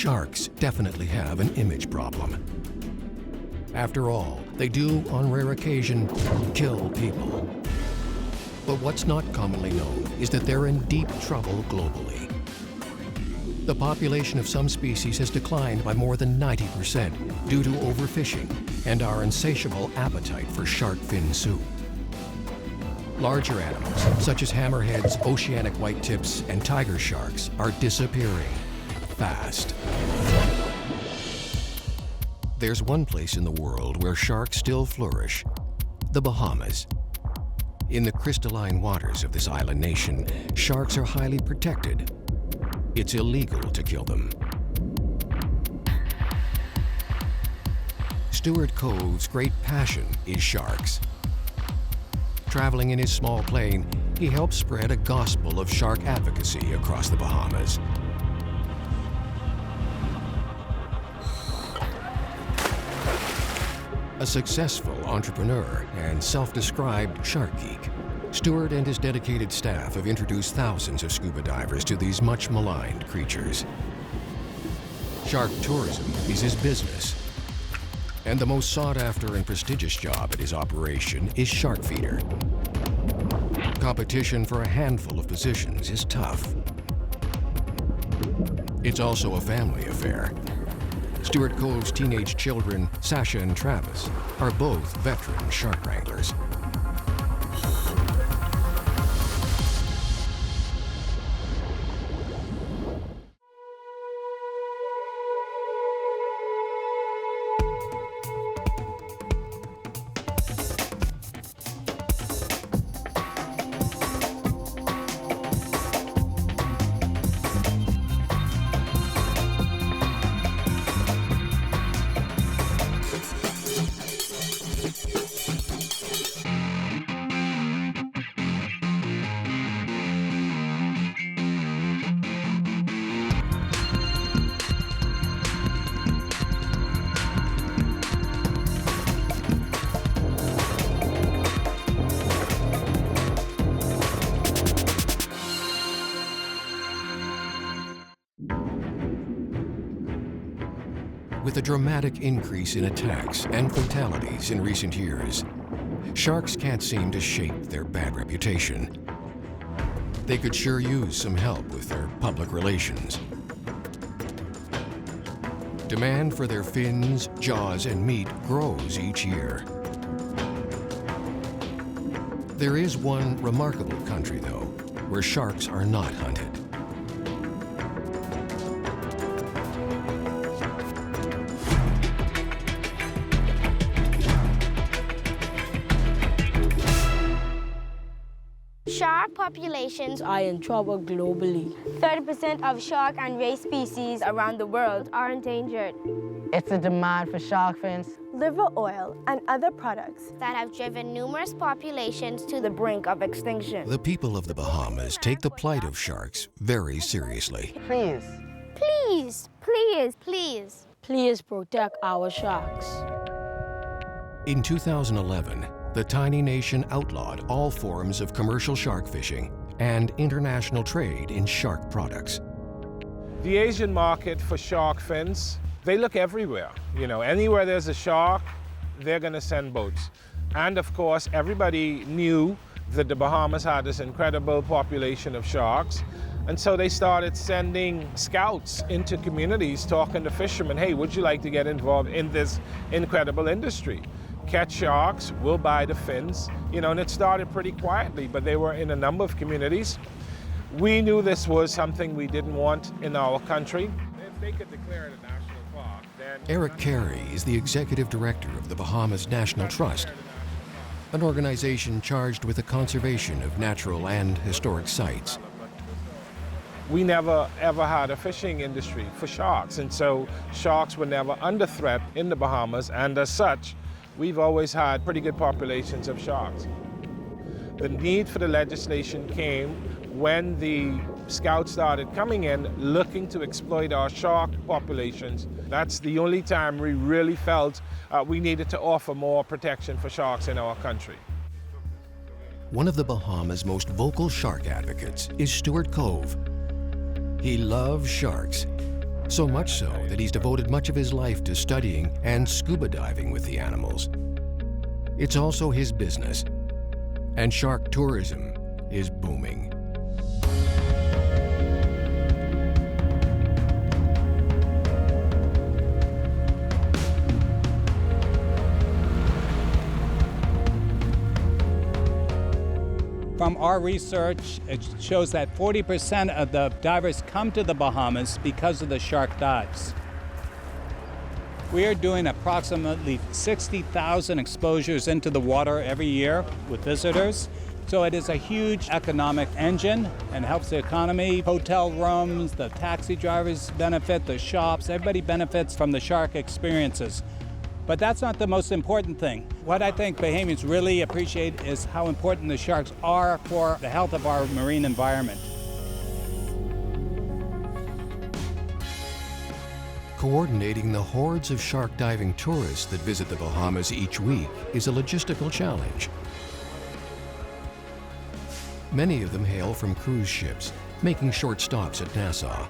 Sharks definitely have an image problem. After all, they do, on rare occasion, kill people. But what's not commonly known is that they're in deep trouble globally. The population of some species has declined by more than 90% due to overfishing and our insatiable appetite for shark fin soup. Larger animals, such as hammerheads, oceanic whitetips, and tiger sharks, are disappearing fast. There's one place in the world where sharks still flourish: the Bahamas. In the crystalline waters of this island nation, sharks are highly protected. It's illegal to kill them. Stuart Cove's great passion is sharks. Traveling in his small plane, he helps spread a gospel of shark advocacy across the Bahamas. A successful entrepreneur and self-described shark geek, Stuart and his dedicated staff have introduced thousands of scuba divers to these much maligned creatures. Shark tourism is his business, and the most sought-after and prestigious job at his operation is shark feeder. Competition for a handful of positions is tough. It's also a family affair. Stuart Cove's teenage children, Sasha and Travis, are both veteran shark wranglers. With a dramatic increase in attacks and fatalities in recent years, sharks can't seem to shake their bad reputation. They could sure use some help with their public relations. Demand for their fins, jaws, and meat grows each year. There is one remarkable country, though, where sharks are not hunted. Shark populations are in trouble globally. 30% of shark and ray species around the world are endangered. It's the demand for shark fins, liver oil, and other products that have driven numerous populations to the brink of extinction. The people of the Bahamas take the plight of sharks very seriously. Please. Please, please, please. Please protect our sharks. In 2011, the tiny nation outlawed all forms of commercial shark fishing and international trade in shark products. The Asian market for shark fins, they look everywhere. You know, anywhere there's a shark, they're going to send boats. And of course, everybody knew that the Bahamas had this incredible population of sharks. And so they started sending scouts into communities talking to fishermen, hey, would you like to get involved in this incredible industry? Catch sharks, we'll buy the fins. You know, and it started pretty quietly, but they were in a number of communities. We knew this was something we didn't want in our country. If they could declare it a national park, then... Eric Carey is the executive director of the Bahamas National Trust, an organization charged with the conservation of natural and historic sites. We never ever had a fishing industry for sharks, and so sharks were never under threat in the Bahamas, and as such, we've always had pretty good populations of sharks. The need for the legislation came when the scouts started coming in looking to exploit our shark populations. That's the only time we really felt we needed to offer more protection for sharks in our country. One of the Bahamas' most vocal shark advocates is Stuart Cove. He loves sharks, So much so that he's devoted much of his life to studying and scuba diving with the animals. It's also his business, and shark tourism is booming. From our research, it shows that 40% of the divers come to the Bahamas because of the shark dives. We are doing approximately 60,000 exposures into the water every year with visitors. So it is a huge economic engine and helps the economy. Hotel rooms, the taxi drivers benefit, the shops, everybody benefits from the shark experiences. But that's not the most important thing. What I think Bahamians really appreciate is how important the sharks are for the health of our marine environment. Coordinating the hordes of shark diving tourists that visit the Bahamas each week is a logistical challenge. Many of them hail from cruise ships, making short stops at Nassau.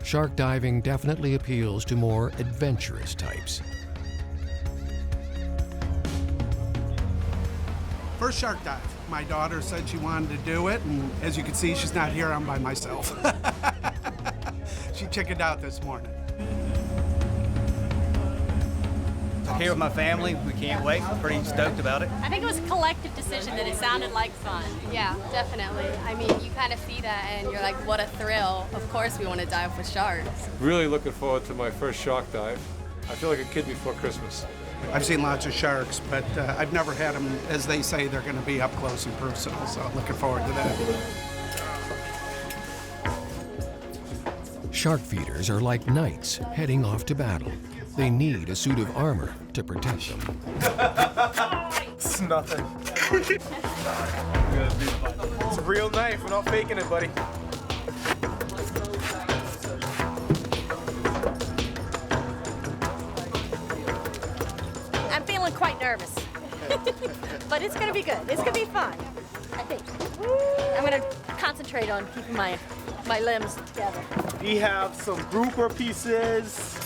Shark diving definitely appeals to more adventurous types. First shark dive. My daughter said she wanted to do it, and as you can see, she's not here. I'm by myself. She chickened out this morning. Here with my family, we can't wait. Pretty stoked about it. I think it was a collective decision that it sounded like fun. Yeah, definitely. I mean, you kind of see that and you're like, what a thrill. Of course we want to dive with sharks. Really looking forward to my first shark dive. I feel like a kid before Christmas. I've seen lots of sharks, but I've never had them, as they say, they're going to be up close and personal, so looking forward to that. Shark feeders are like knights heading off to battle. They need a suit of armor to protect them. It's nothing. It's a real knife. We're not faking it, buddy. I'm feeling quite nervous. But it's going to be good. It's going to be fun, I think. I'm going to concentrate on keeping my limbs together. We have some grouper pieces.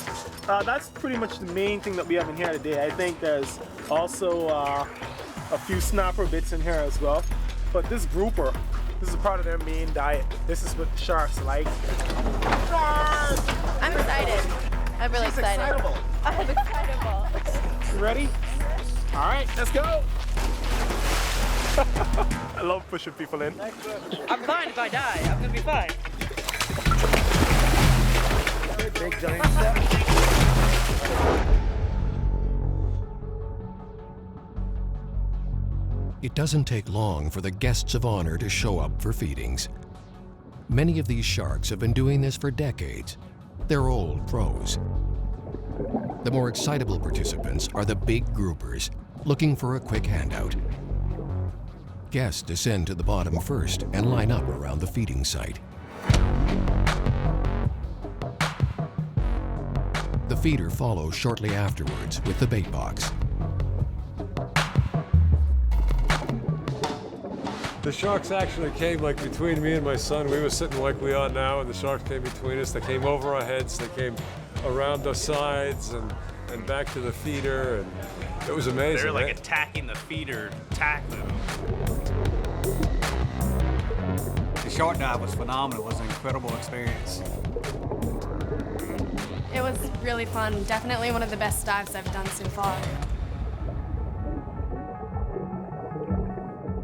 That's pretty much the main thing that we have in here today. I think there's also a few snapper bits in here as well. But this grouper, this is part of their main diet. This is what sharks like. Sharks! I'm excited. I'm really excited. Excitable. I'm excitable. You ready? All right, let's go. I love pushing people in. I'm fine if I die. I'm gonna be fine. Big giant step. It doesn't take long for the guests of honor to show up for feedings. Many of these sharks have been doing this for decades. They're old pros. The more excitable participants are the big groupers, looking for a quick handout. Guests descend to the bottom first and line up around the feeding site. The feeder follows shortly afterwards with the bait box. The sharks actually came like between me and my son. We were sitting like we are now, and the sharks came between us. They came over our heads. They came around the sides and back to the feeder, and it was amazing. They're like attacking the feeder, tackling them. The shark dive was phenomenal. It was an incredible experience. It was really fun. Definitely one of the best dives I've done so far.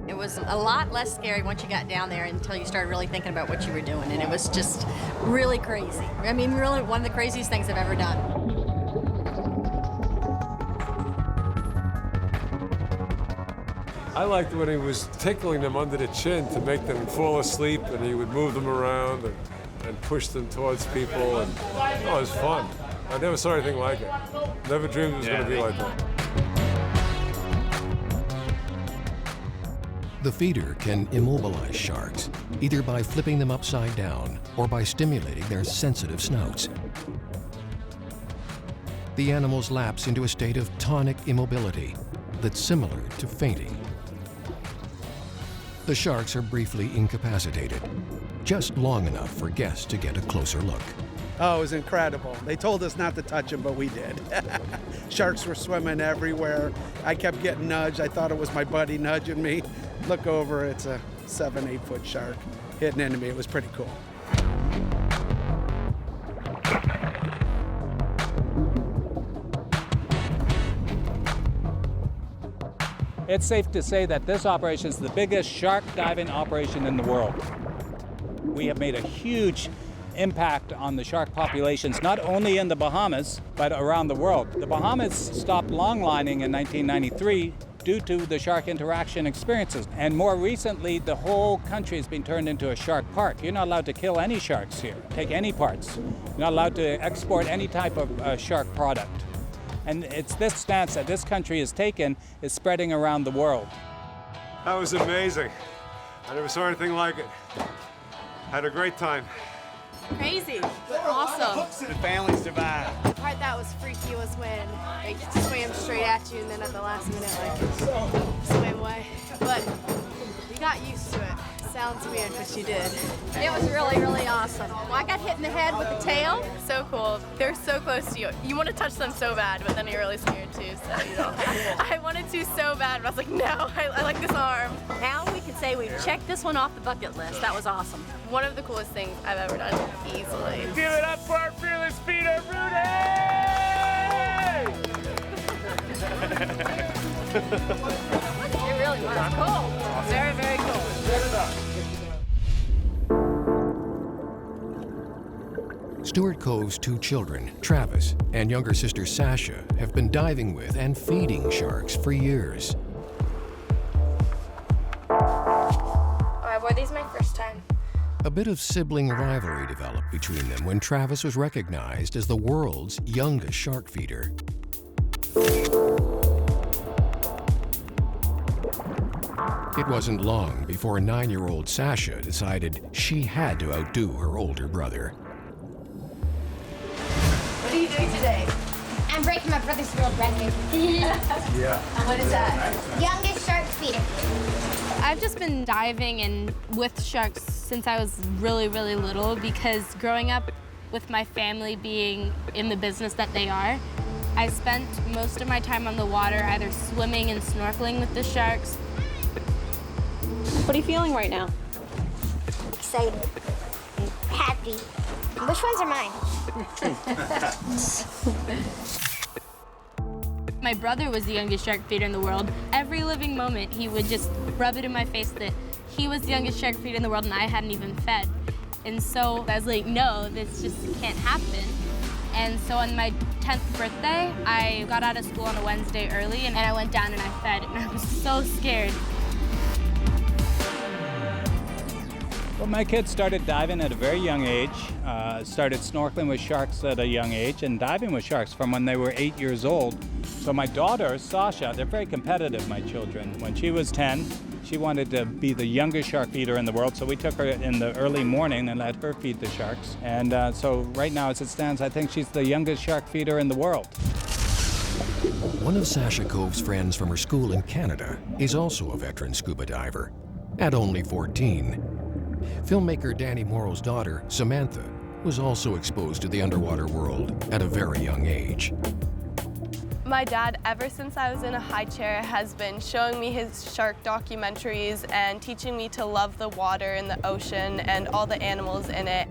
It was a lot less scary once you got down there until you started really thinking about what you were doing, and it was just really crazy. I mean, really one of the craziest things I've ever done. I liked when he was tickling them under the chin to make them fall asleep, and he would move them around and push them towards people, and it was fun. I never saw anything like it. Never dreamed it was going to be like that. The feeder can immobilize sharks, either by flipping them upside down or by stimulating their sensitive snouts. The animals lapse into a state of tonic immobility that's similar to fainting. The sharks are briefly incapacitated, just long enough for guests to get a closer look. Oh, it was incredible. They told us not to touch them, but we did. Sharks were swimming everywhere. I kept getting nudged. I thought it was my buddy nudging me. Look over, it's a 7-8 foot shark hitting into me. It was pretty cool. It's safe to say that this operation is the biggest shark diving operation in the world. We have made a huge impact on the shark populations, not only in the Bahamas, but around the world. The Bahamas stopped longlining in 1993 due to the shark interaction experiences. And more recently, the whole country has been turned into a shark park. You're not allowed to kill any sharks here, take any parts. You're not allowed to export any type of shark product. And it's this stance that this country has taken is spreading around the world. That was amazing. I never saw anything like it. Had a great time. Crazy, but awesome. The family survived. The part that was freaky was when they swam straight at you and then at the last minute, like, swam away. But we got used to it. Sounds weird, but you did. It was really, really awesome. Well, I got hit in the head with the tail. So cool. They're so close to you. You want to touch them so bad, but then you're really scared too. So, you know, I wanted to so bad, but I was like, no, I like this arm. Now we can say we've checked this one off the bucket list. That was awesome. One of the coolest things I've ever done, easily. Give it up for our fearless speeder, Rudy! It really was cool. Very, very cool. Stuart Cove's 2 children, Travis and younger sister Sasha, have been diving with and feeding sharks for years. I wore these my first time. A bit of sibling rivalry developed between them when Travis was recognized as the world's youngest shark feeder. It wasn't long before 9-year-old Sasha decided she had to outdo her older brother. What are you doing today? I'm breaking my brother's world record. Yeah. What is that? Youngest shark feeder. I've just been diving and with sharks since I was really, really little because growing up with my family being in the business that they are, I spent most of my time on the water either swimming and snorkeling with the sharks. What are you feeling right now? Excited. Happy. Which ones are mine? My brother was the youngest shark feeder in the world. Every living moment, he would just rub it in my face that he was the youngest shark feeder in the world and I hadn't even fed. And so I was like, no, this just can't happen. And so on my 10th birthday, I got out of school on a Wednesday early and I went down and I fed and I was so scared. Well, my kids started diving at a very young age, started snorkeling with sharks at a young age and diving with sharks from when they were 8 years old. So my daughter, Sasha, they're very competitive, my children. When she was 10, she wanted to be the youngest shark feeder in the world, so we took her in the early morning and let her feed the sharks. And so right now, as it stands, I think she's the youngest shark feeder in the world. One of Sasha Cove's friends from her school in Canada is also a veteran scuba diver. At only 14, filmmaker Danny Morrow's daughter, Samantha, was also exposed to the underwater world at a very young age. My dad, ever since I was in a high chair, has been showing me his shark documentaries and teaching me to love the water and the ocean and all the animals in it.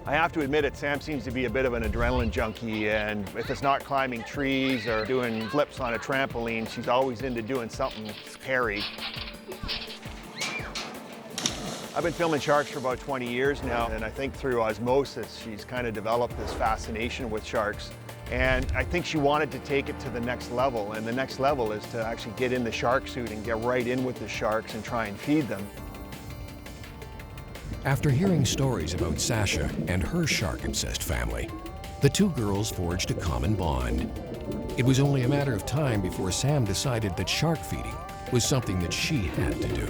I have to admit it, Sam seems to be a bit of an adrenaline junkie, and if it's not climbing trees or doing flips on a trampoline, she's always into doing something hairy. I've been filming sharks for about 20 years now, and I think through osmosis, she's kind of developed this fascination with sharks. And I think she wanted to take it to the next level, and the next level is to actually get in the shark suit and get right in with the sharks and try and feed them. After hearing stories about Sasha and her shark-obsessed family, the 2 girls forged a common bond. It was only a matter of time before Sam decided that shark feeding was something that she had to do.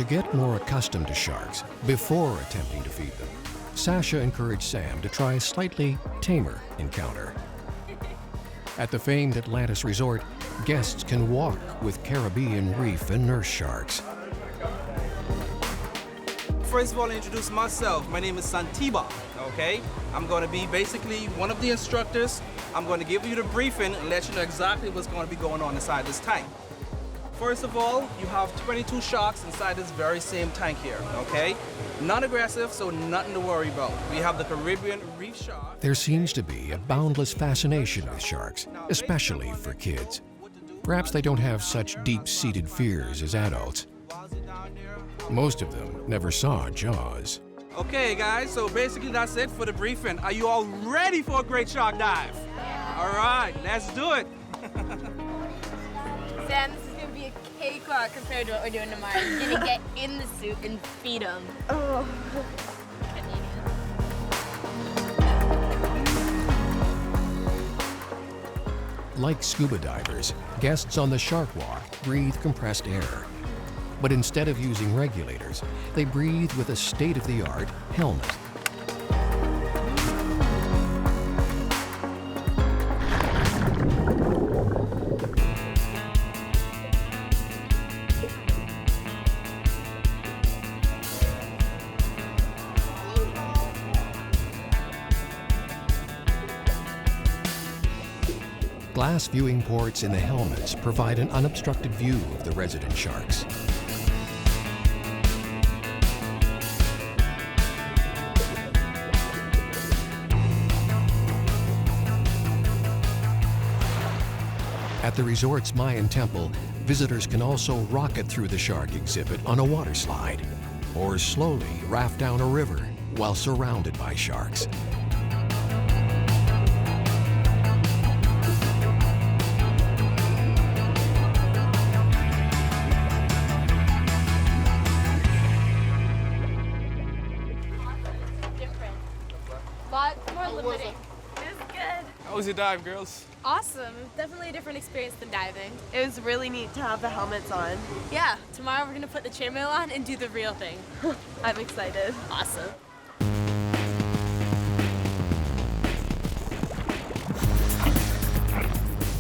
get more accustomed to sharks before attempting to feed them, Sasha encouraged Sam to try a slightly tamer encounter. At the famed Atlantis Resort, guests can walk with Caribbean reef and nurse sharks. First of all, I'll introduce myself. My name is Santiba, okay? I'm going to be basically one of the instructors. I'm going to give you the briefing and let you know exactly what's going to be going on inside this tank. First of all, you have 22 sharks inside this very same tank here, okay? Non-aggressive, so nothing to worry about. We have the Caribbean reef shark. There seems to be a boundless fascination with sharks, especially for kids. Perhaps they don't have such deep-seated fears as adults. Most of them never saw Jaws. Okay, guys, so basically that's it for the briefing. Are you all ready for a great shark dive? All right, let's do it. Sam, this is going to be a cakewalk compared to what we're doing tomorrow. You're going to get in the suit and feed them. Oh. Like scuba divers, guests on the Shark Walk breathe compressed air. But instead of using regulators, they breathe with a state-of-the-art helmet. Glass viewing ports in the helmets provide an unobstructed view of the resident sharks. At the resort's Mayan temple, visitors can also rocket through the shark exhibit on a water slide, or slowly raft down a river while surrounded by sharks. How was your dive, girls? Awesome. Definitely a different experience than diving. It was really neat to have the helmets on. Yeah, tomorrow we're going to put the chainmail on and do the real thing. I'm excited. Awesome.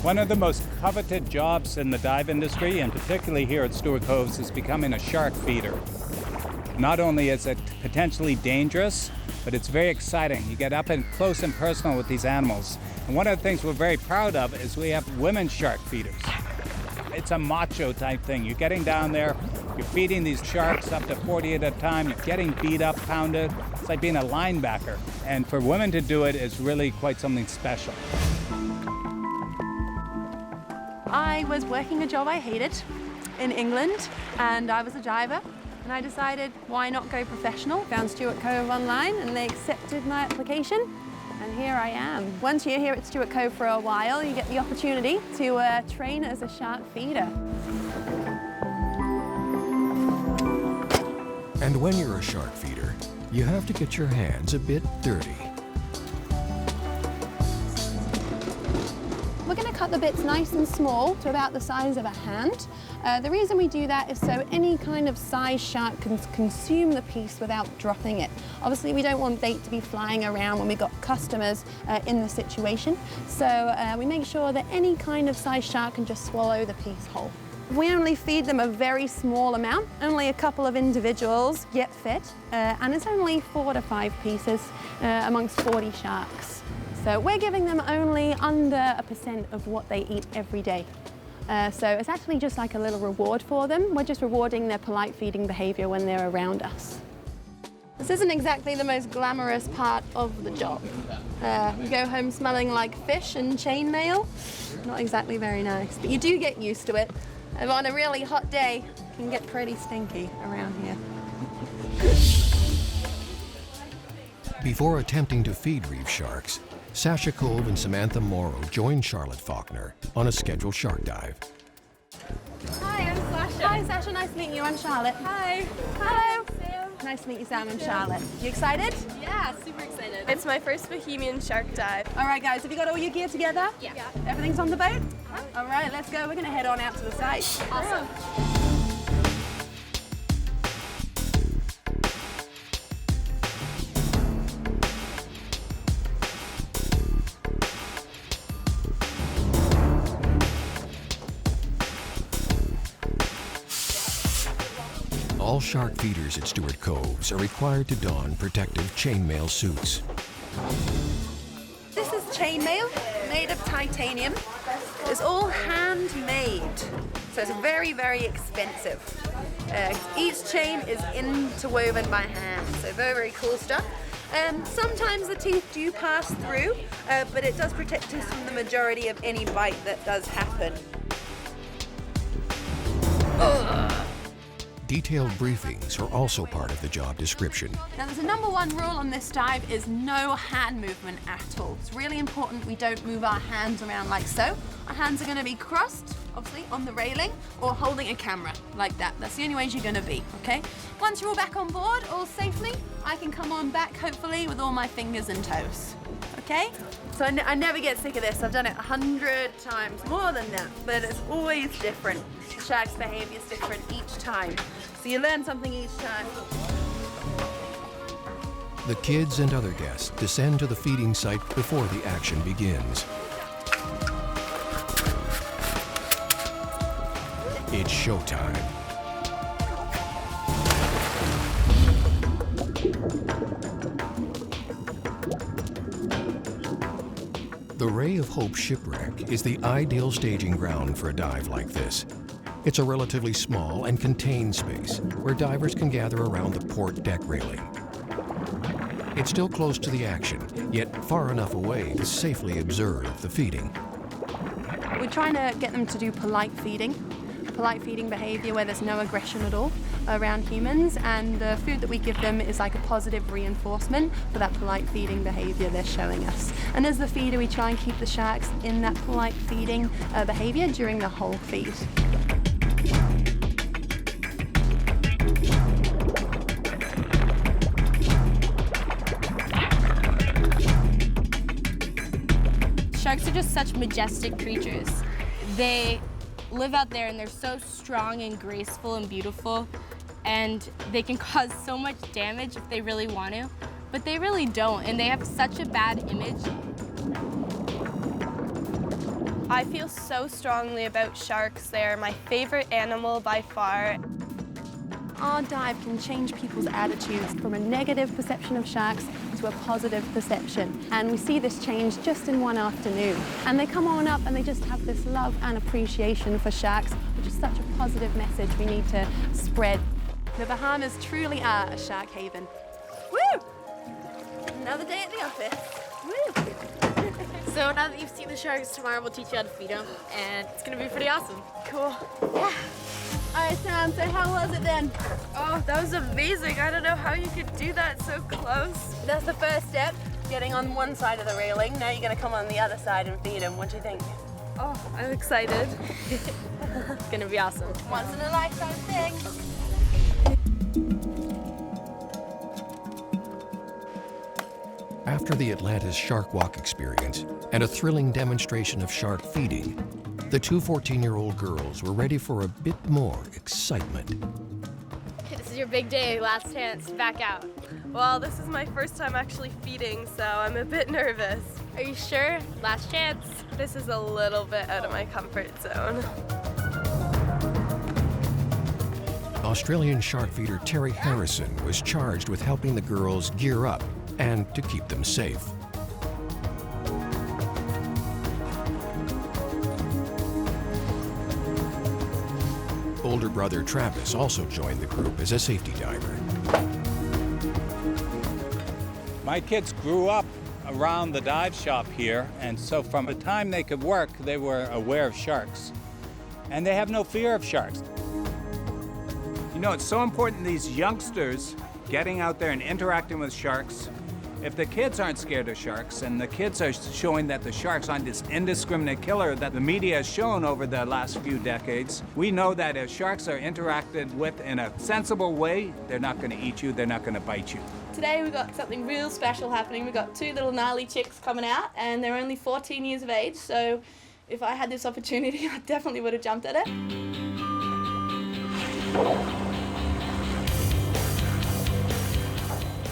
One of the most coveted jobs in the dive industry, and particularly here at Stuart Cove, is becoming a shark feeder. Not only is it potentially dangerous, but it's very exciting. You get up and close and personal with these animals. And one of the things we're very proud of is we have women shark feeders. It's a macho type thing. You're getting down there, you're feeding these sharks up to 40 at a time, you're getting beat up, pounded. It's like being a linebacker. And for women to do it is really quite something special. I was working a job I hated in England, and I was a diver. And I decided, why not go professional? Found Stuart Cove online, and they accepted my application. And here I am. Once you're here at Stuart Cove for a while, you get the opportunity to train as a shark feeder. And when you're a shark feeder, you have to get your hands a bit dirty. We're going to cut the bits nice and small to about the size of a hand. The reason we do that is so any kind of size shark can consume the piece without dropping it. Obviously, we don't want bait to be flying around when we've got customers in the situation. So we make sure that any kind of size shark can just swallow the piece whole. We only feed them a very small amount, only a couple of individuals get fit, and it's only 4 to 5 pieces amongst 40 sharks. So we're giving them only under 1% of what they eat every day. So it's actually just like a little reward for them. We're just rewarding their polite feeding behavior when they're around us. This isn't exactly the most glamorous part of the job. You go home smelling like fish and chainmail. Not exactly very nice, but you do get used to it. And on a really hot day, it can get pretty stinky around here. Before attempting to feed reef sharks, Sasha Cove and Samantha Morrow joined Charlotte Faulkner on a scheduled shark dive. Hi, I'm Sasha. Hi, Sasha. Nice to meet you. I'm Charlotte. Hi. Hello. Nice to meet you, Sam and Charlotte. You excited? Yeah, super excited. It's my first Bohemian shark dive. All right, guys, have you got all your gear together? Yeah. Everything's on the boat? All right, let's go. We're going to head on out to the site. Awesome. All shark feeders at Stuart Coves are required to don protective chainmail suits. This is chainmail made of titanium. It's all handmade, so it's very, very expensive. Each chain is interwoven by hand, so very, very cool stuff. Sometimes the teeth do pass through, but it does protect us from the majority of any bite that does happen. Detailed briefings are also part of the job description. Now there's a #1 rule on this dive is no hand movement at all. It's really important we don't move our hands around like so. Our hands are going to be crossed, obviously, on the railing or holding a camera like that. That's the only ways you're going to be, okay? Once you're all back on board, all safely, I can come on back, hopefully, with all my fingers and toes, okay? So I never get sick of this. I've done it 100 times, more than that, but it's always different. The shark's behavior is different each time. So you learn something each time. The kids and other guests descend to the feeding site before the action begins. It's showtime. The Ray of Hope shipwreck is the ideal staging ground for a dive like this. It's a relatively small and contained space where divers can gather around the port deck railing. It's still close to the action, yet far enough away to safely observe the feeding. We're trying to get them to do polite feeding behavior where there's no aggression at all around humans, and the food that we give them is like a positive reinforcement for that polite feeding behavior they're showing us. And as the feeder, we try and keep the sharks in that polite feeding behavior during the whole feed. Sharks are just such majestic creatures. They live out there and they're so strong and graceful and beautiful, and they can cause so much damage if they really want to, but they really don't, and they have such a bad image. I feel so strongly about sharks. They're my favorite animal by far. Our dive can change people's attitudes from a negative perception of sharks to a positive perception. And we see this change just in one afternoon. And they come on up and they just have this love and appreciation for sharks, which is such a positive message we need to spread. The Bahamas truly are a shark haven. Woo! Another day at the office. Woo! So now that you've seen the sharks, tomorrow we'll teach you how to feed them, and it's gonna be pretty awesome. Cool. Yeah. All right, Sam, so how was it then? Oh, that was amazing. I don't know how you could do that so close. That's the first step, getting on one side of the railing. Now you're going to come on the other side and feed them. What do you think? Oh, I'm excited. It's gonna be awesome. Once in a lifetime thing. After the Atlantis Shark Walk experience and a thrilling demonstration of shark feeding, the two 14-year-old girls were ready for a bit more excitement. This is your big day, last chance, back out. Well, this is my first time actually feeding, so I'm a bit nervous. Are you sure? Last chance. This is a little bit out of my comfort zone. Australian shark feeder Terry Harrison was charged with helping the girls gear up and to keep them safe. Older brother Travis also joined the group as a safety diver. My kids grew up around the dive shop here, and so from the time they could work, they were aware of sharks. And they have no fear of sharks. You know, it's so important these youngsters getting out there and interacting with sharks. If the kids aren't scared of sharks, and the kids are showing that the sharks aren't this indiscriminate killer that the media has shown over the last few decades, we know that if sharks are interacted with in a sensible way, they're not going to eat you, they're not going to bite you. Today we've got something real special happening. We've got two little gnarly chicks coming out, and they're only 14 years of age, so if I had this opportunity, I definitely would have jumped at it.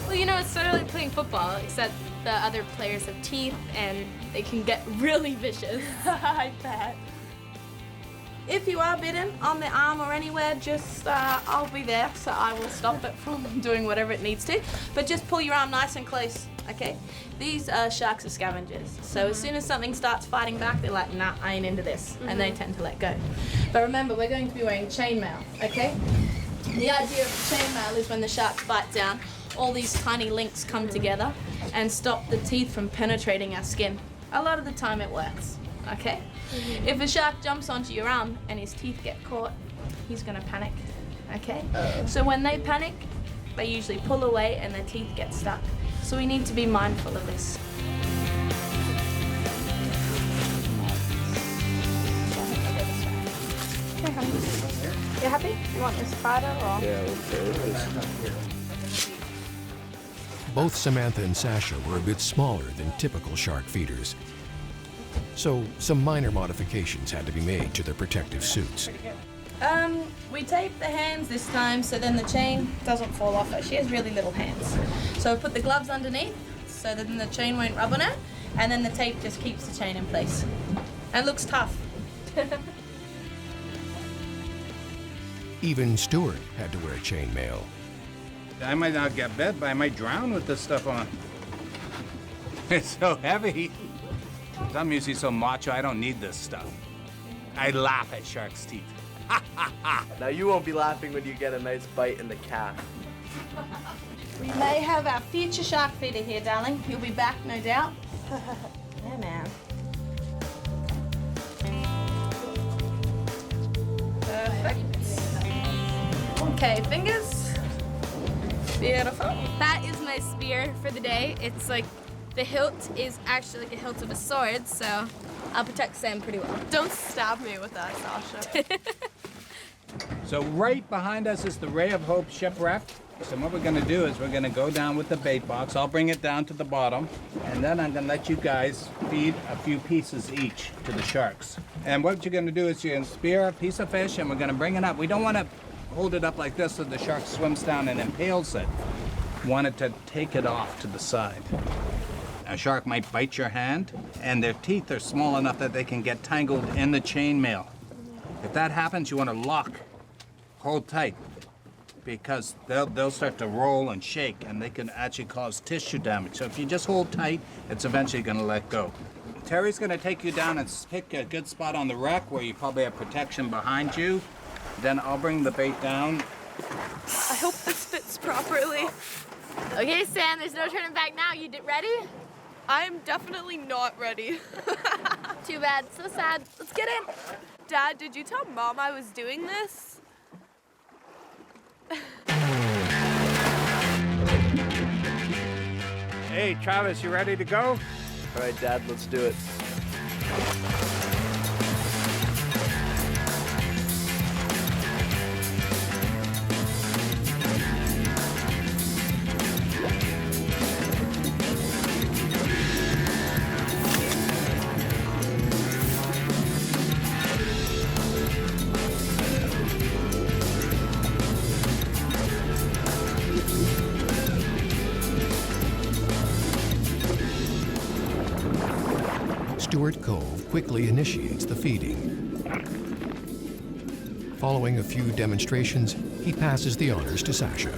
Well, you know, it's sort of like playing football, except the other players have teeth and they can get really vicious. I bet. If you are bitten on the arm or anywhere, just I'll be there, so I will stop it from doing whatever it needs to. But just pull your arm nice and close, okay? These sharks are scavengers, so as soon as something starts fighting back, they're like, nah, I ain't into this, and they tend to let go. But remember, we're going to be wearing chainmail, okay? The idea of chainmail is when the sharks bite down, all these tiny links come together and stop the teeth from penetrating our skin. A lot of the time it works, okay? If a shark jumps onto your arm and his teeth get caught, he's gonna panic, okay? So when they panic, they usually pull away and their teeth get stuck. So we need to be mindful of this. Okay, honey. You happy? You want this spider or? Yeah, okay. Both Samantha and Sasha were a bit smaller than typical shark feeders, so some minor modifications had to be made to their protective suits. We tape the hands this time so then the chain doesn't fall off her. She has really little hands. So we put the gloves underneath so that then the chain won't rub on her, and then the tape just keeps the chain in place. And it looks tough. Even Stuart had to wear chainmail. I might not get bit, but I might drown with this stuff on. It's so heavy. I'm usually so macho, I don't need this stuff. I laugh at sharks' teeth. Now you won't be laughing when you get a nice bite in the calf. We may have our future shark feeder here, darling. You'll be back, no doubt. Yeah, man. Perfect. Okay, fingers. Beautiful. That is my spear for the day. It's like the hilt is actually like a hilt of a sword, so I'll protect Sam pretty well. Don't stab me with that, Sasha. So right behind us is the Ray of Hope shipwreck. So what we're gonna do is we're gonna go down with the bait box. I'll bring it down to the bottom, and then I'm gonna let you guys feed a few pieces each to the sharks. And what you're gonna do is you're gonna spear a piece of fish and we're gonna bring it up. We don't wanna hold it up like this so the shark swims down and impales it. We want it to take it off to the side. A shark might bite your hand, and their teeth are small enough that they can get tangled in the chainmail. If that happens, you want to lock, hold tight, because they'll start to roll and shake, and they can actually cause tissue damage. So if you just hold tight, it's eventually going to let go. Terry's going to take you down and pick a good spot on the wreck where you probably have protection behind you. Then I'll bring the bait down. I hope this fits properly. Okay, Sam, there's no turning back now. You ready? I'm definitely not ready. Too bad. So sad. Let's get in. Dad, did you tell Mom I was doing this? Hey, Travis, you ready to go? All right, Dad, let's do it. Stuart Cove quickly initiates the feeding. Following a few demonstrations, he passes the honors to Sasha.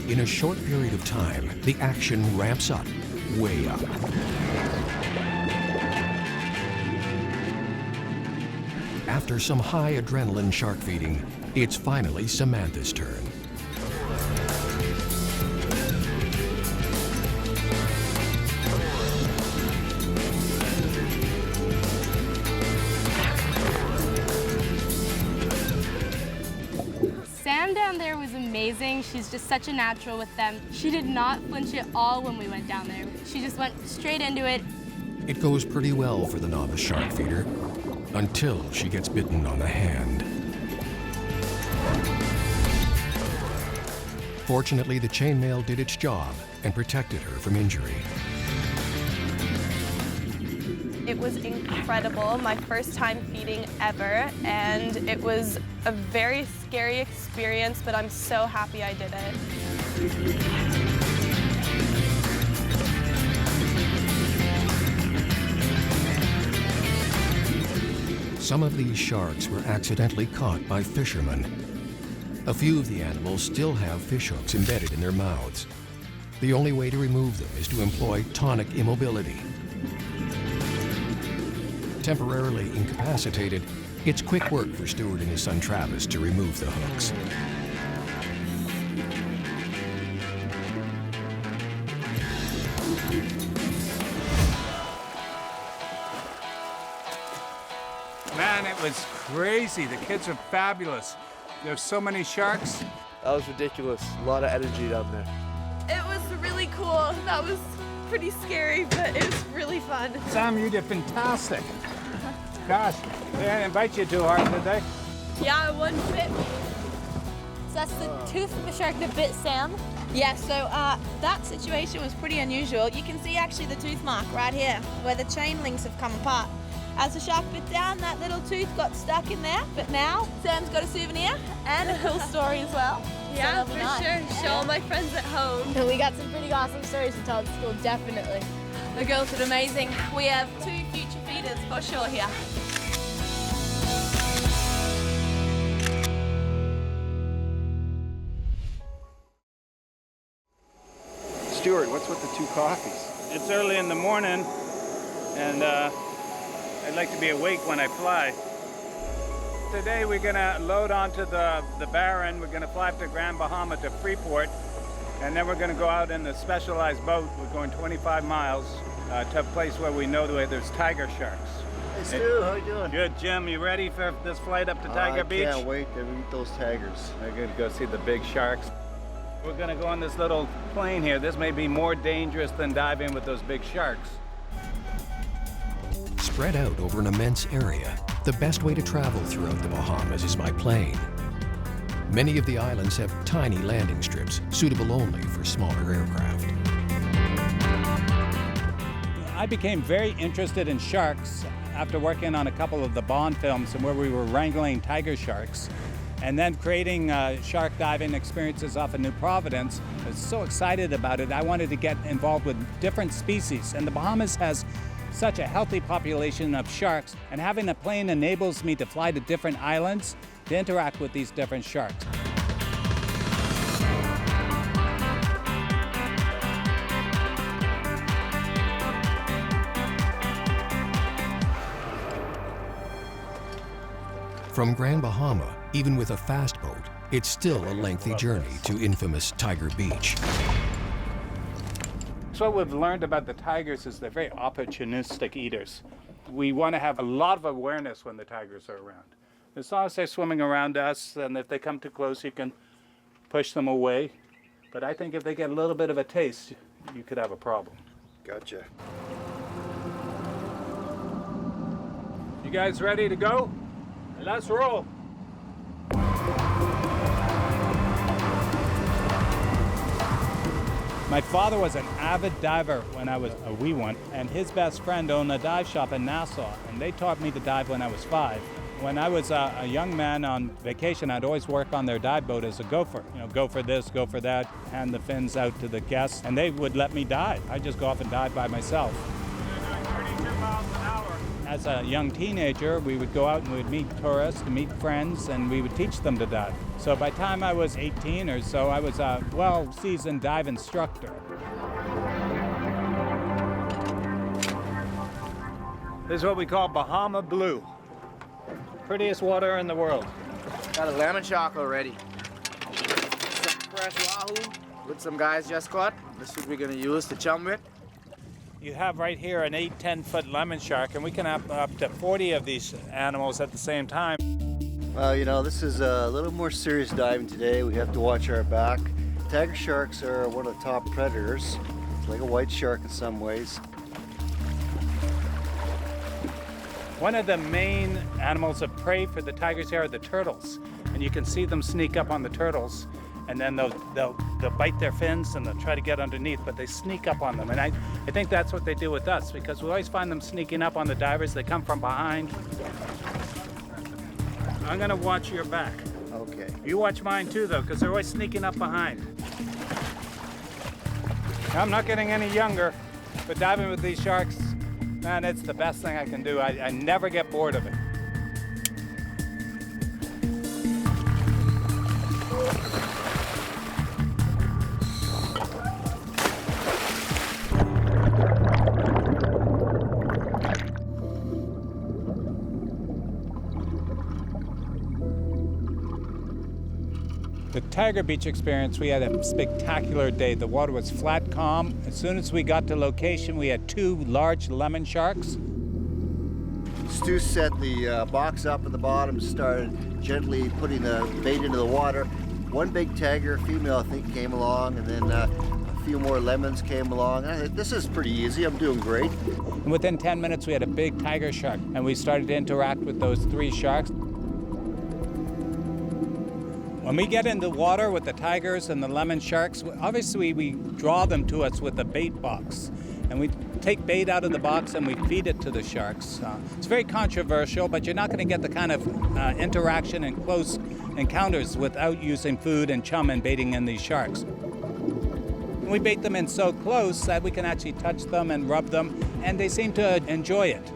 In a short period of time, the action ramps up, way up. After some high adrenaline shark feeding, it's finally Samantha's turn. Sam down there was amazing. She's just such a natural with them. She did not flinch at all when we went down there. She just went straight into it, It goes pretty well for the novice shark feeder until she gets bitten on the hand. Fortunately, the chainmail did its job and protected her from injury. It was incredible, my first time feeding ever, and it was a very scary experience, but I'm so happy I did it. Some of these sharks were accidentally caught by fishermen. A few of the animals still have fish hooks embedded in their mouths. The only way to remove them is to employ tonic immobility. Temporarily incapacitated, it's quick work for Stuart and his son Travis to remove the hooks. Man, it was crazy. The kids are fabulous. There's so many sharks. That was ridiculous. A lot of energy down there. It was really cool. That was pretty scary, but it was really fun. Sam, you did fantastic. Gosh, they didn't invite you too hard, did they? Yeah, one bit. So that's the tooth of the shark that bit Sam? Yeah, so that situation was pretty unusual. You can see actually the tooth mark right here, where the chain links have come apart. As the shark bit down, that little tooth got stuck in there, but now Sam's got a souvenir and a cool story as well. Yeah, So for that'll be nice. sure. Show all my friends at home. And we got some pretty awesome stories to tell at school, definitely. The girls did amazing. We have 2 future feeders for sure here. Stuart, what's with the 2 coffees? It's early in the morning, and I'd like to be awake when I fly. Today we're gonna load onto the Barren. We're gonna fly up to Grand Bahama to Freeport, and then we're gonna go out in a specialized boat. We're going 25 miles to a place where we know there's tiger sharks. Hey Stu, how you doing? Good, Jim. You ready for this flight up to Tiger Beach? I can't wait to meet those tigers. We're gonna go see the big sharks. We're gonna go on this little plane here. This may be more dangerous than diving with those big sharks. Spread out over an immense area, the best way to travel throughout the Bahamas is by plane. Many of the islands have tiny landing strips, suitable only for smaller aircraft. I became very interested in sharks after working on a couple of the Bond films and where we were wrangling tiger sharks. And then creating shark diving experiences off of New Providence. I was so excited about it. I wanted to get involved with different species. And the Bahamas has such a healthy population of sharks. And having a plane enables me to fly to different islands to interact with these different sharks. From Grand Bahama, even with a fast boat, it's still a lengthy journey to infamous Tiger Beach. So what we've learned about the tigers is they're very opportunistic eaters. We want to have a lot of awareness when the tigers are around. As long as they're swimming around us, and if they come too close, you can push them away. But I think if they get a little bit of a taste, you could have a problem. Gotcha. You guys ready to go? Let's roll. My father was an avid diver when I was a wee one, and his best friend owned a dive shop in Nassau, and they taught me to dive when I was 5. When I was a young man on vacation, I'd always work on their dive boat as a gopher. You know, go for this, go for that, hand the fins out to the guests, and they would let me dive. I'd just go off and dive by myself. As a young teenager, we would go out and we'd meet tourists, meet friends, and we would teach them to dive. So by the time I was 18 or so, I was a well-seasoned dive instructor. This is what we call Bahama Blue. Prettiest water in the world. Got a lemon shark already. Some fresh wahoo, which some guys just caught. This is what we're gonna use to chum with. You have right here an 8-10 foot lemon shark, and we can have up to 40 of these animals at the same time. Well, you know, this is a little more serious diving today. We have to watch our back. Tiger sharks are one of the top predators. It's like a white shark in some ways. One of the main animals of prey for the tigers here are the turtles. And you can see them sneak up on the turtles, and then they'll bite their fins and they'll try to get underneath, but they sneak up on them. And I think that's what they do with us, because we always find them sneaking up on the divers. They come from behind. I'm gonna watch your back. Okay. You watch mine too, though, because they're always sneaking up behind. I'm not getting any younger, but diving with these sharks, man, it's the best thing I can do. I never get bored of it. The Tiger Beach experience, we had a spectacular day. The water was flat, calm. As soon as we got to location, we had 2 large lemon sharks. Stu set the box up at the bottom, started gently putting the bait into the water. One big tiger, female I think, came along, and then a few more lemons came along. I thought, this is pretty easy, I'm doing great. And within 10 minutes, we had a big tiger shark, and we started to interact with those 3 sharks. When we get in the water with the tigers and the lemon sharks, obviously we draw them to us with a bait box. And we take bait out of the box and we feed it to the sharks. It's very controversial, but you're not going to get the kind of interaction and close encounters without using food and chum and baiting in these sharks. We bait them in so close that we can actually touch them and rub them, and they seem to enjoy it.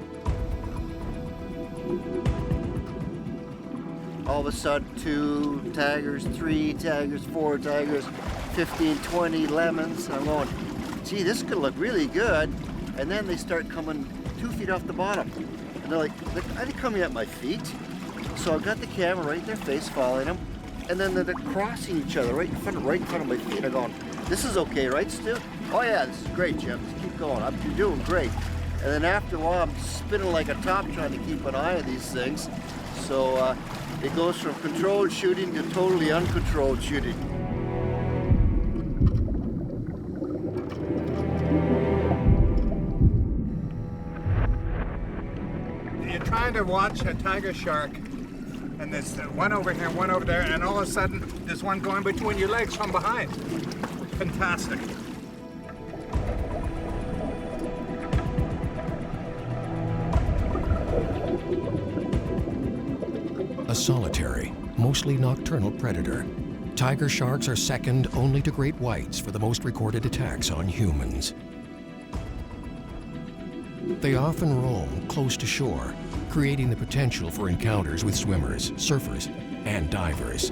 All of a sudden, 2 tigers, 3 tigers, 4 tigers, 15, 20 lemons. I'm going, gee, this could look really good. And then they start coming 2 feet off the bottom. And they're like, are they coming at my feet? So I got the camera right in their face, following them. And then they're crossing each other right in front of my feet. I'm going, this is okay, right, Stu? Oh yeah, this is great, Jim. Just keep going. You're doing great. And then after a while, I'm spinning like a top trying to keep an eye on these things. So it goes from controlled shooting to totally uncontrolled shooting. You're trying to watch a tiger shark, and there's one over here, one over there, and all of a sudden there's one going between your legs from behind. Fantastic. A solitary, mostly nocturnal predator, tiger sharks are second only to great whites for the most recorded attacks on humans. They often roam close to shore, creating the potential for encounters with swimmers, surfers, and divers.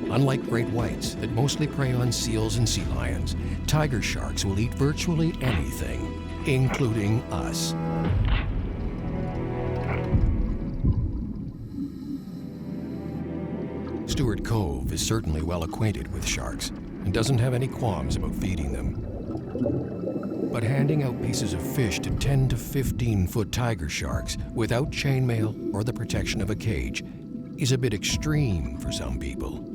Unlike great whites that mostly prey on seals and sea lions, tiger sharks will eat virtually anything, including us. Stuart Cove is certainly well acquainted with sharks and doesn't have any qualms about feeding them. But handing out pieces of fish to 10 to 15-foot tiger sharks without chainmail or the protection of a cage is a bit extreme for some people.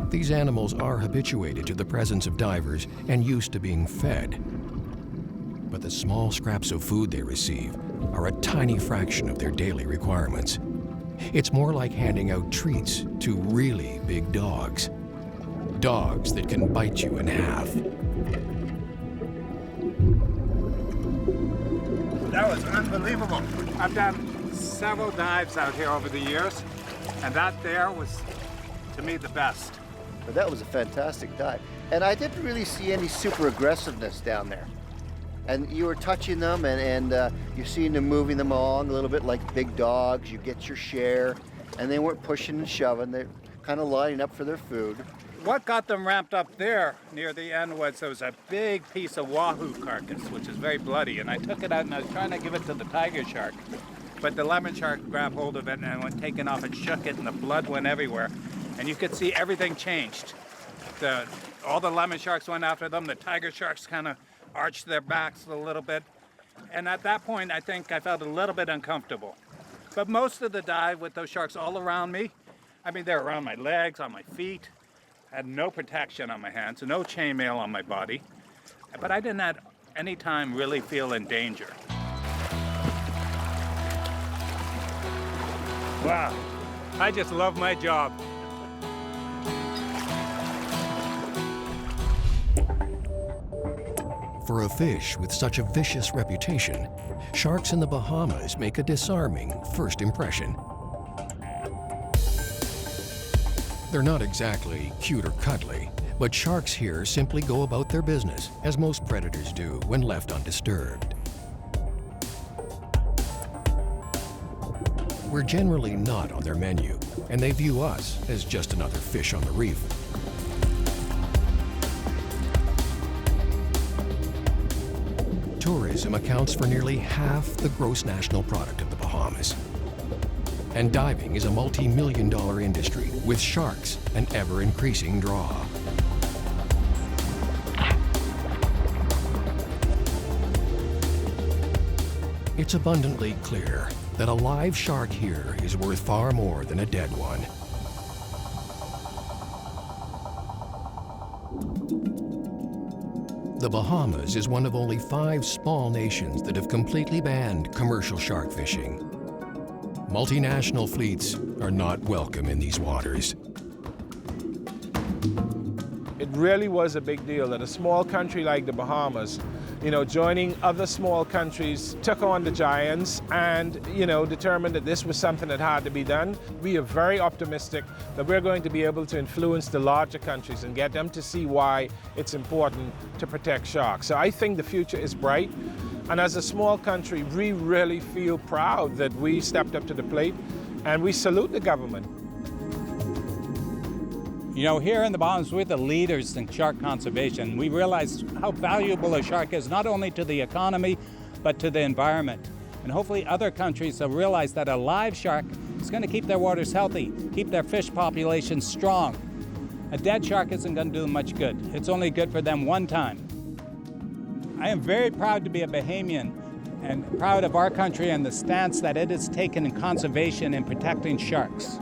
These animals are habituated to the presence of divers and used to being fed. But the small scraps of food they receive are a tiny fraction of their daily requirements. It's more like handing out treats to really big dogs. Dogs that can bite you in half. That was unbelievable. I've done several dives out here over the years, and that there was, to me, the best. But that was a fantastic dive. And I didn't really see any super aggressiveness down there. And you were touching them, and you're seeing them moving them along a little bit like big dogs. You get your share, and they weren't pushing and shoving. They're kind of lining up for their food. What got them ramped up there near the end was there was a big piece of wahoo carcass, which is very bloody, and I took it out and I was trying to give it to the tiger shark. But the lemon shark grabbed hold of it and went taking off and shook it, and the blood went everywhere. And you could see everything changed. All the lemon sharks went after them. The tiger sharks kind of arched their backs a little bit. And at that point, I think I felt a little bit uncomfortable. But most of the dive with those sharks all around me, I mean, they're around my legs, on my feet. I had no protection on my hands, no chainmail on my body. But I didn't at any time really feel in danger. Wow, I just love my job. For a fish with such a vicious reputation, sharks in the Bahamas make a disarming first impression. They're not exactly cute or cuddly, but sharks here simply go about their business, as most predators do when left undisturbed. We're generally not on their menu, and they view us as just another fish on the reef. Tourism accounts for nearly half the gross national product of the Bahamas. And diving is a multi-million-dollar industry, with sharks an ever-increasing draw. It's abundantly clear that a live shark here is worth far more than a dead one. The Bahamas is one of only 5 small nations that have completely banned commercial shark fishing. Multinational fleets are not welcome in these waters. It really was a big deal that a small country like the Bahamas, joining other small countries, took on the giants and, determined that this was something that had to be done. We are very optimistic that we're going to be able to influence the larger countries and get them to see why it's important to protect sharks. So I think the future is bright. And as a small country, we really feel proud that we stepped up to the plate, and we salute the government. Here in the Bahamas, we're the leaders in shark conservation. We realize how valuable a shark is, not only to the economy, but to the environment. And hopefully other countries will realize that a live shark is going to keep their waters healthy, keep their fish populations strong. A dead shark isn't going to do them much good. It's only good for them one time. I am very proud to be a Bahamian and proud of our country and the stance that it has taken in conservation and protecting sharks.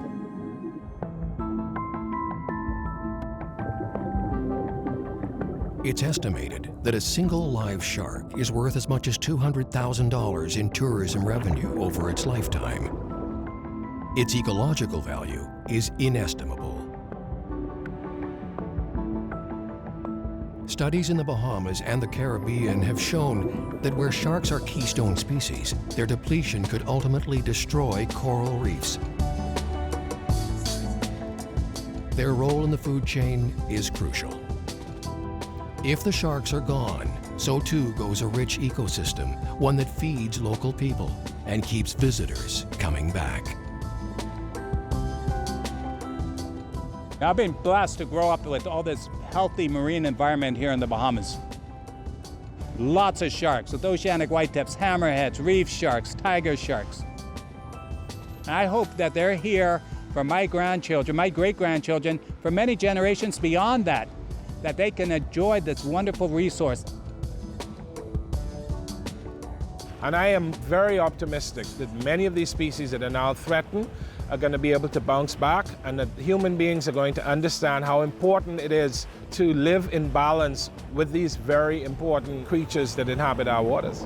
It's estimated that a single live shark is worth as much as $200,000 in tourism revenue over its lifetime. Its ecological value is inestimable. Studies in the Bahamas and the Caribbean have shown that where sharks are keystone species, their depletion could ultimately destroy coral reefs. Their role in the food chain is crucial. If the sharks are gone, so too goes a rich ecosystem, one that feeds local people and keeps visitors coming back. I've been blessed to grow up with all this healthy marine environment here in the Bahamas. Lots of sharks, with oceanic whitetips, hammerheads, reef sharks, tiger sharks. I hope that they're here for my grandchildren, my great-grandchildren, for many generations beyond that they can enjoy this wonderful resource. And I am very optimistic that many of these species that are now threatened are going to be able to bounce back, and that human beings are going to understand how important it is to live in balance with these very important creatures that inhabit our waters.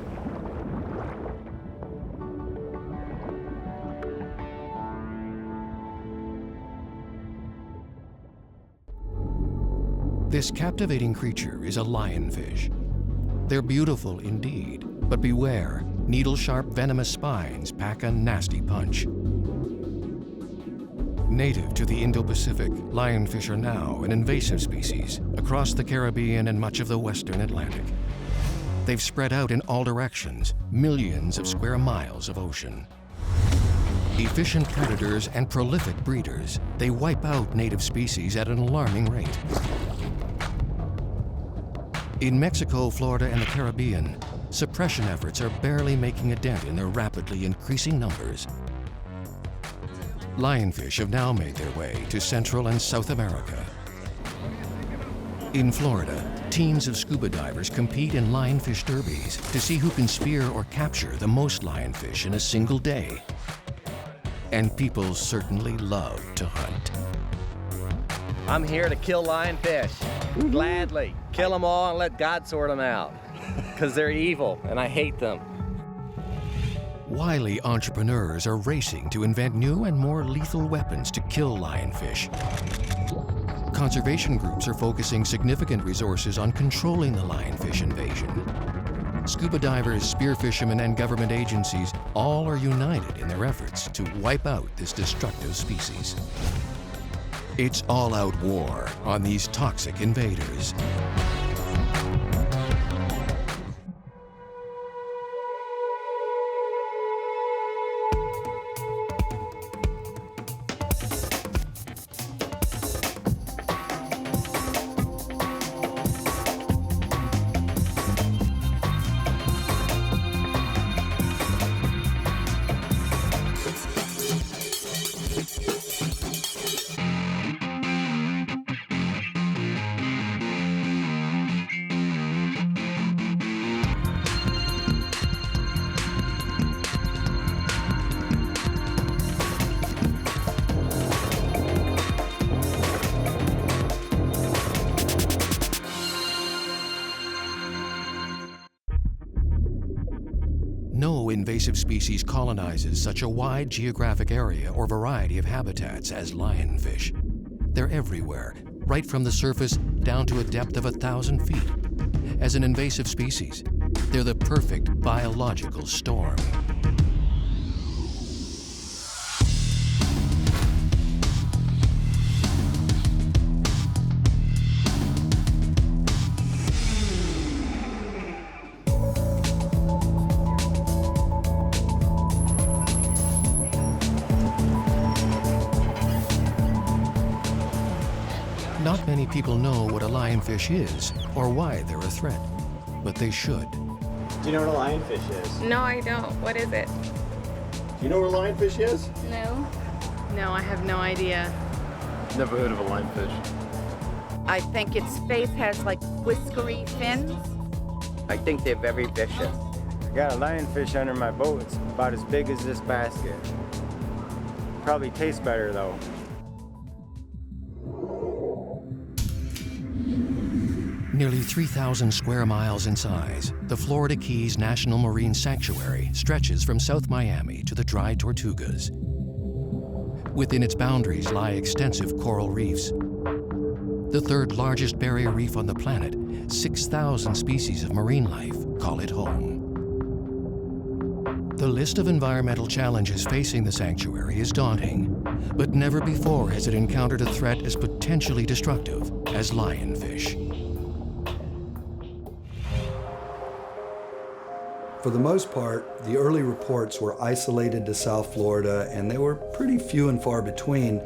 This captivating creature is a lionfish. They're beautiful indeed, but beware, needle-sharp venomous spines pack a nasty punch. Native to the Indo-Pacific, lionfish are now an invasive species across the Caribbean and much of the Western Atlantic. They've spread out in all directions, millions of square miles of ocean. Efficient predators and prolific breeders, they wipe out native species at an alarming rate. In Mexico, Florida, and the Caribbean, suppression efforts are barely making a dent in their rapidly increasing numbers. Lionfish have now made their way to Central and South America. In Florida, teams of scuba divers compete in lionfish derbies to see who can spear or capture the most lionfish in a single day. And people certainly love to hunt. I'm here to kill lionfish, gladly. Kill them all and let God sort them out, because they're evil and I hate them. Wily entrepreneurs are racing to invent new and more lethal weapons to kill lionfish. Conservation groups are focusing significant resources on controlling the lionfish invasion. Scuba divers, spear fishermen, and government agencies all are united in their efforts to wipe out this destructive species. It's all-out war on these toxic invaders. No invasive species colonizes such a wide geographic area or variety of habitats as lionfish. They're everywhere, right from the surface down to a depth of 1,000 feet. As an invasive species, they're the perfect biological storm. Not many people know what a lionfish is or why they're a threat, but they should. Do you know what a lionfish is? No, I don't. What is it? Do you know what a lionfish is? No. No, I have no idea. Never heard of a lionfish. I think its face has like whiskery fins. I think they're very vicious. I got a lionfish under my boat. It's about as big as this basket. Probably tastes better though. Nearly 3,000 square miles in size, the Florida Keys National Marine Sanctuary stretches from South Miami to the Dry Tortugas. Within its boundaries lie extensive coral reefs. The third largest barrier reef on the planet, 6,000 species of marine life call it home. The list of environmental challenges facing the sanctuary is daunting, but never before has it encountered a threat as potentially destructive as lionfish. For the most part, the early reports were isolated to South Florida, and they were pretty few and far between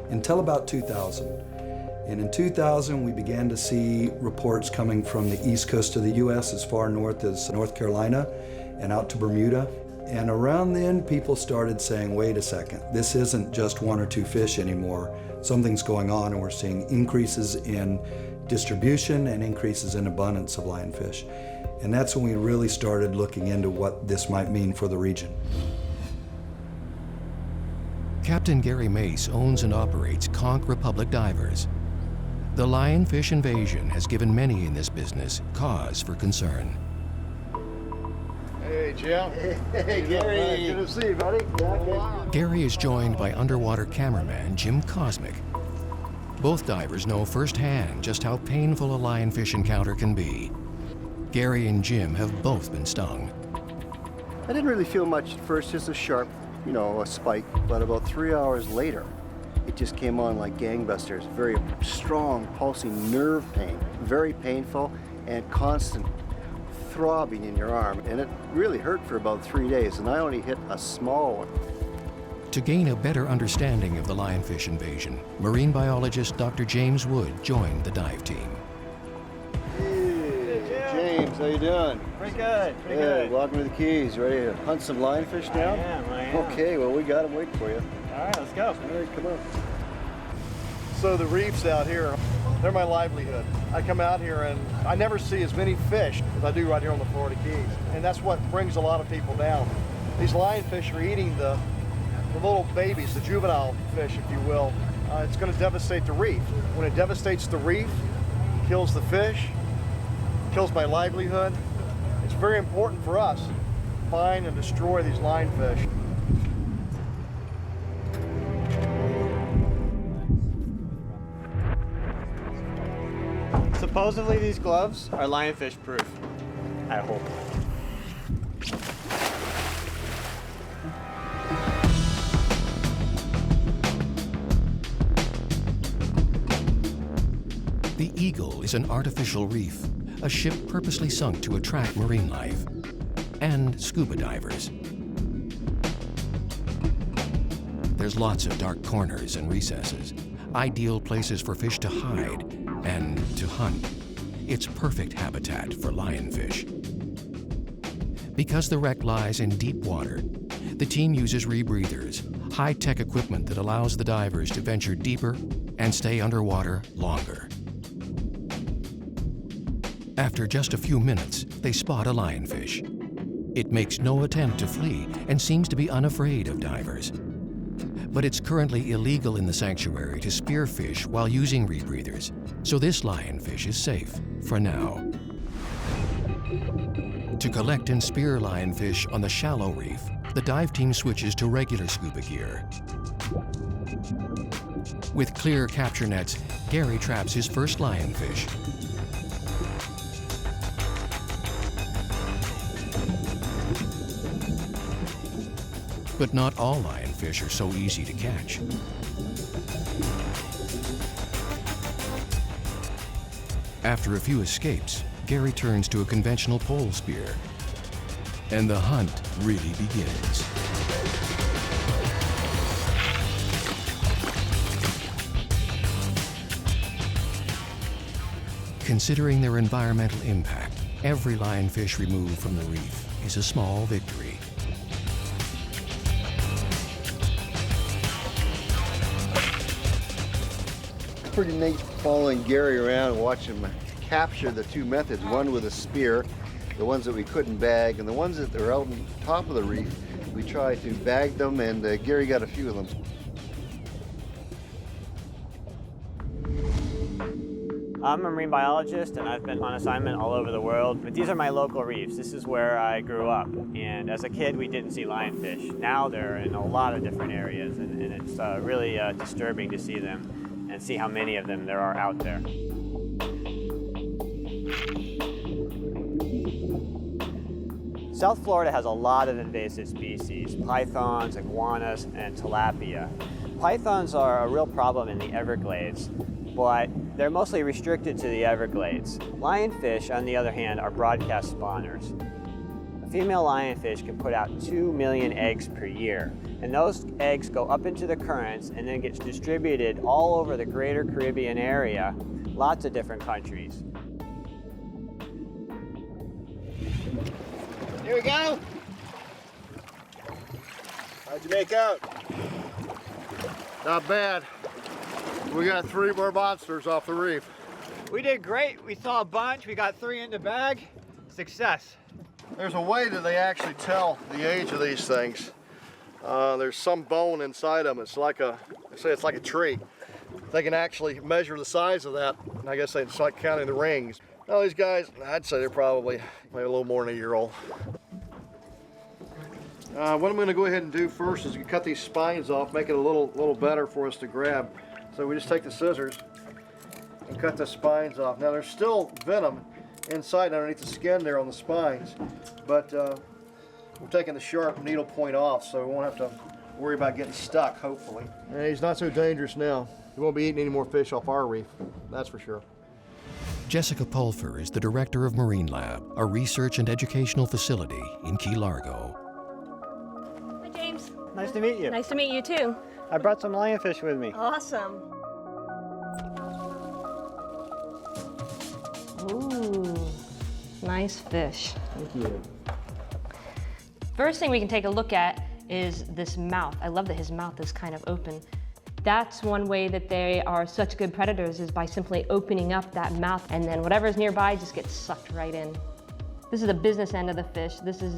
until about 2000. And in 2000, we began to see reports coming from the east coast of the US as far north as North Carolina and out to Bermuda. And around then, people started saying, wait a second, this isn't just one or two fish anymore. Something's going on, and we're seeing increases in distribution and increases in abundance of lionfish. And that's when we really started looking into what this might mean for the region. Captain Gary Mace owns and operates Conch Republic Divers. The lionfish invasion has given many in this business cause for concern. Hey, Jim. Hey, Gary. Good to see you, buddy. Gary is joined by underwater cameraman Jim Cosmic. Both divers know firsthand just how painful a lionfish encounter can be. Gary and Jim have both been stung. I didn't really feel much at first, just a sharp, a spike. But about 3 hours later, it just came on like gangbusters. Very strong, pulsing nerve pain. Very painful and constant throbbing in your arm. And it really hurt for about 3 days, and I only hit a small one. To gain a better understanding of the lionfish invasion, marine biologist Dr. James Wood joined the dive team. James, how you doing? Pretty good, pretty good. Welcome to the Keys. Ready to hunt some lionfish down? I am. Okay, well, we got them waiting for you. All right, let's go. All right, come on. So the reefs out here, they're my livelihood. I come out here and I never see as many fish as I do right here on the Florida Keys. And that's what brings a lot of people down. These lionfish are eating the little babies, the juvenile fish, if you will. It's going to devastate the reef. When it devastates the reef, kills the fish, kills my livelihood. It's very important for us find and destroy these lionfish. Supposedly these gloves are lionfish proof. I hope. The Eagle is an artificial reef, a ship purposely sunk to attract marine life and scuba divers. There's lots of dark corners and recesses, ideal places for fish to hide and to hunt. It's perfect habitat for lionfish. Because the wreck lies in deep water, the team uses rebreathers, high-tech equipment that allows the divers to venture deeper and stay underwater longer. After just a few minutes, they spot a lionfish. It makes no attempt to flee and seems to be unafraid of divers. But it's currently illegal in the sanctuary to spear fish while using rebreathers, so this lionfish is safe for now. To collect and spear lionfish on the shallow reef, the dive team switches to regular scuba gear. With clear capture nets, Gary traps his first lionfish. But not all lionfish are so easy to catch. After a few escapes, Gary turns to a conventional pole spear, and the hunt really begins. Considering their environmental impact, every lionfish removed from the reef is a small victory. Pretty neat following Gary around, watching him capture the two methods, one with a spear, the ones that we couldn't bag, and the ones that are out on top of the reef, we tried to bag them, and Gary got a few of them. I'm a marine biologist and I've been on assignment all over the world, but these are my local reefs. This is where I grew up, and as a kid we didn't see lionfish. Now they're in a lot of different areas, and it's really disturbing to see them and see how many of them there are out there. South Florida has a lot of invasive species, pythons, iguanas, and tilapia. Pythons are a real problem in the Everglades, but they're mostly restricted to the Everglades. Lionfish, on the other hand, are broadcast spawners. A female lionfish can put out 2 million eggs per year, and those eggs go up into the currents and then gets distributed all over the greater Caribbean area, lots of different countries. Here we go. How'd you make out? Not bad. We got 3 more monsters off the reef. We did great. We saw a bunch. We got 3 in the bag. Success. There's a way that they actually tell the age of these things. There's some bone inside them. It's like it's like a tree. They can actually measure the size of that. And I guess it's like counting the rings. Now these guys, I'd say they're probably maybe a little more than a year old. What I'm going to go ahead and do first is cut these spines off, make it a little better for us to grab. So we just take the scissors and cut the spines off. Now there's still venom inside underneath the skin there on the spines, but we're taking the sharp needle point off, so we won't have to worry about getting stuck, hopefully. And he's not so dangerous now. He won't be eating any more fish off our reef, that's for sure. Jessica Pulfer is the director of Marine Lab, a research and educational facility in Key Largo. Hi, James. Nice to meet you. Nice to meet you, too. I brought some lionfish with me. Awesome. Ooh, nice fish. Thank you. First thing we can take a look at is this mouth. I love that his mouth is kind of open. That's one way that they are such good predators, is by simply opening up that mouth, and then whatever's nearby just gets sucked right in. This is the business end of the fish. This is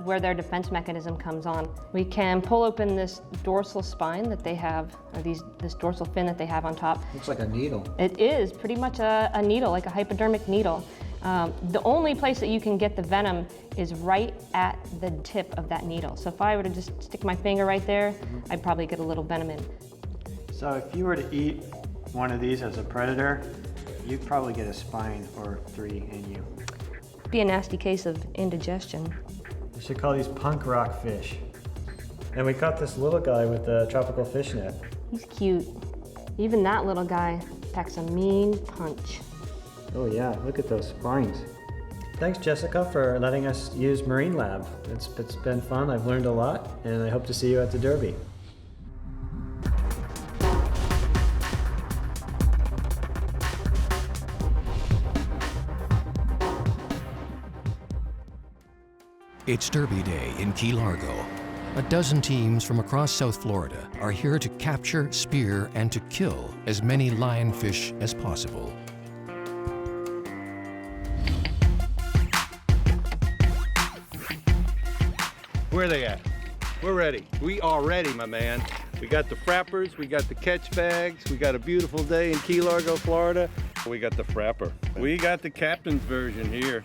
where their defense mechanism comes on. We can pull open this dorsal spine that they have, or this dorsal fin that they have on top. Looks like a needle. It is pretty much a needle, like a hypodermic needle. The only place that you can get the venom is right at the tip of that needle. So if I were to just stick my finger right there, I'd probably get a little venom in. So if you were to eat one of these as a predator, you'd probably get a spine or 3 in you. Be a nasty case of indigestion. We should call these punk rock fish. And we caught this little guy with a tropical fish net. He's cute. Even that little guy packs a mean punch. Oh yeah, look at those spines. Thanks, Jessica, for letting us use Marine Lab. It's been fun, I've learned a lot, and I hope to see you at the Derby. It's Derby Day in Key Largo. A dozen teams from across South Florida are here to capture, spear, and to kill as many lionfish as possible. Where are they at? We're ready. We are ready, my man. We got the frappers, we got the catch bags, we got a beautiful day in Key Largo, Florida. We got the frapper. We got the captain's version here.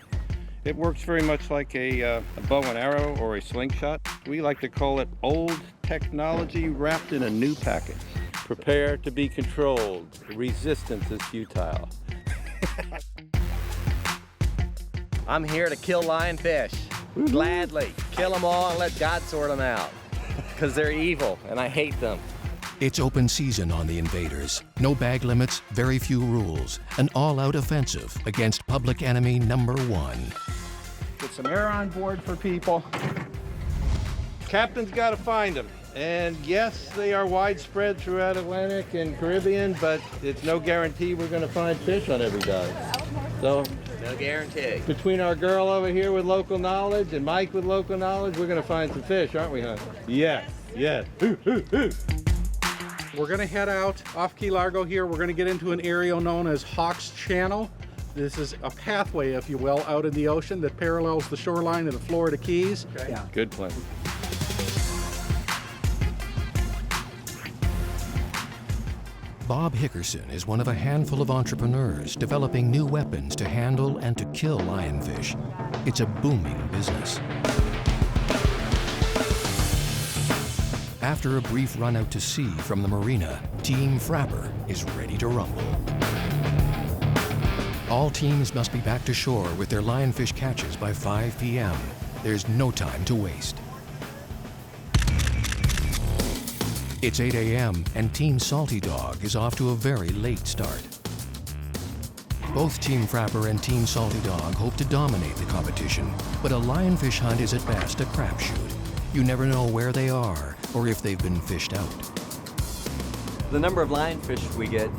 It works very much like a bow and arrow or a slingshot. We like to call it old technology wrapped in a new package. Prepare to be controlled. Resistance is futile. I'm here to kill lionfish. Gladly. Kill them all and let God sort them out. Because they're evil and I hate them. It's open season on the Invaders. No bag limits, very few rules. An all-out offensive against public enemy #1. Get some air on board for people. Captain's got to find them. And yes, they are widespread throughout Atlantic and Caribbean, but it's no guarantee we're going to find fish on every dive. So, no guarantee. Between our girl over here with local knowledge and Mike with local knowledge, we're going to find some fish, aren't we, hon? Yes, yes. We're going to head out off Key Largo here. We're going to get into an area known as Hawks Channel. This is a pathway, if you will, out in the ocean that parallels the shoreline of the Florida Keys. Okay. Yeah. Good plan. Bob Hickerson is one of a handful of entrepreneurs developing new weapons to handle and to kill lionfish. It's a booming business. After a brief run out to sea from the marina, Team Frapper is ready to rumble. All teams must be back to shore with their lionfish catches by 5 p.m. There's no time to waste. It's 8 a.m. and Team Salty Dog is off to a very late start. Both Team Frapper and Team Salty Dog hope to dominate the competition, but a lionfish hunt is at best a crapshoot. You never know where they are or if they've been fished out. The number of lionfish we get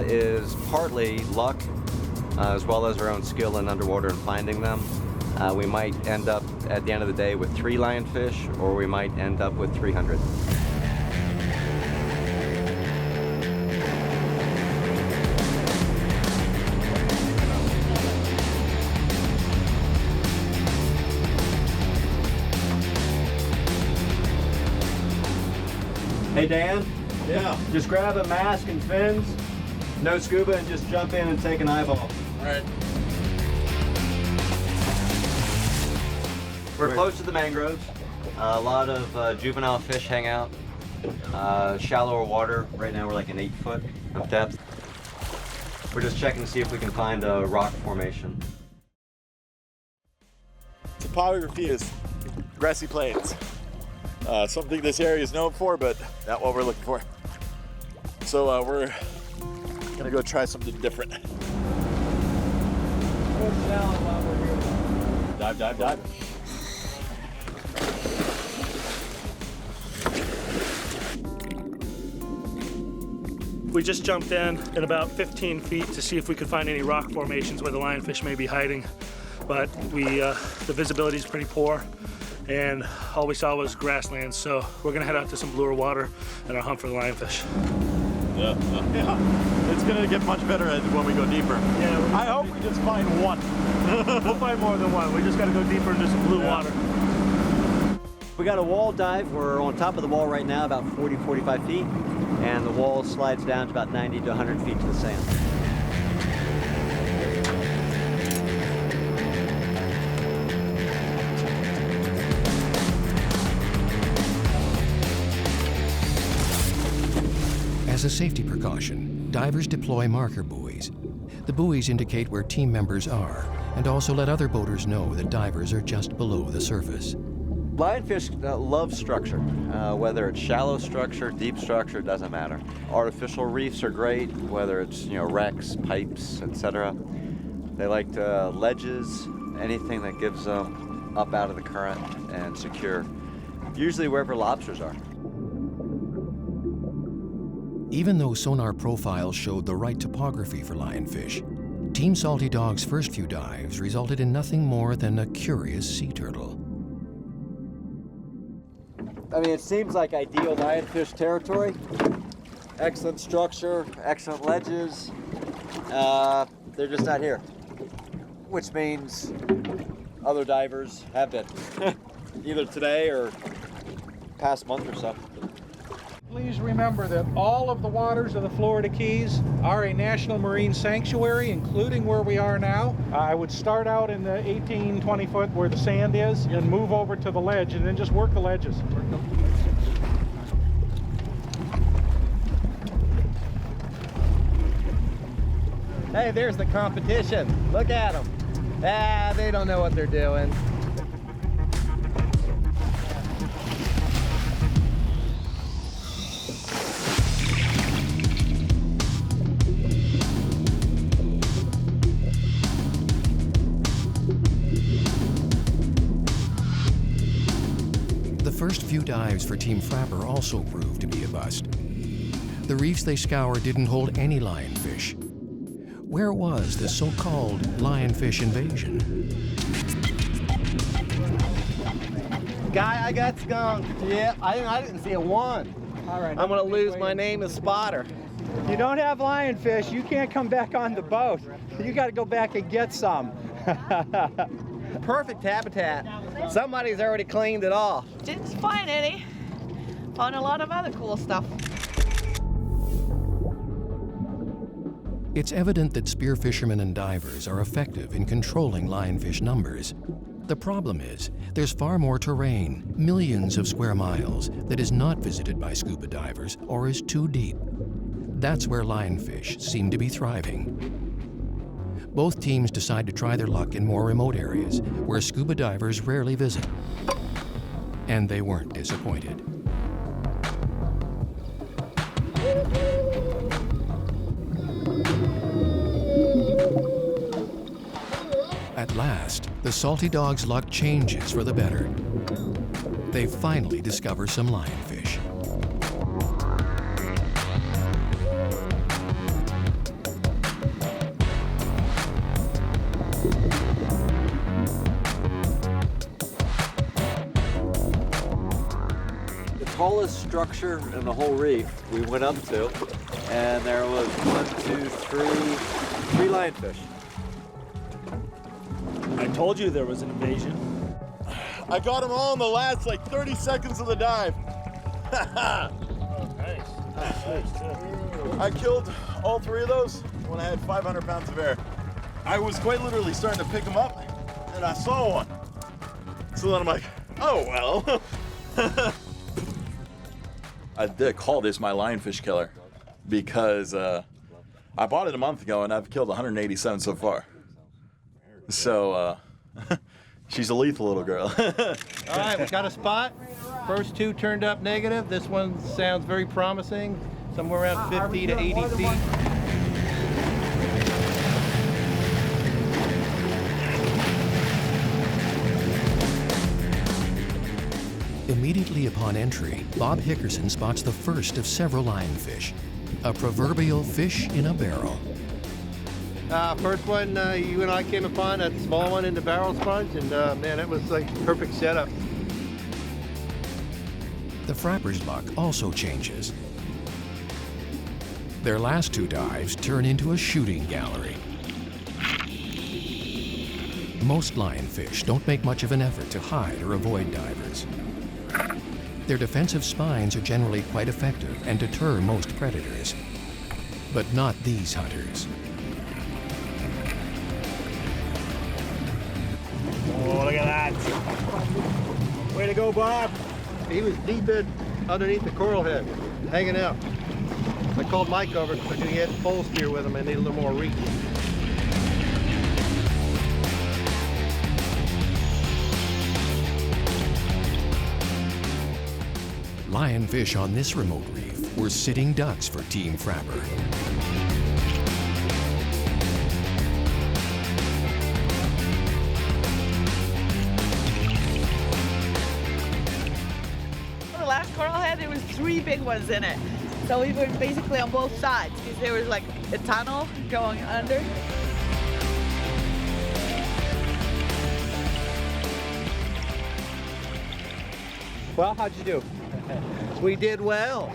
is partly luck, as well as our own skill in underwater and finding them. We might end up at the end of the day with 3 lionfish, or we might end up with 300. Hey Dan? Yeah. Just grab a mask and fins, no scuba, and just jump in and take an eyeball. All right. We're close to the mangroves. A lot of juvenile fish hang out. Shallower water. Right now we're like an 8 foot of depth. We're just checking to see if we can find a rock formation. Topography is grassy plains. Something this area is known for, but not what we're looking for. So we're gonna go try something different. Dive, dive, dive. We just jumped in at about 15 feet to see if we could find any rock formations where the lionfish may be hiding, but the visibility is pretty poor, and all we saw was grasslands, so we're gonna head out to some bluer water and our hunt for the lionfish. Yeah, it's gonna get much better when we go deeper. Yeah, I hope we just find one. We'll find more than one. We just gotta go deeper into some blue water. We got a wall dive. We're on top of the wall right now, about 40, 45 feet, and the wall slides down to about 90 to 100 feet to the sand. As a safety precaution, divers deploy marker buoys. The buoys indicate where team members are and also let other boaters know that divers are just below the surface. Lionfish love structure, whether it's shallow structure, deep structure, doesn't matter. Artificial reefs are great, whether it's wrecks, pipes, etc. They like ledges, anything that gives them up out of the current and secure. Usually wherever lobsters are. Even though sonar profiles showed the right topography for lionfish, Team Salty Dog's first few dives resulted in nothing more than a curious sea turtle. I mean, it seems like ideal lionfish territory. Excellent structure, excellent ledges. They're just not here, which means other divers have been, either today or past month or so. Please remember that all of the waters of the Florida Keys are a national marine sanctuary, including where we are now. I would start out in the 18, 20 foot where the sand is and move over to the ledge and then just work the ledges. Hey, there's the competition. Look at them. Ah, they don't know what they're doing. The first few dives for Team Frapper also proved to be a bust. The reefs they scoured didn't hold any lionfish. Where was the so-called lionfish invasion? Guy, I got skunked. Yeah, I didn't see a one. All right. I'm gonna lose my name as spotter. You don't have lionfish, you can't come back on the boat. You got to go back and get some. Perfect habitat. Somebody's already cleaned it off. Didn't find any. Found a lot of other cool stuff. It's evident that spear fishermen and divers are effective in controlling lionfish numbers. The problem is, there's far more terrain, millions of square miles, that is not visited by scuba divers or is too deep. That's where lionfish seem to be thriving. Both teams decide to try their luck in more remote areas where scuba divers rarely visit. And they weren't disappointed. At last, the Salty Dog's luck changes for the better. They finally discover some lionfish. The tallest structure in the whole reef we went up to, and there was 3 lionfish. I told you there was an invasion. I got them all in the last 30 seconds of the dive. Nice. I killed all 3 of those when I had 500 pounds of air. I was quite literally starting to pick them up, and I saw one. So then I'm like, oh well. I did call this my lionfish killer because I bought it a month ago and I've killed 187 so far. So she's a lethal little girl. All right, we got a spot. First 2 turned up negative. This one sounds very promising, somewhere around 50 to 80 feet. Immediately upon entry, Bob Hickerson spots the first of several lionfish, a proverbial fish in a barrel. First one you and I came upon, a small one in the barrel sponge, and man, it was like perfect setup. The Frapper's luck also changes. Their last 2 dives turn into a shooting gallery. Most lionfish don't make much of an effort to hide or avoid divers. Their defensive spines are generally quite effective and deter most predators. But not these hunters. Oh, look at that. Way to go, Bob. He was deep in underneath the coral head, hanging out. I called Mike over because he had pole spear with him and need a little more reach. Lionfish on this remote reef were sitting ducks for Team Frapper. The last coral head, there was 3 big ones in it. So we were basically on both sides because there was like a tunnel going under. Well, how'd you do? We did well.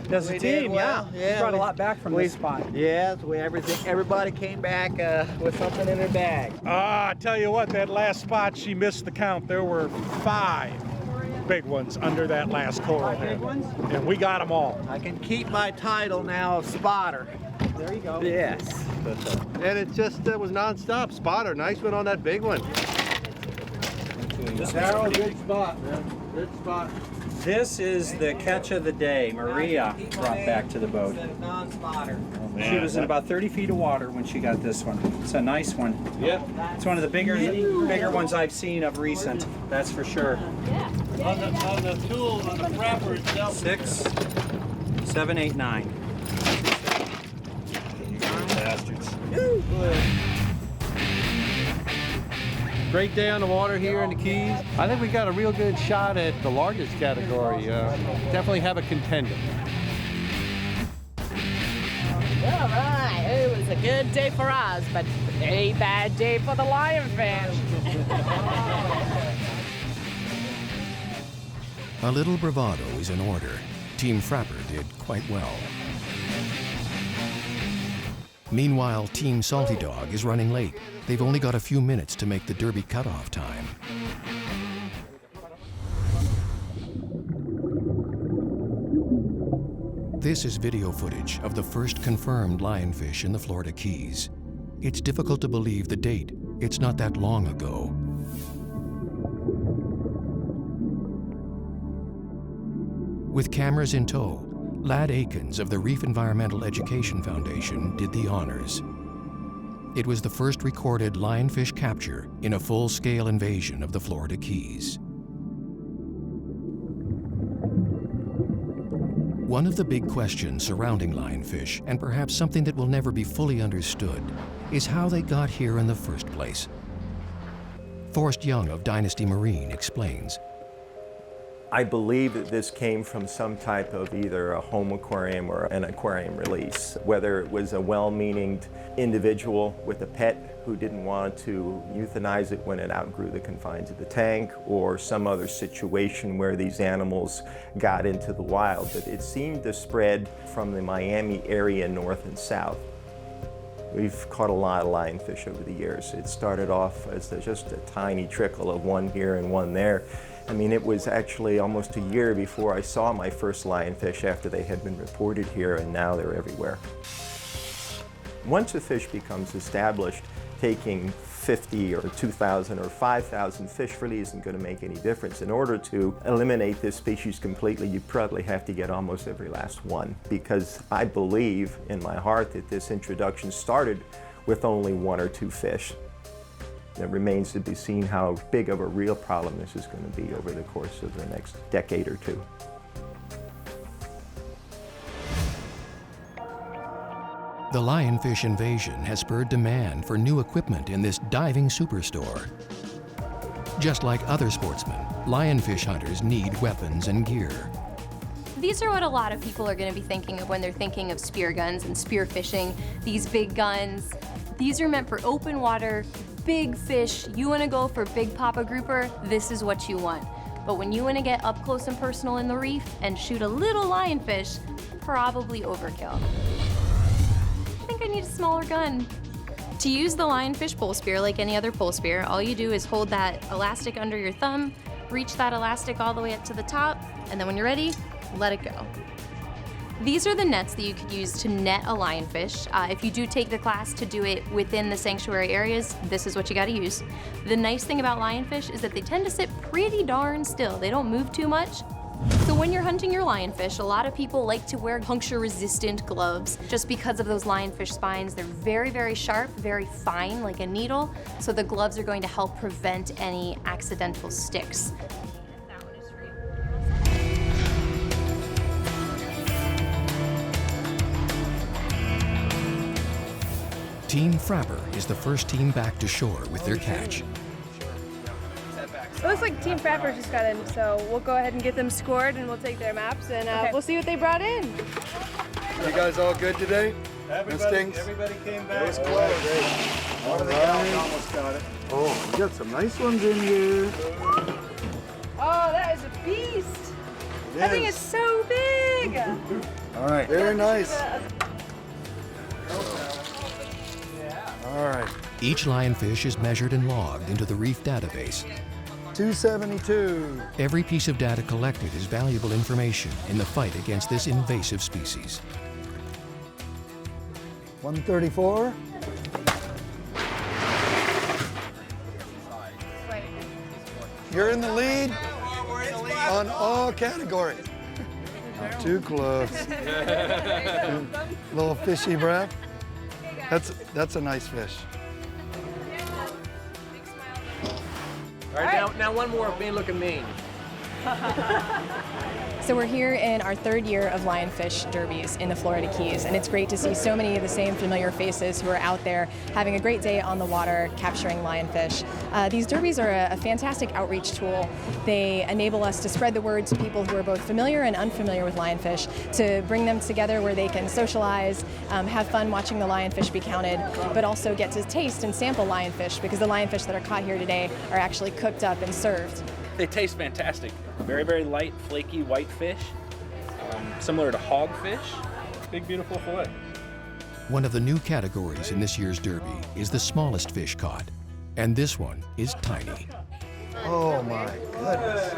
As a We team, did well. yeah. You brought a lot back from this spot. Yes, everybody came back with something in their bag. I tell you what, that last spot, she missed the count. There were 5 big ones under that last coral head. And we got them all. I can keep my title now of spotter. There you go. Yes. And it just was non-stop. Spotter, nice one on that big one. Harold, good spot, man. Good spot. This is the catch of the day Maria brought back to the boat. She was in about 30 feet of water when she got this one. It's a nice one. Yep. It's one of the bigger ones I've seen of recent, that's for sure. On the tool, on the frapper itself. 6, 7, 8, 9. Bastards. Great day on the water here in the Keys. I think we got a real good shot at the largest category. Definitely have a contender. All right, it was a good day for us, but a bad day for the lionfish. A little bravado is in order. Team Frapper did quite well. Meanwhile, Team Salty Dog is running late. They've only got a few minutes to make the Derby cutoff time. This is video footage of the first confirmed lionfish in the Florida Keys. It's difficult to believe the date. It's not that long ago. With cameras in tow, Lad Akins of the Reef Environmental Education Foundation did the honors. It was the first recorded lionfish capture in a full-scale invasion of the Florida Keys. One of the big questions surrounding lionfish, and perhaps something that will never be fully understood, is how they got here in the first place. Forrest Young of Dynasty Marine explains. I believe that this came from some type of either a home aquarium or an aquarium release, whether it was a well-meaning individual with a pet who didn't want to euthanize it when it outgrew the confines of the tank, or some other situation where these animals got into the wild. But it seemed to spread from the Miami area north and south. We've caught a lot of lionfish over the years. It started off as just a tiny trickle of one here and one there. I mean, it was actually almost a year before I saw my first lionfish after they had been reported here, and now they're everywhere. Once a fish becomes established, taking 50 or 2,000 or 5,000 fish really isn't going to make any difference. In order to eliminate this species completely, you probably have to get almost every last one, because I believe in my heart that this introduction started with only 1 or 2 fish. It remains to be seen how big of a real problem this is going to be over the course of the next decade or 2. The lionfish invasion has spurred demand for new equipment in this diving superstore. Just like other sportsmen, lionfish hunters need weapons and gear. These are what a lot of people are going to be thinking of when they're thinking of spear guns and spear fishing. These big guns. These are meant for open water, big fish. You want to go for big papa grouper, this is what you want. But when you want to get up close and personal in the reef and shoot a little lionfish, probably overkill. I think I need a smaller gun. To use the lionfish pole spear like any other pole spear, all you do is hold that elastic under your thumb, reach that elastic all the way up to the top, and then when you're ready, let it go. These are the nets that you could use to net a lionfish. If you do take the class to do it within the sanctuary areas, this is what you gotta use. The nice thing about lionfish is that they tend to sit pretty darn still. They don't move too much, So when you're hunting your lionfish, a lot of people like to wear puncture-resistant gloves just because of those lionfish spines. They're very, very sharp, very fine, like a needle, so the gloves are going to help prevent any accidental sticks. Team Frapper is the first team back to shore with their catch. It looks like Team Frapper just got in, so we'll go ahead and get them scored and we'll take their maps and we'll see what they brought in. You guys all good today? Everybody came back. It was close. One of the gals almost got it. Oh, we got some nice ones in here. Oh, that is a beast. That thing is so big. All right, very nice. All right. Each lionfish is measured and logged into the reef database. 272. Every piece of data collected is valuable information in the fight against this invasive species. 134. You're in the lead on all categories. Not too close. Little fishy breath. That's a nice fish. All right, now one more. Look at me. So we're here in our third year of lionfish derbies in the Florida Keys, and it's great to see so many of the same familiar faces who are out there having a great day on the water capturing lionfish. These derbies are a fantastic outreach tool. They enable us to spread the word to people who are both familiar and unfamiliar with lionfish, to bring them together where they can socialize, have fun watching the lionfish be counted, but also get to taste and sample lionfish, because the lionfish that are caught here today are actually cooked up and served. They taste fantastic. Very, very light, flaky white fish, similar to hogfish. Big, beautiful fillet. One of the new categories in this year's derby is the smallest fish caught, and this one is tiny. Oh my goodness.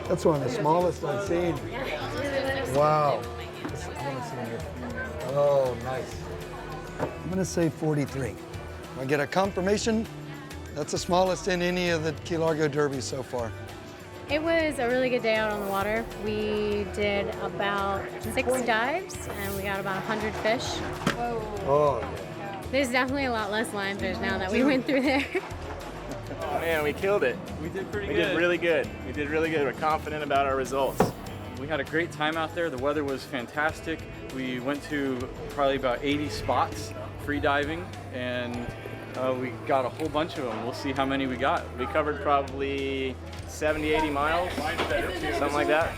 That's one of the smallest I've seen. Wow. Oh, nice. I'm gonna say 43. I get a confirmation. That's the smallest in any of the Key Largo derbies so far. It was a really good day out on the water. We did about 6 dives and we got about 100 fish. Whoa. Oh, yeah. There's definitely a lot less lionfish now that we went through there. Oh man, we killed it. We did pretty good. We did really good. We did really good. We're confident about our results. We had a great time out there. The weather was fantastic. We went to probably about 80 spots free diving, and we got a whole bunch of them. We'll see how many we got. We covered probably 70, 80 miles, something like that.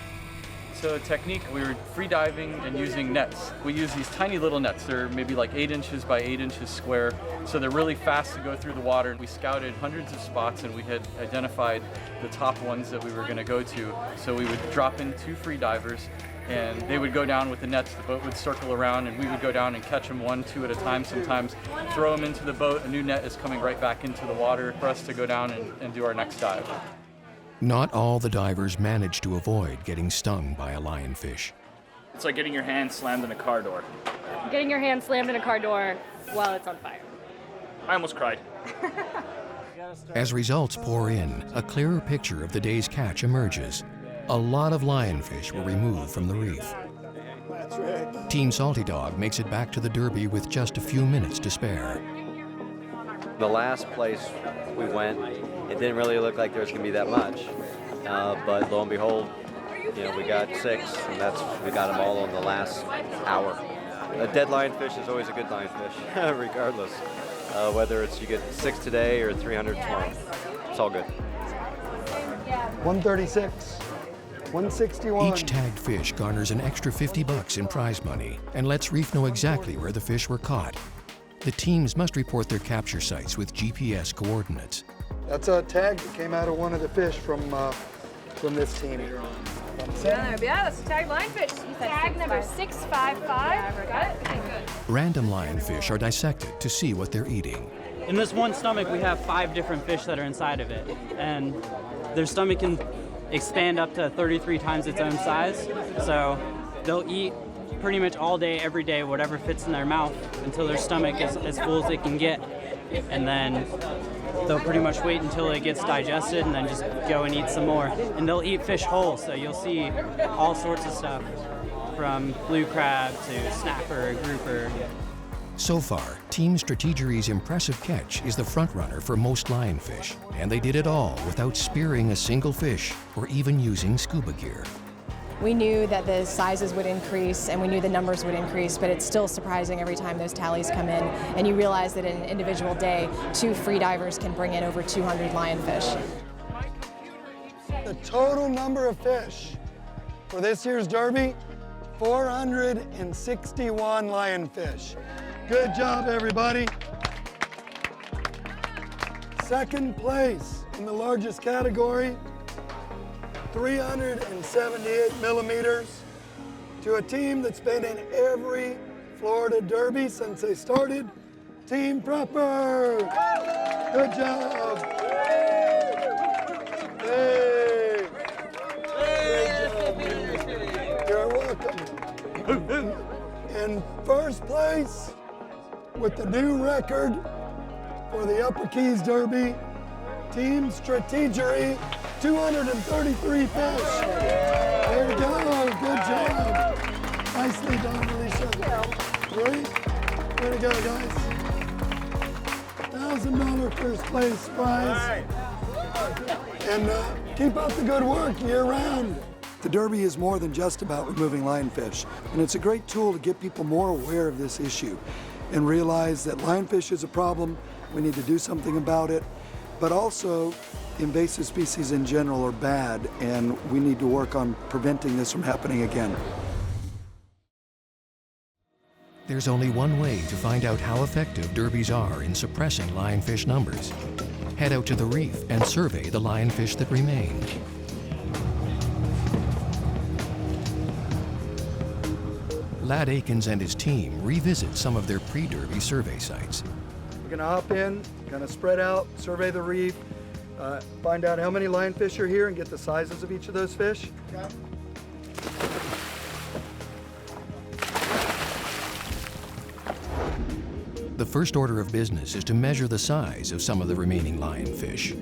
So technique, we were free diving and using nets. We use these tiny little nets. They're maybe like 8 inches by 8 inches square. So they're really fast to go through the water. We scouted hundreds of spots and we had identified the top ones that we were gonna go to. So we would drop in 2 free divers and they would go down with the nets. The boat would circle around and we would go down and catch them 1, 2 at a time sometimes, throw them into the boat. A new net is coming right back into the water for us to go down and do our next dive. Not all the divers managed to avoid getting stung by a lionfish. It's like getting your hand slammed in a car door. Getting your hand slammed in a car door while it's on fire. I almost cried. As results pour in, a clearer picture of the day's catch emerges. A lot of lionfish were removed from the reef. Team Salty Dog makes it back to the derby with just a few minutes to spare. The last place we went, it didn't really look like there was going to be that much, but lo and behold, we got 6, and we got them all in the last hour. A dead lionfish is always a good lionfish, regardless, whether it's you get 6 today or 300 tomorrow. It's all good. 136. 161. Each tagged fish garners an extra $50 in prize money and lets Reef know exactly where the fish were caught. The teams must report their capture sites with GPS coordinates. That's a tag that came out of one of the fish from this team. Yeah, that's a tagged lionfish. Tag number 655. Got it? Okay, good. Random lionfish are dissected to see what they're eating. In this one stomach, we have 5 different fish that are inside of it, and their stomach can expand up to 33 times its own size. So they'll eat pretty much all day, every day, whatever fits in their mouth until their stomach is as full as it can get. And then they'll pretty much wait until it gets digested and then just go and eat some more. And they'll eat fish whole, so you'll see all sorts of stuff from blue crab to snapper, grouper. So far, Team Strategery's impressive catch is the front-runner for most lionfish, and they did it all without spearing a single fish or even using scuba gear. We knew that the sizes would increase and we knew the numbers would increase, but it's still surprising every time those tallies come in and you realize that in an individual day, 2 free divers can bring in over 200 lionfish. The total number of fish for this year's Derby, 461 lionfish. Good job, everybody. Second place in the largest category, 378 millimeters, to a team that's been in every Florida Derby since they started, Team Proper. Good job. Hey. Good job. You're welcome. In first place, with the new record for the Upper Keys Derby, Team Strategery, 233 fish. There you go, good job. Nicely done, Alicia. Great, way to go, guys. $1,000 first place prize. And keep up the good work year round. The Derby is more than just about removing lionfish, and it's a great tool to get people more aware of this issue and realize that lionfish is a problem, we need to do something about it, but also invasive species in general are bad, and we need to work on preventing this from happening again. There's only one way to find out how effective derbies are in suppressing lionfish numbers. Head out to the reef and survey the lionfish that remain. Lad Akins and his team revisit some of their pre-derby survey sites. We're gonna hop in, kind of spread out, survey the reef, find out how many lionfish are here and get the sizes of each of those fish. Okay. The first order of business is to measure the size of some of the remaining lionfish.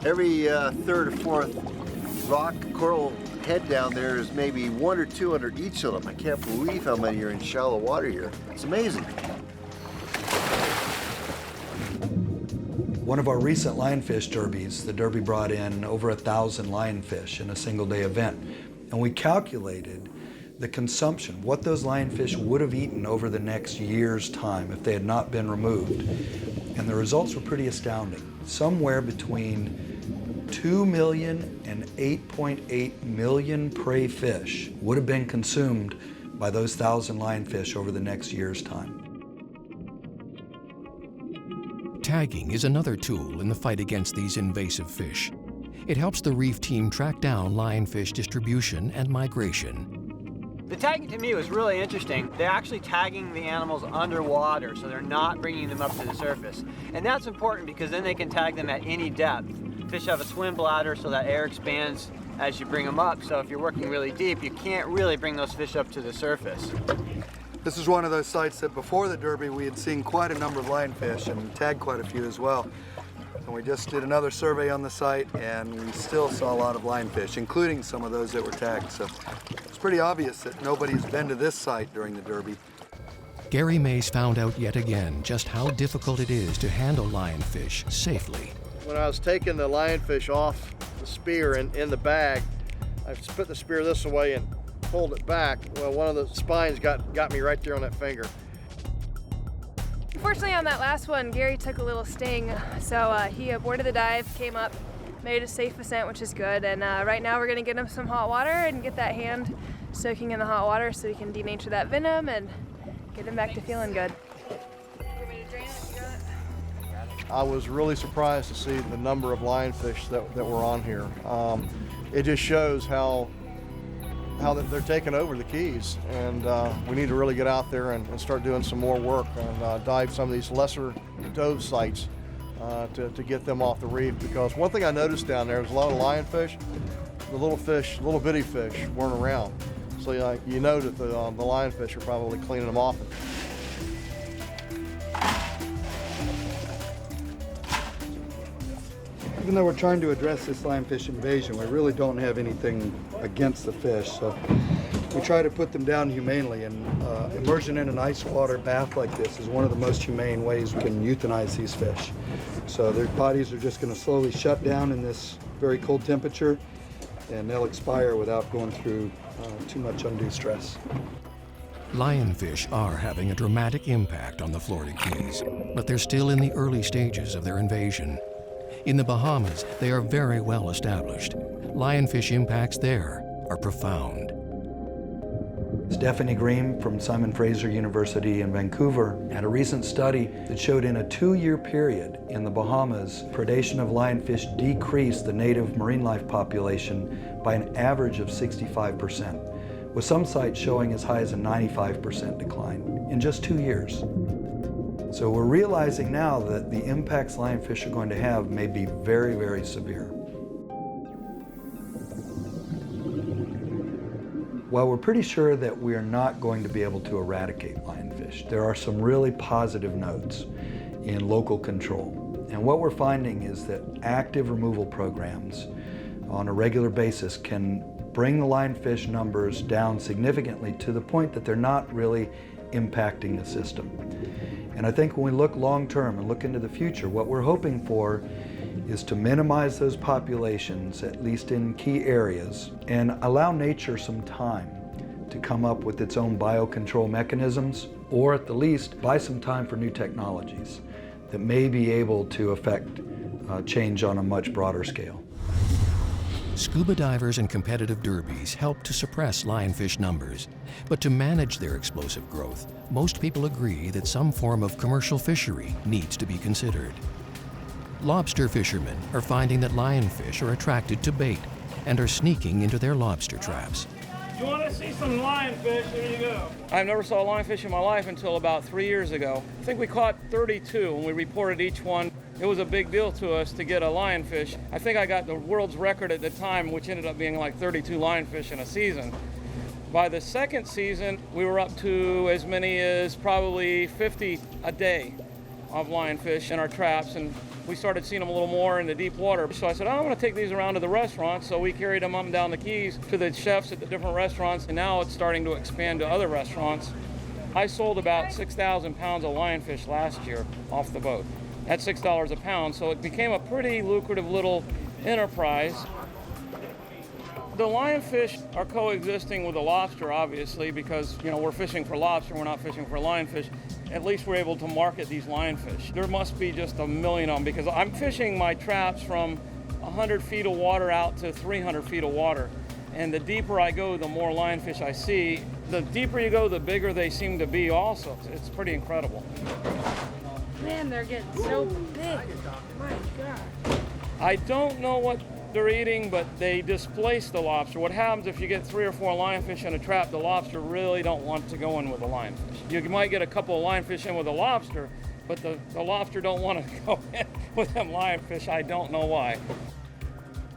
Every third or fourth rock coral head down there is maybe 1 or 2 under each of them. I can't believe how many are in shallow water here. It's amazing. One of our recent lionfish derbies, the derby brought in over 1,000 lionfish in a single day event. And we calculated the consumption, what those lionfish would have eaten over the next year's time if they had not been removed. And the results were pretty astounding. Somewhere between 2 million and 8.8 million prey fish would have been consumed by those 1,000 lionfish over the next year's time. Tagging is another tool in the fight against these invasive fish. It helps the reef team track down lionfish distribution and migration. The tagging to me was really interesting. They're actually tagging the animals underwater, so they're not bringing them up to the surface. And that's important because then they can tag them at any depth. Fish have a swim bladder, so that air expands as you bring them up. So if you're working really deep, you can't really bring those fish up to the surface. This is one of those sites that before the derby we had seen quite a number of lionfish and tagged quite a few as well. And we just did another survey on the site and we still saw a lot of lionfish, including some of those that were tagged. So it's pretty obvious that nobody's been to this site during the derby. Gary Mays found out yet again just how difficult it is to handle lionfish safely. When I was taking the lionfish off the spear and in the bag, I put the spear this way and pulled it back. Well, one of the spines got me right there on that finger. Unfortunately, on that last one, Gary took a little sting, so he aborted the dive, came up, made a safe ascent, which is good, and right now we're going to get him some hot water and get that hand soaking in the hot water so we can denature that venom and get him back to feeling good. I was really surprised to see the number of lionfish that were on here. It just shows how they're taking over the Keys, and we need to really get out there and start doing some more work and dive some of these lesser dove sites to get them off the reef. Because one thing I noticed down there was a lot of lionfish. The little bitty fish weren't around. So you know that the lionfish are probably cleaning them off. Even though we're trying to address this lionfish invasion, we really don't have anything against the fish. So we try to put them down humanely, and immersion in an ice water bath like this is one of the most humane ways we can euthanize these fish. So their bodies are just going to slowly shut down in this very cold temperature, and they'll expire without going through too much undue stress. Lionfish are having a dramatic impact on the Florida Keys, but they're still in the early stages of their invasion. In the Bahamas, they are very well established. Lionfish impacts there are profound. Stephanie Green from Simon Fraser University in Vancouver had a recent study that showed in a 2-year period in the Bahamas, predation of lionfish decreased the native marine life population by an average of 65%, with some sites showing as high as a 95% decline in just 2 years. So we're realizing now that the impacts lionfish are going to have may be very, very severe. While we're pretty sure that we are not going to be able to eradicate lionfish, there are some really positive notes in local control. And what we're finding is that active removal programs on a regular basis can bring the lionfish numbers down significantly to the point that they're not really impacting the system. And I think when we look long term and look into the future, what we're hoping for is to minimize those populations, at least in key areas, and allow nature some time to come up with its own biocontrol mechanisms, or at the least, buy some time for new technologies that may be able to affect change on a much broader scale. Scuba divers and competitive derbies help to suppress lionfish numbers, but to manage their explosive growth, most people agree that some form of commercial fishery needs to be considered. Lobster fishermen are finding that lionfish are attracted to bait and are sneaking into their lobster traps. You want to see some lionfish? Here you go. I never saw lionfish in my life until about 3 years ago. I think we caught 32 and we reported each one. It was a big deal to us to get a lionfish. I think I got the world's record at the time, which ended up being like 32 lionfish in a season. By the second season, we were up to as many as probably 50 a day of lionfish in our traps, and we started seeing them a little more in the deep water. So I said, I want to take these around to the restaurants. So we carried them up and down the Keys to the chefs at the different restaurants, and now it's starting to expand to other restaurants. I sold about 6,000 pounds of lionfish last year off the boat at $6 a pound, so it became a pretty lucrative little enterprise. The lionfish are coexisting with the lobster, obviously, because we're fishing for lobster, we're not fishing for lionfish. At least we're able to market these lionfish. There must be just a million of them, because I'm fishing my traps from 100 feet of water out to 300 feet of water. And the deeper I go, the more lionfish I see. The deeper you go, the bigger they seem to be also. It's pretty incredible. Man, they're getting so big. My God. I don't know what they're eating, but they displace the lobster. What happens if you get 3 or 4 lionfish in a trap, the lobster really don't want to go in with the lionfish. You might get a couple of lionfish in with a lobster, but the lobster don't want to go in with them lionfish. I don't know why.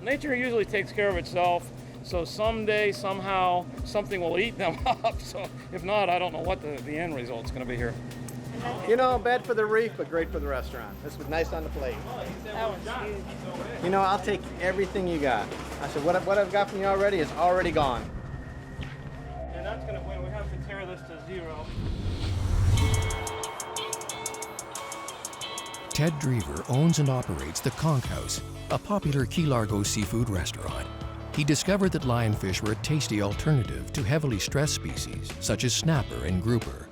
Nature usually takes care of itself, so someday, somehow, something will eat them up. So if not, I don't know what the end result's going to be here. Bad for the reef, but great for the restaurant. This was nice on the plate. That was huge. I'll take everything you got. I said, what I've got from you already is already gone. And that's going to win. We have to tear this to 0. Ted Drever owns and operates the Conch House, a popular Key Largo seafood restaurant. He discovered that lionfish were a tasty alternative to heavily stressed species such as snapper and grouper.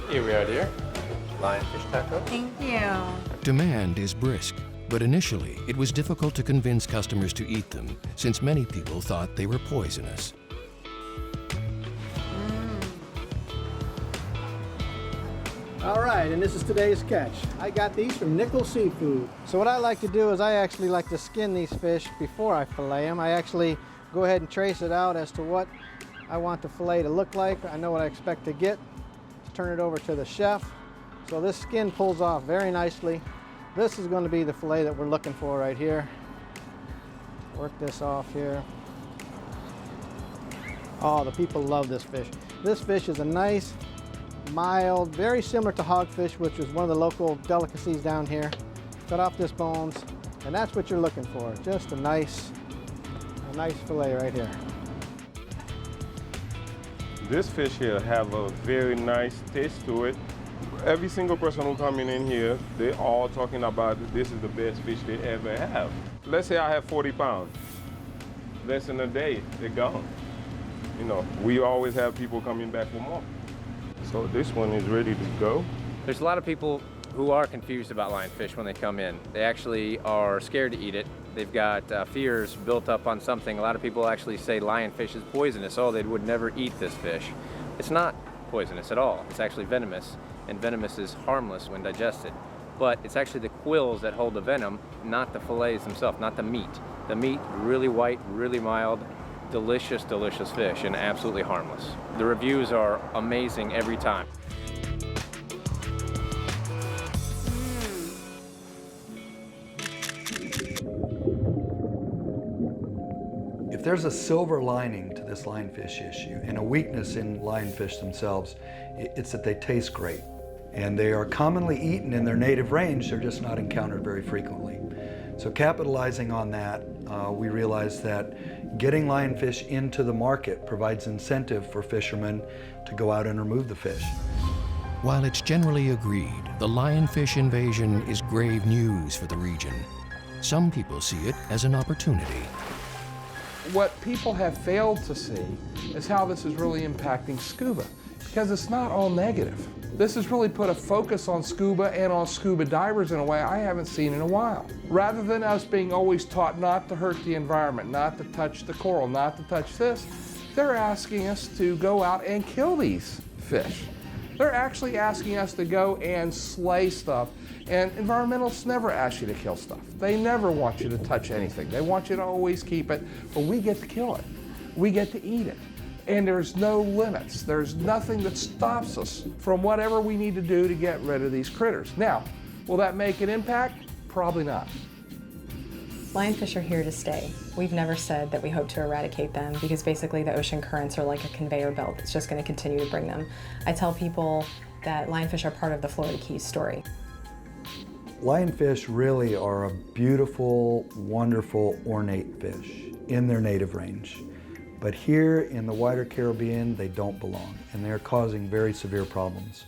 Here we are, dear. Lionfish taco. Thank you. Demand is brisk, but initially it was difficult to convince customers to eat them since many people thought they were poisonous. All right, and this is today's catch. I got these from Nickel Seafood. So what I like to do is I actually like to skin these fish before I fillet them. I actually go ahead and trace it out as to what I want the fillet to look like. I know what I expect to get. Turn it over to the chef. So this skin pulls off very nicely. This is going to be the fillet that we're looking for right here. Work this off here. Oh, the people love this fish. This fish is a nice, mild, very similar to hogfish, which is one of the local delicacies down here. cut off this bones, and that's what you're looking for. Just a nice fillet right here. This fish here have a very nice taste to it. Every single person who coming in here, they all talking about this is the best fish they ever have. Let's say I have 40 pounds. Less than a day, they're gone. You know, we always have people coming back for more. So this one is ready to go. There's a lot of people who are confused about lionfish when they come in. They actually are scared to eat it. They've got fears built up on something. A lot of people actually say lionfish is poisonous. Oh, they would never eat this fish. It's not poisonous at all. It's actually venomous, and venomous is harmless when digested. But it's actually the quills that hold the venom, not the fillets themselves, not the meat. The meat, really white, really mild, delicious, delicious fish, and absolutely harmless. The reviews are amazing every time. If there's a silver lining to this lionfish issue and a weakness in lionfish themselves, it's that they taste great. And they are commonly eaten in their native range, they're just not encountered very frequently. So capitalizing on that, we realized that getting lionfish into the market provides incentive for fishermen to go out and remove the fish. While it's generally agreed the lionfish invasion is grave news for the region, some people see it as an opportunity. What people have failed to see is how this is really impacting scuba, because it's not all negative. This has really put a focus on scuba and on scuba divers in a way I haven't seen in a while. Rather than us being always taught not to hurt the environment, not to touch the coral, not to touch this, they're asking us to go out and kill these fish. They're actually asking us to go and slay stuff. And environmentalists never ask you to kill stuff. They never want you to touch anything. They want you to always keep it, but we get to kill it. We get to eat it. And there's no limits. There's nothing that stops us from whatever we need to do to get rid of these critters. Now, will that make an impact? Probably not. Lionfish are here to stay. We've never said that we hope to eradicate them because basically the ocean currents are like a conveyor belt that's just going to continue to bring them. I tell people that lionfish are part of the Florida Keys story. Lionfish really are a beautiful, wonderful, ornate fish in their native range. But here in the wider Caribbean, they don't belong, and they're causing very severe problems.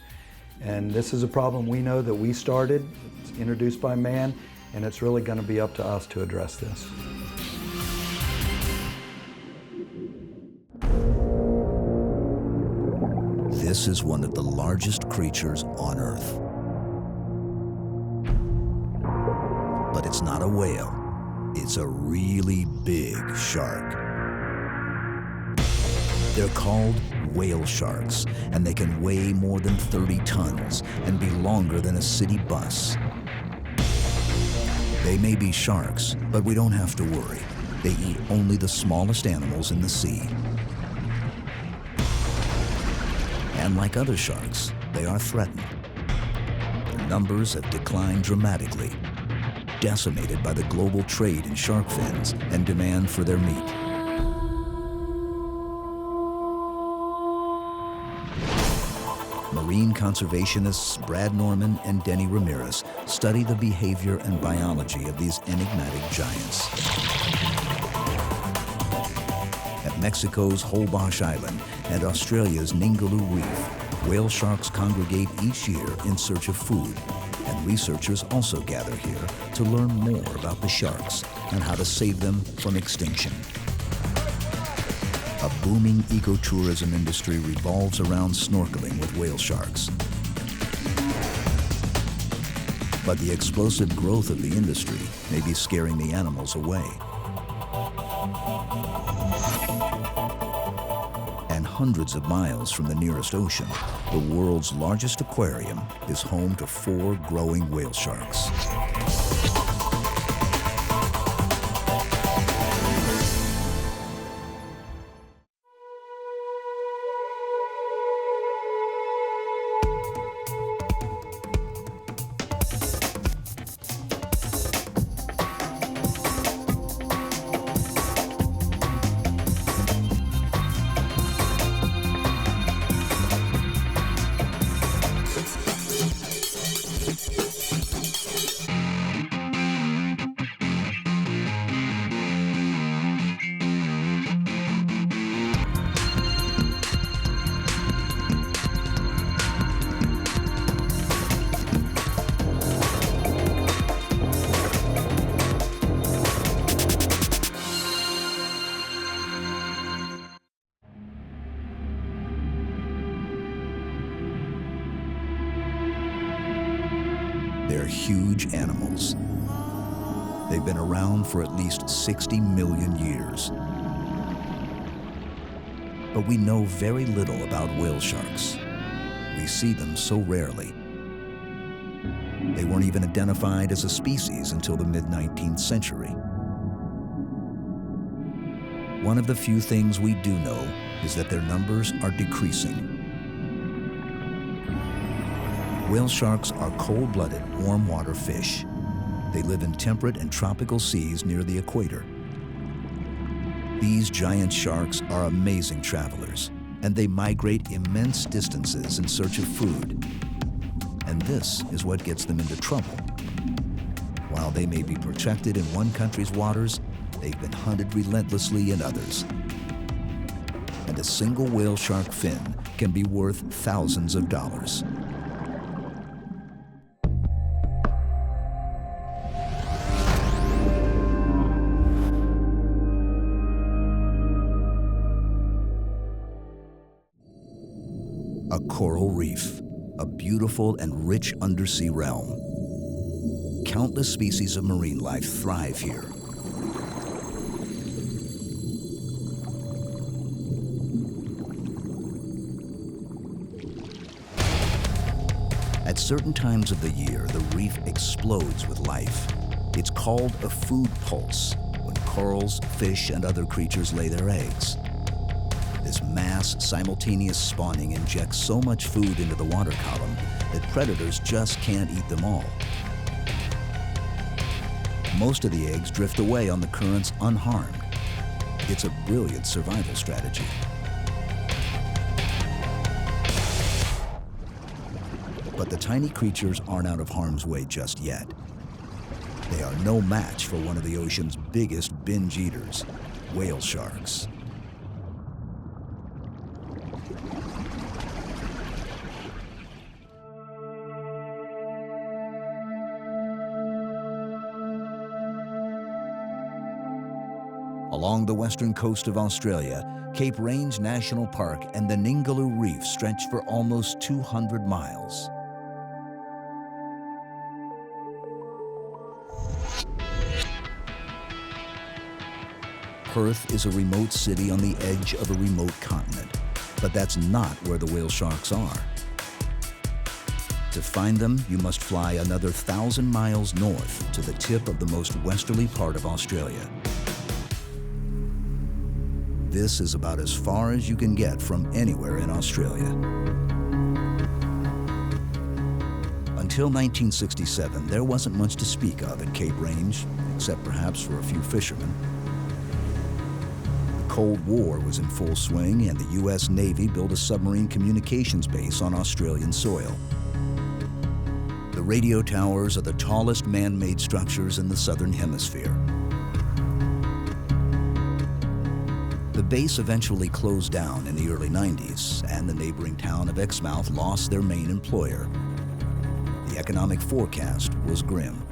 And this is a problem we know that we started, it's introduced by man, and it's really going to be up to us to address this. This is one of the largest creatures on Earth. But it's not a whale, it's a really big shark. They're called whale sharks, and they can weigh more than 30 tons and be longer than a city bus. They may be sharks, but we don't have to worry. They eat only the smallest animals in the sea. And like other sharks, they are threatened. Their numbers have declined dramatically, decimated by the global trade in shark fins and demand for their meat. Marine conservationists Brad Norman and Denny Ramirez study the behavior and biology of these enigmatic giants. At Mexico's Holbox Island and Australia's Ningaloo Reef, whale sharks congregate each year in search of food, and researchers also gather here to learn more about the sharks and how to save them from extinction. A booming ecotourism industry revolves around snorkeling with whale sharks. But the explosive growth of the industry may be scaring the animals away. And hundreds of miles from the nearest ocean, the world's largest aquarium is home to 4 growing whale sharks. They're huge animals. They've been around for at least 60 million years. But we know very little about whale sharks. We see them so rarely. They weren't even identified as a species until the mid-19th century. One of the few things we do know is that their numbers are decreasing. Whale sharks are cold-blooded, warm-water fish. They live in temperate and tropical seas near the equator. These giant sharks are amazing travelers, and they migrate immense distances in search of food. And this is what gets them into trouble. While they may be protected in one country's waters, they've been hunted relentlessly in others. And a single whale shark fin can be worth thousands of dollars. A coral reef, a beautiful and rich undersea realm. Countless species of marine life thrive here. At certain times of the year, the reef explodes with life. It's called a food pulse, when corals, fish, and other creatures lay their eggs. This mass simultaneous spawning injects so much food into the water column that predators just can't eat them all. Most of the eggs drift away on the currents unharmed. It's a brilliant survival strategy. But the tiny creatures aren't out of harm's way just yet. They are no match for one of the ocean's biggest binge eaters, whale sharks. Along the western coast of Australia, Cape Range National Park and the Ningaloo Reef stretch for almost 200 miles. Perth is a remote city on the edge of a remote continent, but that's not where the whale sharks are. To find them, you must fly another 1,000 miles north to the tip of the most westerly part of Australia. This is about as far as you can get from anywhere in Australia. Until 1967, there wasn't much to speak of at Cape Range, except perhaps for a few fishermen. The Cold War was in full swing, and the U.S. Navy built a submarine communications base on Australian soil. The radio towers are the tallest man-made structures in the Southern Hemisphere. The base eventually closed down in the early 90s, and the neighboring town of Exmouth lost their main employer. The economic forecast was grim.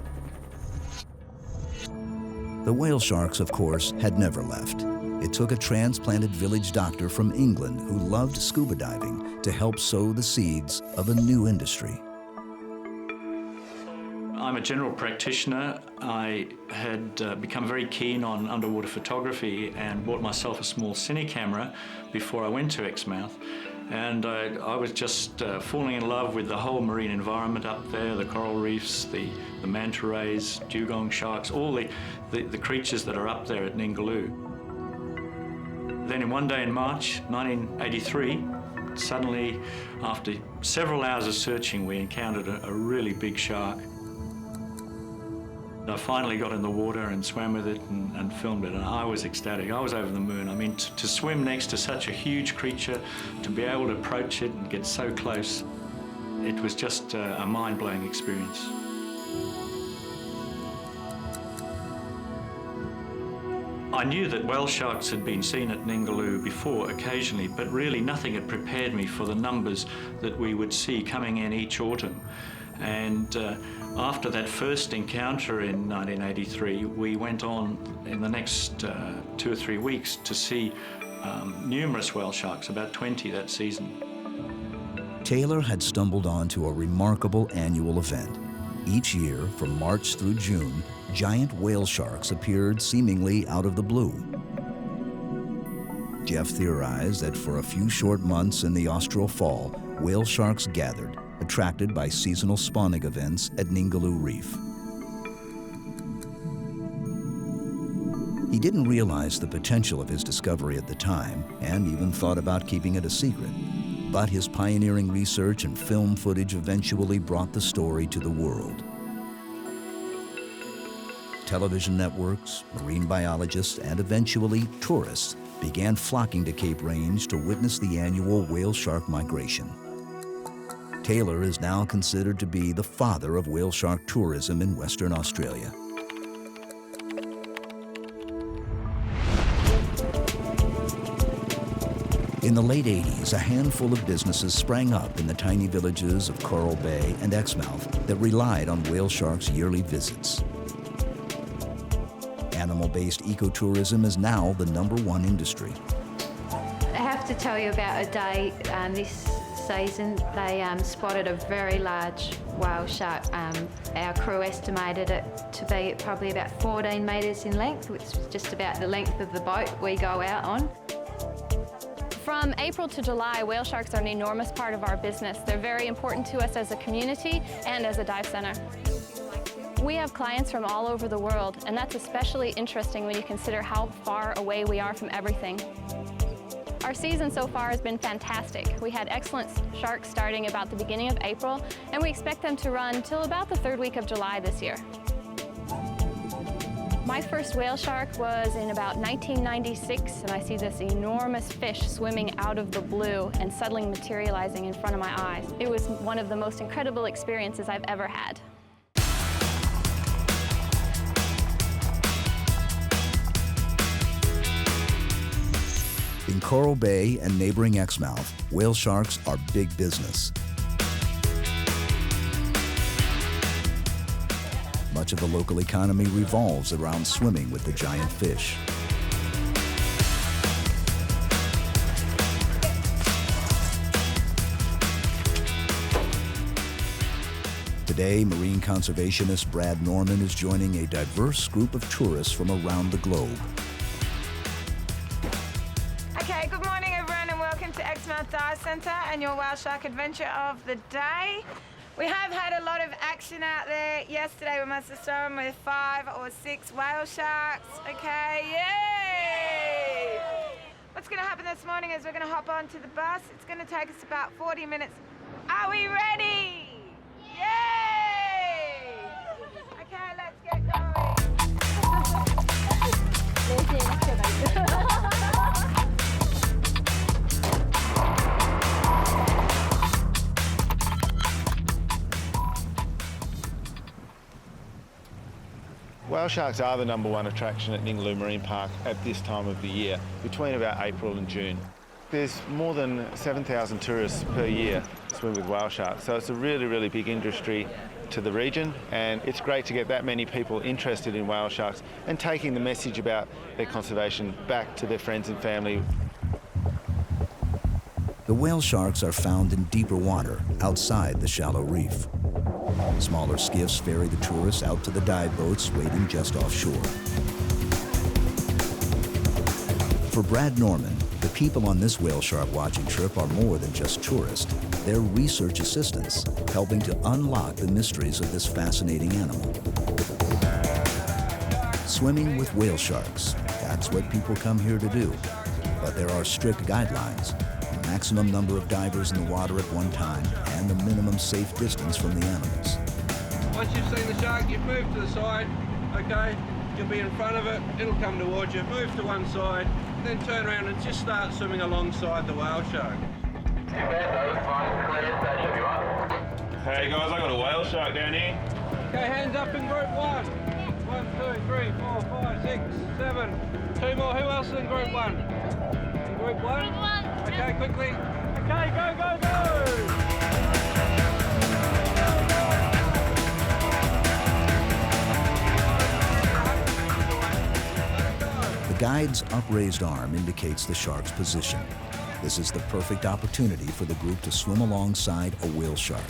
The whale sharks, of course, had never left. It took a transplanted village doctor from England who loved scuba diving to help sow the seeds of a new industry. I'm a general practitioner. I had become very keen on underwater photography and bought myself a small cine camera before I went to Exmouth. And I was just falling in love with the whole marine environment up there, the coral reefs, the manta rays, dugong sharks, all the creatures that are up there at Ningaloo. Then in one day in March 1983, suddenly, after several hours of searching, we encountered a really big shark. I finally got in the water and swam with it and filmed it, and I was ecstatic. I was over the moon. I mean, to swim next to such a huge creature, to be able to approach it and get so close, it was just a mind-blowing experience. I knew that whale sharks had been seen at Ningaloo before occasionally, but really nothing had prepared me for the numbers that we would see coming in each autumn. And after that first encounter in 1983, we went on in the next 2 or 3 weeks to see numerous whale sharks, about 20 that season. Taylor had stumbled onto a remarkable annual event. Each year, from March through June, giant whale sharks appeared seemingly out of the blue. Jeff theorized that for a few short months in the austral fall, whale sharks gathered, attracted by seasonal spawning events at Ningaloo Reef. He didn't realize the potential of his discovery at the time, and even thought about keeping it a secret. But his pioneering research and film footage eventually brought the story to the world. Television networks, marine biologists, and eventually tourists began flocking to Cape Range to witness the annual whale shark migration. Taylor is now considered to be the father of whale shark tourism in Western Australia. In the late 80s, a handful of businesses sprang up in the tiny villages of Coral Bay and Exmouth that relied on whale sharks' yearly visits. Animal-based ecotourism is now the #1 industry. I have to tell you about a day this season. They spotted a very large whale shark. Our crew estimated it to be probably about 14 metres in length, which is just about the length of the boat we go out on. From April to July, whale sharks are an enormous part of our business. They're very important to us as a community and as a dive center. We have clients from all over the world, and that's especially interesting when you consider how far away we are from everything. Our season so far has been fantastic. We had excellent sharks starting about the beginning of April, and we expect them to run till about the 3rd week of July this year. My first whale shark was in about 1996, and I see this enormous fish swimming out of the blue and suddenly materializing in front of my eyes. It was one of the most incredible experiences I've ever had. In Coral Bay and neighboring Exmouth, whale sharks are big business. Much of the local economy revolves around swimming with the giant fish. Today, marine conservationist Brad Norman is joining a diverse group of tourists from around the globe. Okay, good morning everyone and welcome to Exmouth Dive Centre and your whale shark adventure of the day. We have had a lot of action out there. Yesterday we must have swum with 5 or 6 whale sharks. Okay, yay! What's going to happen this morning is we're going to hop onto the bus. It's going to take us about 40 minutes. Are we ready? Yay! Okay, let's get going. Whale sharks are the #1 attraction at Ningaloo Marine Park at this time of the year, between about April and June. There's more than 7,000 tourists per year swim with whale sharks, so it's a really, really big industry to the region, and it's great to get that many people interested in whale sharks and taking the message about their conservation back to their friends and family. The whale sharks are found in deeper water outside the shallow reef. Smaller skiffs ferry the tourists out to the dive boats waiting just offshore. For Brad Norman, the people on this whale shark watching trip are more than just tourists. They're research assistants, helping to unlock the mysteries of this fascinating animal. Swimming with whale sharks, that's what people come here to do. But there are strict guidelines. The maximum number of divers in the water at one time and the minimum safe distance from the animals. Once you've seen the shark, you move to the side, okay? You'll be in front of it, it'll come towards you, move to one side, then turn around and just start swimming alongside the whale shark. Hey guys, I got a whale shark down here. Okay, hands up in group 1. 1, 2, 3, 4, 5, 6, 7. 2 more, who else is in group 1? In group 1? Group 1. Okay, quickly. Okay, go, go, go! The guide's upraised arm indicates the shark's position. This is the perfect opportunity for the group to swim alongside a whale shark.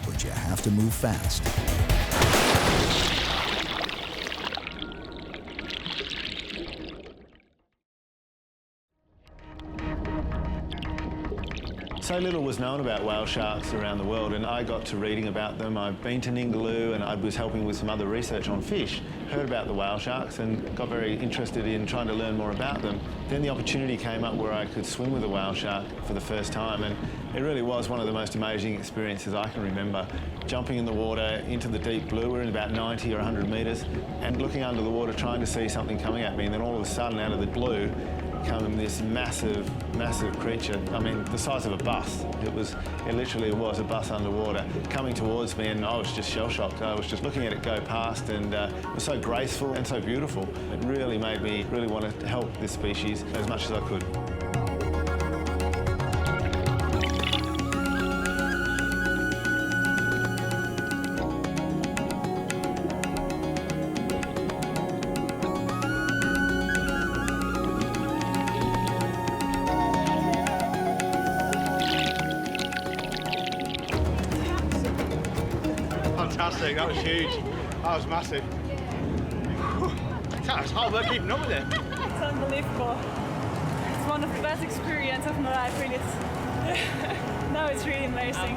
But you have to move fast. So little was known about whale sharks around the world, and I got to reading about them. I've been to Ningaloo and I was helping with some other research on fish, heard about the whale sharks and got very interested in trying to learn more about them. Then the opportunity came up where I could swim with a whale shark for the first time, and it really was one of the most amazing experiences I can remember. Jumping in the water into the deep blue, we're in about 90 or 100 metres, and looking under the water trying to see something coming at me, and then all of a sudden out of the blue come this massive, massive creature. I mean, the size of a bus. It literally was a bus underwater coming towards me, and I was just shell-shocked. I was just looking at it go past, and it was so graceful and so beautiful. It really made me really want to help this species as much as I could. Fantastic, that was huge. That was massive. That was hard work keeping up with it. It's unbelievable. It's one of the best experiences of my life, really. No, it's really amazing.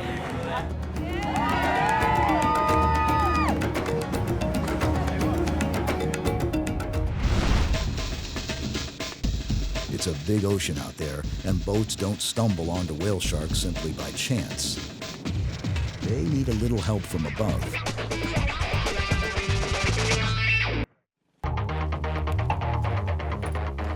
It's a big ocean out there, and boats don't stumble onto whale sharks simply by chance. They need a little help from above.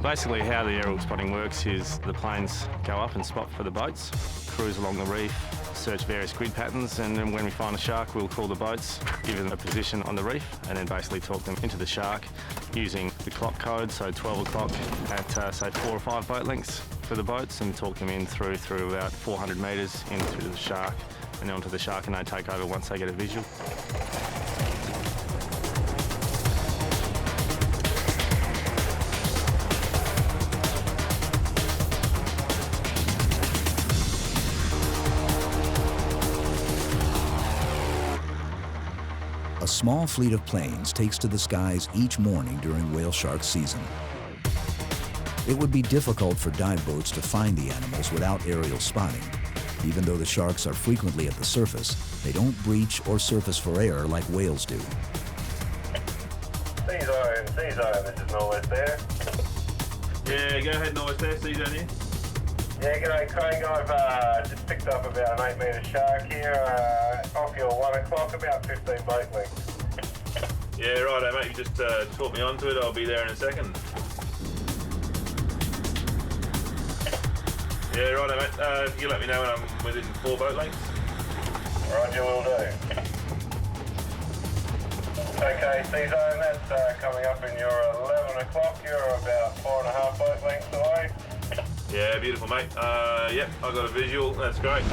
Basically how the aerial spotting works is the planes go up and spot for the boats, cruise along the reef, search various grid patterns, and then when we find a shark we'll call the boats, give them a position on the reef, and then basically talk them into the shark using the clock code, so 12 o'clock at say 4 or 5 boat lengths for the boats, and talk them in through about 400 metres into the shark and then onto the shark, and they take over once they get a visual. A small fleet of planes takes to the skies each morning during whale shark season. It would be difficult for dive boats to find the animals without aerial spotting. Even though the sharks are frequently at the surface, they don't breach or surface for air like whales do. C-Zone, this is Norwest there. Yeah, go ahead, Norwest there, C-Zone here. Yeah, g'day Craig, I've just picked up about an 8 metre shark here, off your 1 o'clock, about 15 boat lengths. Yeah, righto mate, you just taught me onto it, I'll be there in a second. Yeah, righto mate, you let me know when I'm within 4 boat lengths. Roger, will do. Okay, C-Zone, that's coming up in your 11 o'clock, you're about 4.5 boat lengths away. Yeah, beautiful mate. Yep, I got a visual, that's great.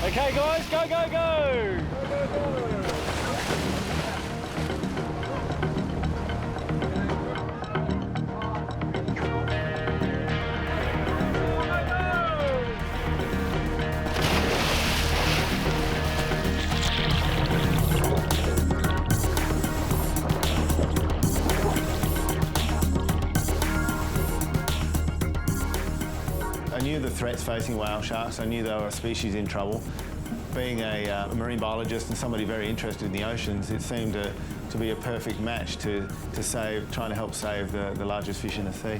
Okay guys, go, go, go! I knew the threats facing whale sharks. I knew they were a species in trouble. Being a marine biologist and somebody very interested in the oceans, it seemed to be a perfect match to trying to help save the largest fish in the sea.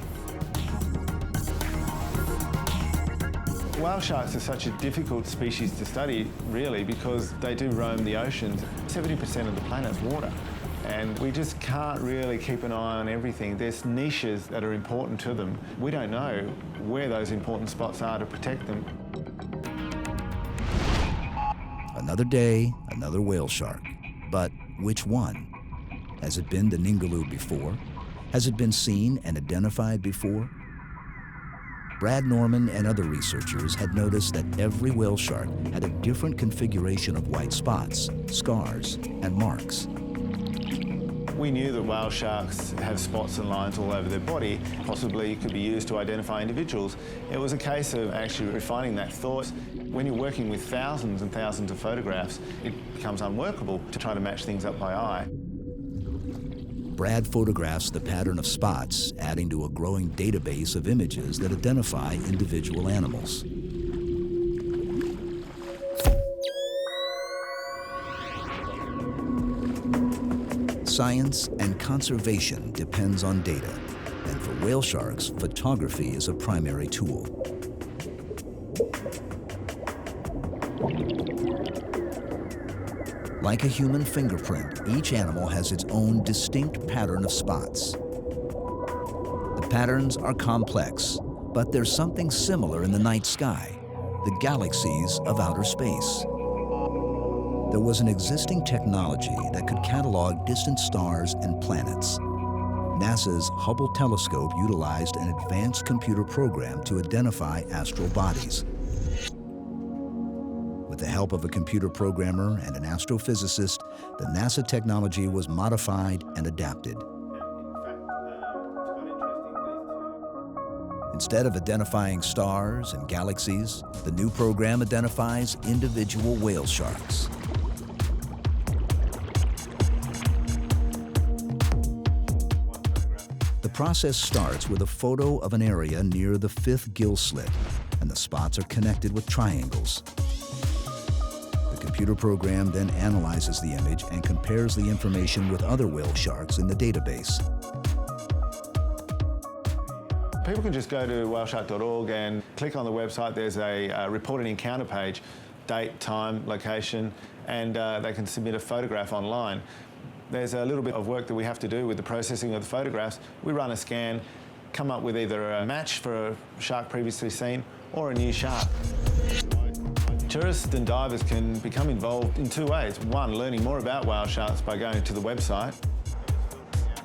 Whale sharks are such a difficult species to study, really, because they do roam the oceans. 70% of the planet's water. And we just can't really keep an eye on everything. There's niches that are important to them. We don't know where those important spots are to protect them. Another day, another whale shark. But which one? Has it been the Ningaloo before? Has it been seen and identified before? Brad Norman and other researchers had noticed that every whale shark had a different configuration of white spots, scars, and marks. We knew that whale sharks have spots and lines all over their body, possibly could be used to identify individuals. It was a case of actually refining that thought. When you're working with thousands and thousands of photographs, it becomes unworkable to try to match things up by eye. Brad photographs the pattern of spots, adding to a growing database of images that identify individual animals. Science and conservation depends on data, and for whale sharks, photography is a primary tool. Like a human fingerprint, each animal has its own distinct pattern of spots. The patterns are complex, but there's something similar in the night sky, the galaxies of outer space. There was an existing technology that could catalog distant stars and planets. NASA's Hubble telescope utilized an advanced computer program to identify astral bodies. With the help of a computer programmer and an astrophysicist, the NASA technology was modified and adapted. Instead of identifying stars and galaxies, the new program identifies individual whale sharks. The process starts with a photo of an area near the 5th gill slit, and the spots are connected with triangles. The computer program then analyzes the image and compares the information with other whale sharks in the database. People can just go to whaleshark.org and click on the website. There's a reported encounter page, date, time, location, and they can submit a photograph online. There's a little bit of work that we have to do with the processing of the photographs. We run a scan, come up with either a match for a shark previously seen or a new shark. Tourists and divers can become involved in two ways. One, learning more about whale sharks by going to the website.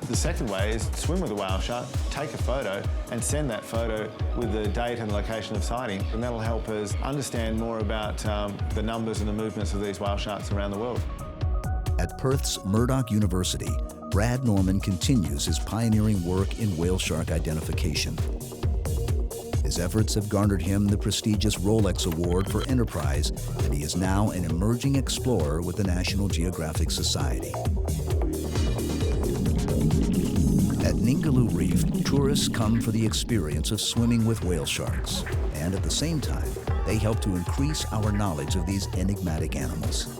The second way is swim with a whale shark, take a photo and send that photo with the date and location of sighting, and that'll help us understand more about the numbers and the movements of these whale sharks around the world. At Perth's Murdoch University, Brad Norman continues his pioneering work in whale shark identification. His efforts have garnered him the prestigious Rolex Award for Enterprise, and he is now an emerging explorer with the National Geographic Society. At Ningaloo Reef, tourists come for the experience of swimming with whale sharks, and at the same time, they help to increase our knowledge of these enigmatic animals.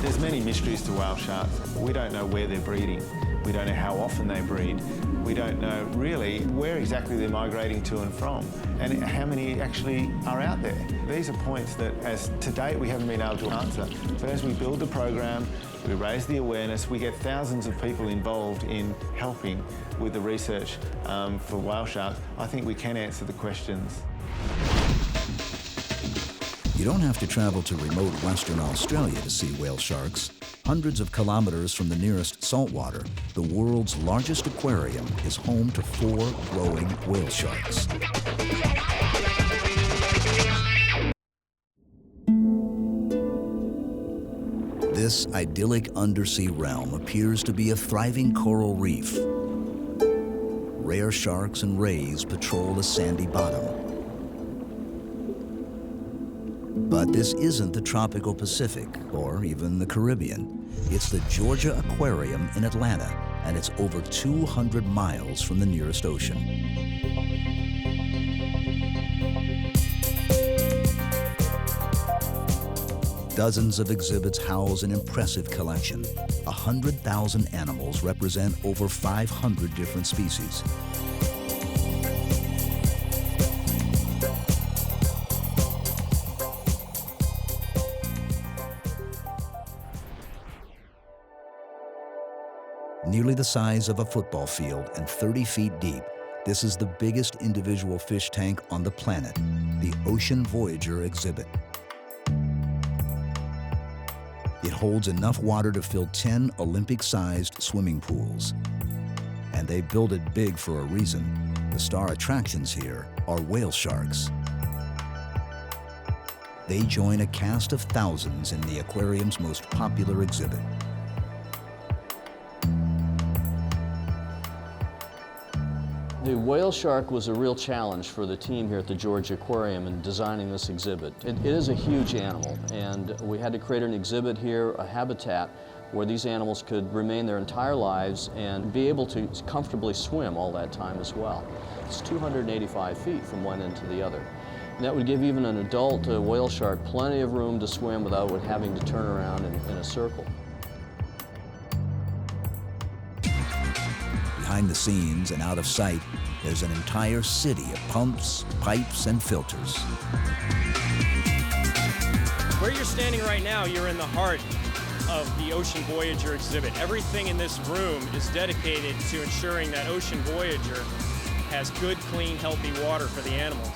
There's many mysteries to whale sharks. We don't know where they're breeding. We don't know how often they breed. We don't know really where exactly they're migrating to and from, and how many actually are out there. These are points that, as to date, we haven't been able to answer. But as we build the program, we raise the awareness, we get thousands of people involved in helping with the research for whale sharks, I think we can answer the questions. You don't have to travel to remote Western Australia to see whale sharks. Hundreds of kilometers from the nearest saltwater, the world's largest aquarium is home to 4 growing whale sharks. This idyllic undersea realm appears to be a thriving coral reef. Rare sharks and rays patrol the sandy bottom. But this isn't the tropical Pacific or even the Caribbean. It's the Georgia Aquarium in Atlanta, and it's over 200 miles from the nearest ocean. Dozens of exhibits house an impressive collection. 100,000 animals represent over 500 different species. Nearly the size of a football field and 30 feet deep, this is the biggest individual fish tank on the planet, the Ocean Voyager exhibit. It holds enough water to fill 10 Olympic-sized swimming pools. And they built it big for a reason. The star attractions here are whale sharks. They join a cast of thousands in the aquarium's most popular exhibit. The whale shark was a real challenge for the team here at the Georgia Aquarium in designing this exhibit. It is a huge animal, and we had to create an exhibit here, a habitat, where these animals could remain their entire lives and be able to comfortably swim all that time as well. It's 285 feet from one end to the other. And that would give even an adult whale shark plenty of room to swim without having to turn around in a circle. Behind the scenes and out of sight, there's an entire city of pumps, pipes, and filters. Where you're standing right now, you're in the heart of the Ocean Voyager exhibit. Everything in this room is dedicated to ensuring that Ocean Voyager has good, clean, healthy water for the animals.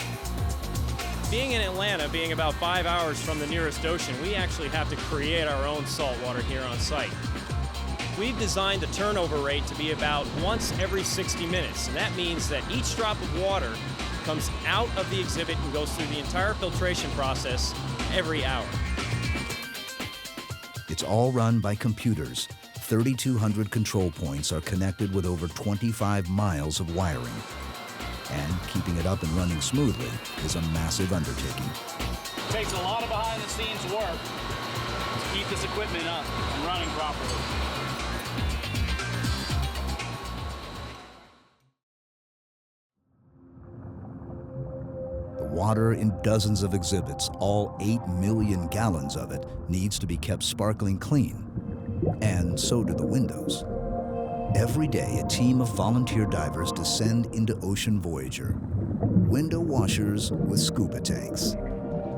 Being in Atlanta, being about 5 hours from the nearest ocean, we actually have to create our own salt water here on site. We've designed the turnover rate to be about once every 60 minutes, and that means that each drop of water comes out of the exhibit and goes through the entire filtration process every hour. It's all run by computers. 3,200 control points are connected with over 25 miles of wiring. And keeping it up and running smoothly is a massive undertaking. It takes a lot of behind-the-scenes work to keep this equipment up and running properly. The water in dozens of exhibits, all 8 million gallons of it, needs to be kept sparkling clean. And so do the windows. Every day, a team of volunteer divers descend into Ocean Voyager. Window washers with scuba tanks.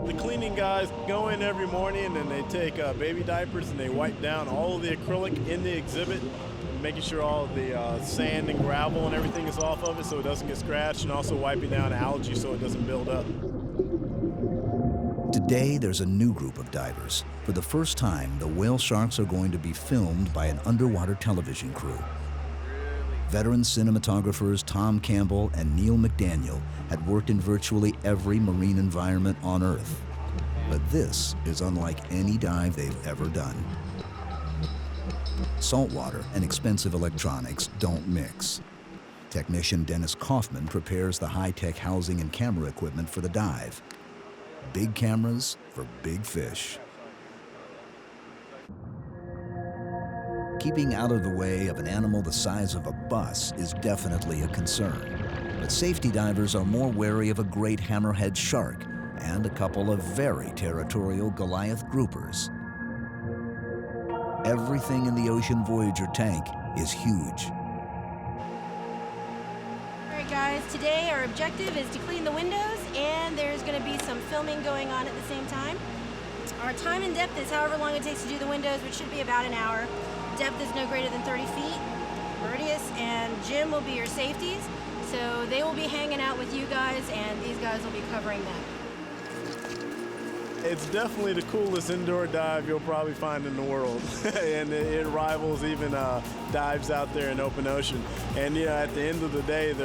The cleaning guys go in every morning and they take baby diapers and they wipe down all of the acrylic in the exhibit, making sure all of the sand and gravel and everything is off of it so it doesn't get scratched, and also wiping down algae so it doesn't build up. Today, there's a new group of divers. For the first time, the whale sharks are going to be filmed by an underwater television crew. Veteran cinematographers Tom Campbell and Neil McDaniel had worked in virtually every marine environment on Earth. But this is unlike any dive they've ever done. Saltwater and expensive electronics don't mix. Technician Dennis Kaufman prepares the high-tech housing and camera equipment for the dive. Big cameras for big fish. Keeping out of the way of an animal the size of a bus is definitely a concern. But safety divers are more wary of a great hammerhead shark and a couple of very territorial Goliath groupers. Everything in the Ocean Voyager tank is huge. All right, guys, today our objective is to clean the windows, and there's going to be some filming going on at the same time. Our time and depth is however long it takes to do the windows, which should be about an hour. Depth is no greater than 30 feet. Bertius and Jim will be your safeties, so they will be hanging out with you guys, and these guys will be covering them. It's definitely the coolest indoor dive you'll probably find in the world, and it rivals even dives out there in open ocean. And you know, at the end of the day,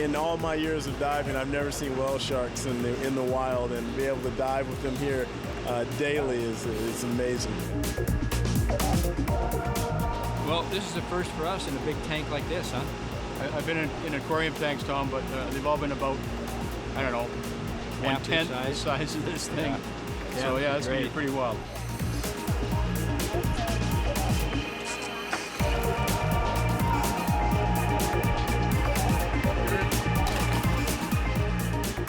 in all my years of diving, I've never seen whale sharks in the wild, and to be able to dive with them here daily is amazing. Well, this is the first for us in a big tank like this, huh? I've been in aquarium tanks, Tom, but they've all been about, I don't know, 1/10 the size of this thing. Yeah. So yeah, it's going to be pretty wild.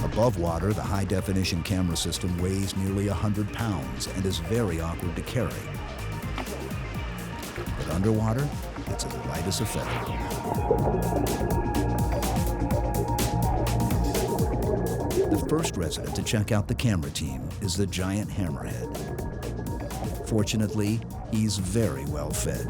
Above water, the high-definition camera system weighs nearly 100 pounds and is very awkward to carry. But underwater, it's as light as a feather. The first resident to check out the camera team is the giant hammerhead. Fortunately, he's very well fed.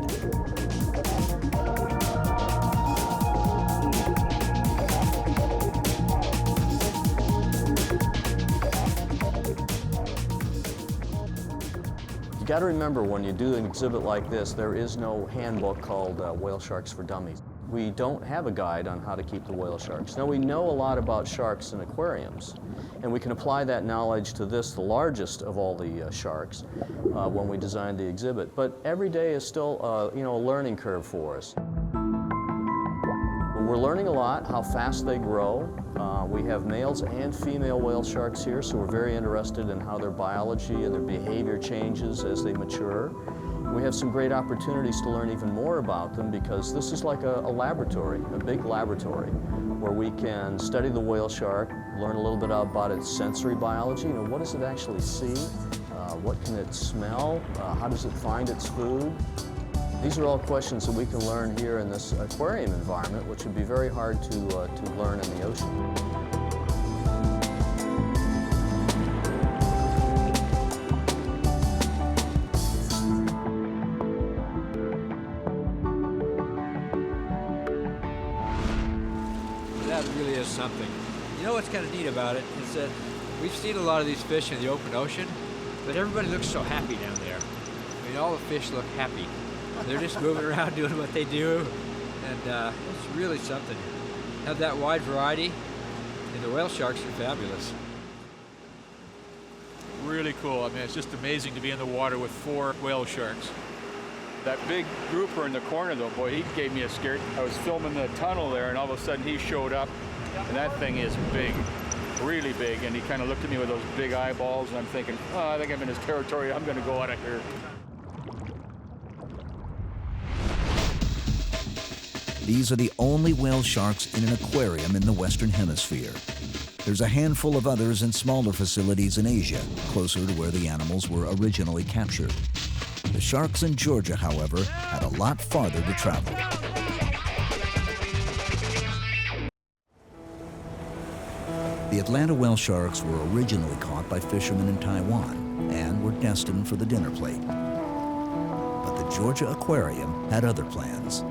You got to remember, when you do an exhibit like this, there is no handbook called Whale Sharks for Dummies. We don't have a guide on how to keep the whale sharks. Now, we know a lot about sharks in aquariums, and we can apply that knowledge to this, the largest of all the sharks, when we designed the exhibit. But every day is still, a learning curve for us. We're learning a lot, how fast they grow. We have males and female whale sharks here, so we're very interested in how their biology and their behavior changes as they mature. We have some great opportunities to learn even more about them because this is like a laboratory, a big laboratory, where we can study the whale shark, learn a little bit about its sensory biology. You know, what does it actually see? What can it smell? How does it find its food? These are all questions that we can learn here in this aquarium environment, which would be very hard to learn in the ocean. That really is something. You know what's kind of neat about it is that we've seen a lot of these fish in the open ocean, but everybody looks so happy down there. I mean, all the fish look happy. They're just moving around doing what they do, and it's really something. Have that wide variety, and the whale sharks are fabulous. Really cool. I mean, it's just amazing to be in the water with 4 whale sharks. That big grouper in the corner, though, boy, he gave me a scare. I was filming the tunnel there, and all of a sudden he showed up, and that thing is big, really big, and he kind of looked at me with those big eyeballs, and I'm thinking, oh, I think I'm in his territory. I'm going to go out of here. These are the only whale sharks in an aquarium in the Western Hemisphere. There's a handful of others in smaller facilities in Asia, closer to where the animals were originally captured. The sharks in Georgia, however, had a lot farther to travel. The Atlanta whale sharks were originally caught by fishermen in Taiwan and were destined for the dinner plate. But the Georgia Aquarium had other plans.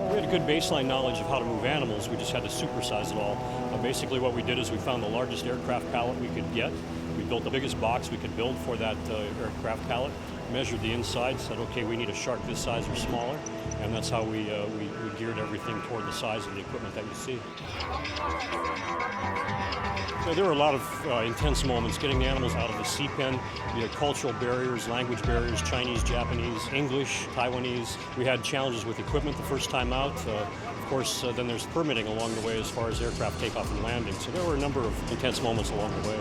We had a good baseline knowledge of how to move animals. We just had to supersize it all. Basically what we did is we found the largest aircraft pallet we could get. We built the biggest box we could build for that aircraft pallet, measured the inside, said, okay, we need a shark this size or smaller, and that's how we geared everything toward the size of the equipment that you see. So there were a lot of intense moments getting the animals out of the sea pen. We had cultural barriers, language barriers, Chinese, Japanese, English, Taiwanese. We had challenges with equipment the first time out. Of course, then there's permitting along the way as far as aircraft takeoff and landing. So there were a number of intense moments along the way.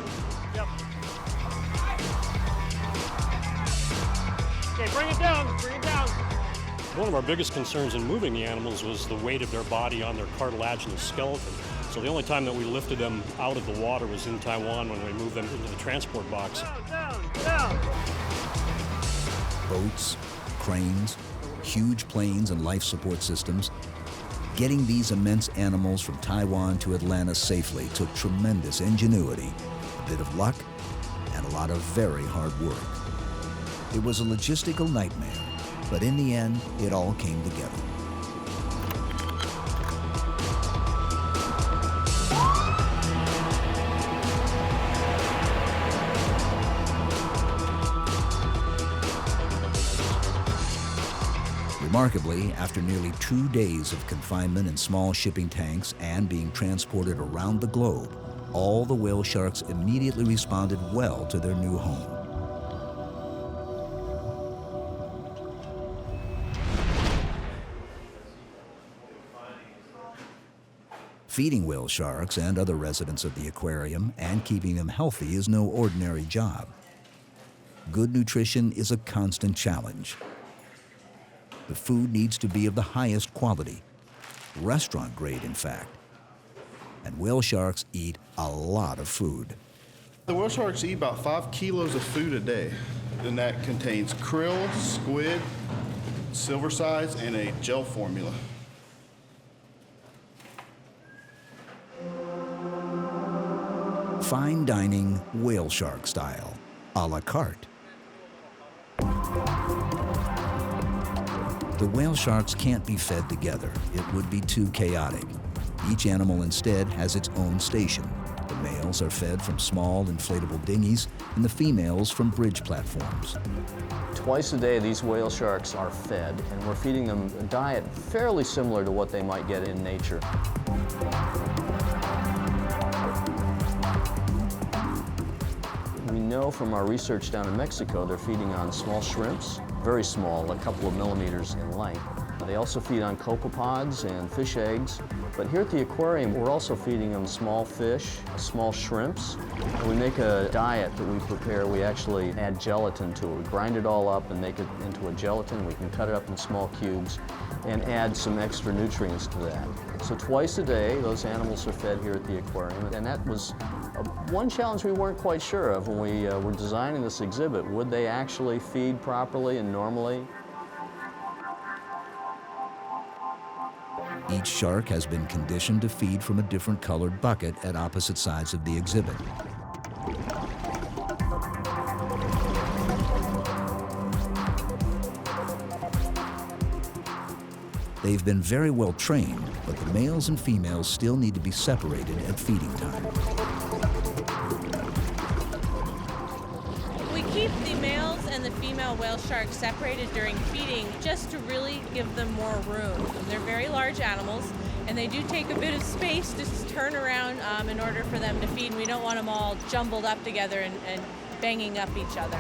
Yep. Okay, bring it down, bring it down. One of our biggest concerns in moving the animals was the weight of their body on their cartilaginous skeleton. So the only time that we lifted them out of the water was in Taiwan when we moved them into the transport box. Down, down. Boats, cranes, huge planes and life support systems. Getting these immense animals from Taiwan to Atlanta safely took tremendous ingenuity, a bit of luck, and a lot of very hard work. It was a logistical nightmare, but in the end, it all came together. Remarkably, after nearly 2 days of confinement in small shipping tanks and being transported around the globe, all the whale sharks immediately responded well to their new home. Feeding whale sharks and other residents of the aquarium and keeping them healthy is no ordinary job. Good nutrition is a constant challenge. The food needs to be of the highest quality, restaurant grade in fact. And whale sharks eat a lot of food. The whale sharks eat about 5 kilos of food a day, and that contains krill, squid, silver sides, and a gel formula. Fine dining, whale shark style, a la carte. The whale sharks can't be fed together. It would be too chaotic. Each animal instead has its own station. The males are fed from small inflatable dinghies and the females from bridge platforms. Twice a day, these whale sharks are fed, and we're feeding them a diet fairly similar to what they might get in nature. We know from our research down in Mexico, they're feeding on small shrimps, very small, a couple of millimeters in length. They also feed on copepods and fish eggs. But here at the aquarium, we're also feeding them small fish, small shrimps. We make a diet that we prepare. We actually add gelatin to it. We grind it all up and make it into a gelatin. We can cut it up in small cubes and add some extra nutrients to that. So twice a day, those animals are fed here at the aquarium. And that was one challenge we weren't quite sure of when we were designing this exhibit. Would they actually feed properly and normally? Each shark has been conditioned to feed from a different colored bucket at opposite sides of the exhibit. They've been very well trained, but the males and females still need to be separated at feeding time. We keep the males and the female whale sharks separated during feeding just to really give them more room. They're very large animals, and they do take a bit of space to turn around in order for them to feed. We don't want them all jumbled up together and banging up each other.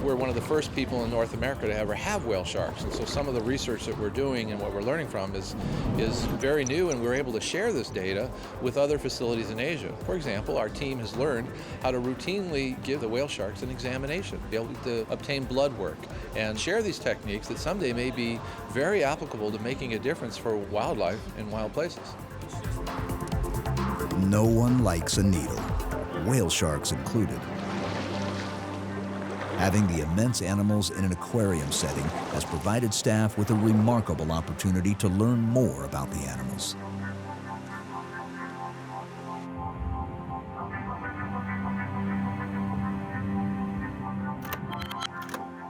We're one of the first people in North America to ever have whale sharks, and so some of the research that we're doing and what we're learning from is very new, and we're able to share this data with other facilities in Asia. For example, our team has learned how to routinely give the whale sharks an examination, be able to obtain blood work, and share these techniques that someday may be very applicable to making a difference for wildlife in wild places. No one likes a needle, whale sharks included. Having the immense animals in an aquarium setting has provided staff with a remarkable opportunity to learn more about the animals.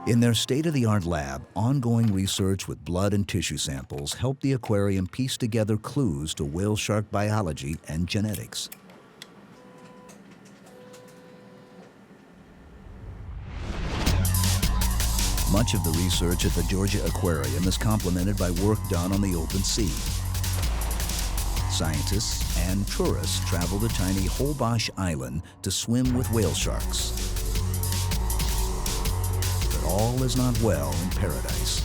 In their state-of-the-art lab, ongoing research with blood and tissue samples help the aquarium piece together clues to whale shark biology and genetics. Much of the research at the Georgia Aquarium is complemented by work done on the open sea. Scientists and tourists travel to tiny Holbox Island to swim with whale sharks. But all is not well in paradise.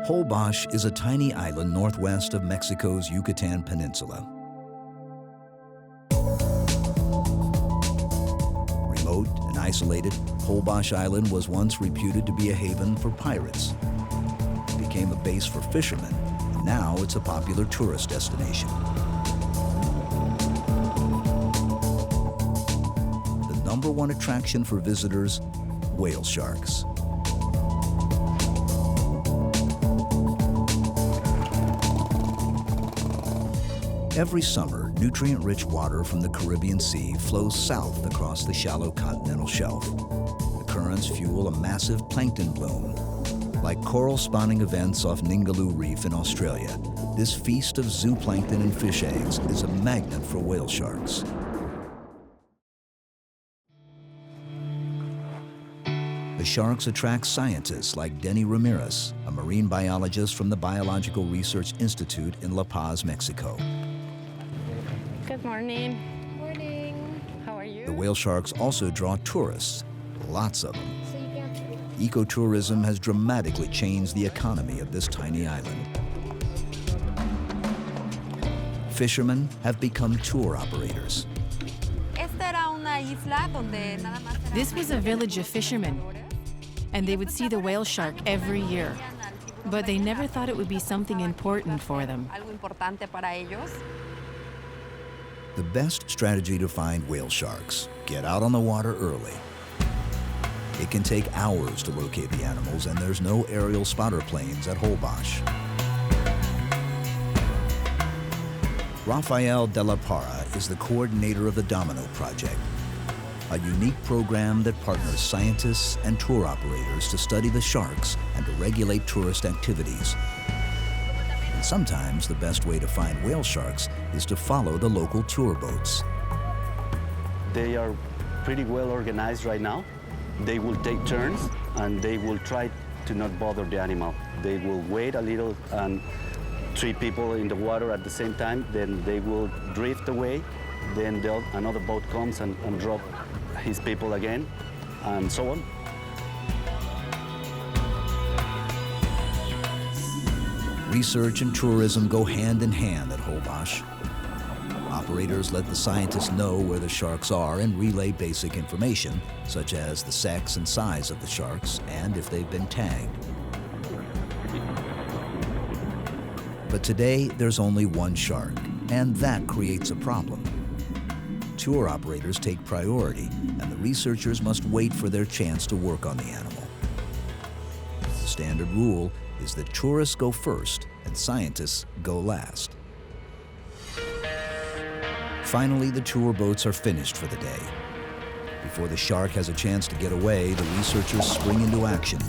Holbox is a tiny island northwest of Mexico's Yucatan Peninsula. Remote and isolated, Holbox Island was once reputed to be a haven for pirates. It became a base for fishermen, and now it's a popular tourist destination. The #1 attraction for visitors, whale sharks. Every summer, nutrient-rich water from the Caribbean Sea flows south across the shallow continental shelf. The currents fuel a massive plankton bloom. Like coral spawning events off Ningaloo Reef in Australia, this feast of zooplankton and fish eggs is a magnet for whale sharks. The sharks attract scientists like Denny Ramirez, a marine biologist from the Biological Research Institute in La Paz, Mexico. Good morning. Morning. How are you? The whale sharks also draw tourists, lots of them. Ecotourism has dramatically changed the economy of this tiny island. Fishermen have become tour operators. This was a village of fishermen, and they would see the whale shark every year, but they never thought it would be something important for them. The best strategy to find whale sharks: get out on the water early. It can take hours to locate the animals, and there's no aerial spotter planes at Holbox. Rafael de la Parra is the coordinator of the Domino Project, a unique program that partners scientists and tour operators to study the sharks and to regulate tourist activities. And sometimes the best way to find whale sharks is to follow the local tour boats. They are pretty well organized right now. They will take turns and they will try to not bother the animal. They will wait a little and 3 people in the water at the same time, then they will drift away, then another boat comes and drop his people again, and so on. Research and tourism go hand in hand at Holbox. Operators let the scientists know where the sharks are and relay basic information, such as the sex and size of the sharks and if they've been tagged. But today, there's only one shark, and that creates a problem. Tour operators take priority, and the researchers must wait for their chance to work on the animal. The standard rule is that tourists go first and scientists go last. Finally, the tour boats are finished for the day. Before the shark has a chance to get away, the researchers spring into action.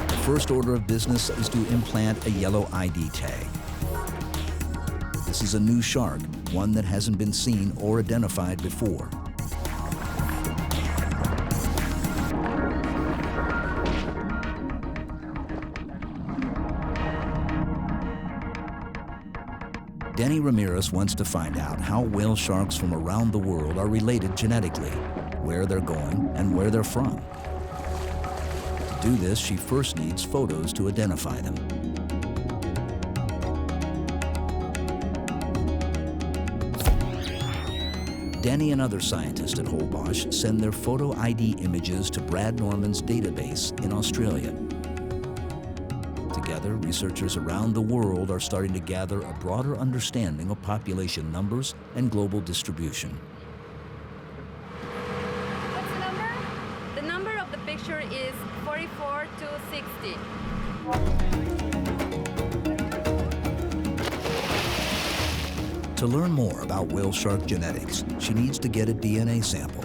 The first order of business is to implant a yellow ID tag. This is a new shark, one that hasn't been seen or identified before. Denny Ramirez wants to find out how whale sharks from around the world are related genetically, where they're going, and where they're from. To do this, she first needs photos to identify them. Denny and other scientists at Holbox send their photo ID images to Brad Norman's database in Australia. Together, researchers around the world are starting to gather a broader understanding of population numbers and global distribution. What's the number? The number of the picture is 44260. To learn more about whale shark genetics, she needs to get a DNA sample.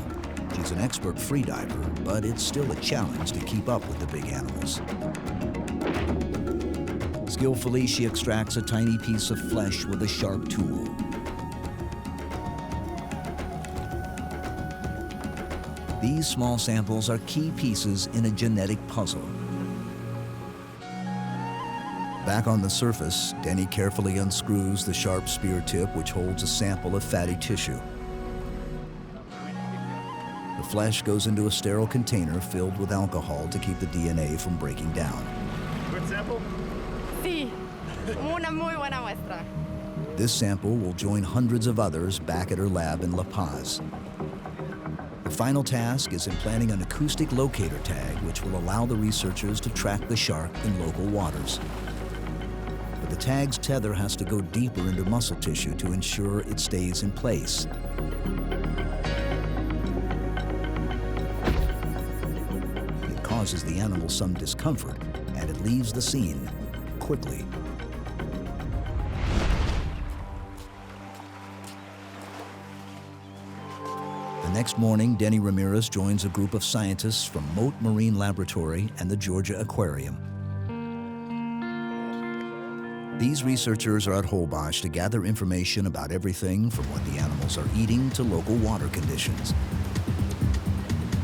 She's an expert freediver, but it's still a challenge to keep up with the big animals. Skillfully, she extracts a tiny piece of flesh with a sharp tool. These small samples are key pieces in a genetic puzzle. Back on the surface, Denny carefully unscrews the sharp spear tip which holds a sample of fatty tissue. The flesh goes into a sterile container filled with alcohol to keep the DNA from breaking down. Good sample? Sí, una muy buena muestra. This sample will join hundreds of others back at her lab in La Paz. The final task is implanting an acoustic locator tag which will allow the researchers to track the shark in local waters. But the tag's tether has to go deeper into muscle tissue to ensure it stays in place. It causes the animal some discomfort, and it leaves the scene quickly. The next morning, Denny Ramirez joins a group of scientists from Mote Marine Laboratory and the Georgia Aquarium. These researchers are at Holbox to gather information about everything from what the animals are eating to local water conditions.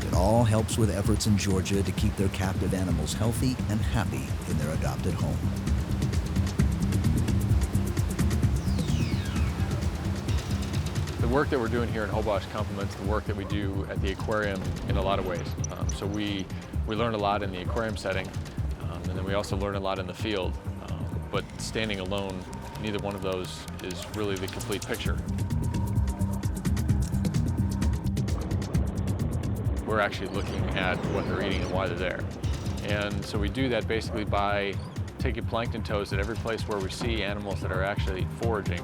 It all helps with efforts in Georgia to keep their captive animals healthy and happy in their adopted home. The work that we're doing here in Holbox complements the work that we do at the aquarium in a lot of ways. So we learn a lot in the aquarium setting, and then we also learn a lot in the field. But standing alone, neither one of those is really the complete picture. We're actually looking at what they're eating and why they're there. And so we do that basically by taking plankton tows at every place where we see animals that are actually foraging.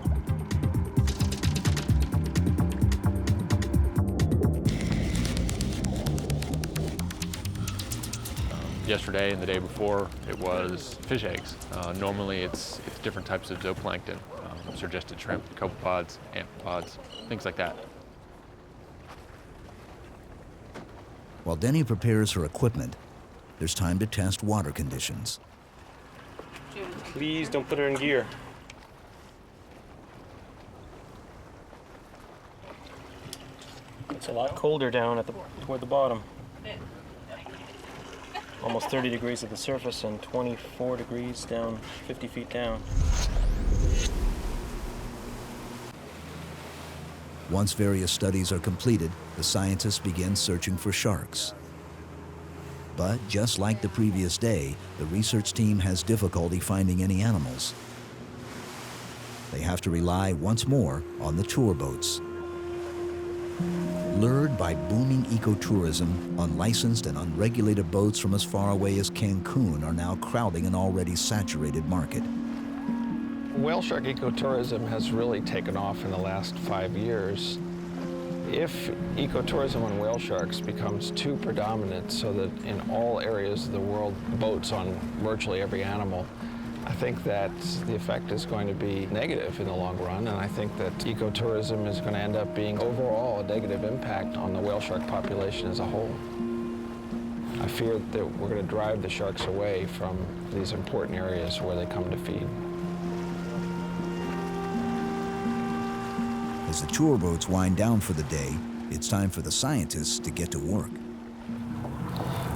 Yesterday and the day before, it was fish eggs. Normally it's different types of zooplankton, suggested shrimp, copepods, amphipods, things like that. While Denny prepares her equipment, there's time to test water conditions. Please don't put her in gear. It's a lot colder down toward the bottom. almost 30 degrees at the surface and 24 degrees down 50 feet down. Once various studies are completed, the scientists begin searching for sharks. But just like the previous day, the research team has difficulty finding any animals. They have to rely once more on the tour boats. Lured by booming ecotourism, unlicensed and unregulated boats from as far away as Cancun are now crowding an already saturated market. Whale shark ecotourism has really taken off in the last 5 years. If ecotourism on whale sharks becomes too predominant so that in all areas of the world boats on virtually every animal, I think that the effect is going to be negative in the long run, and I think that ecotourism is going to end up being overall a negative impact on the whale shark population as a whole. I fear that we're going to drive the sharks away from these important areas where they come to feed. As the tour boats wind down for the day, it's time for the scientists to get to work.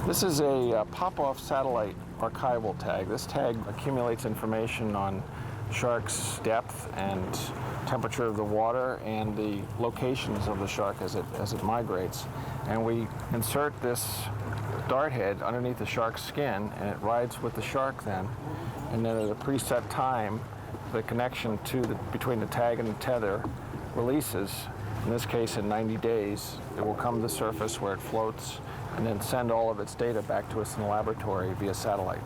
This is a pop-off satellite archival tag. This tag accumulates information on sharks' depth and temperature of the water and the locations of the shark as it migrates. And we insert this dart head underneath the shark's skin, and it rides with the shark then. And then at a preset time, the connection between the tag and the tether releases. In this case, in 90 days, it will come to the surface where it floats and then send all of its data back to us in the laboratory via satellite.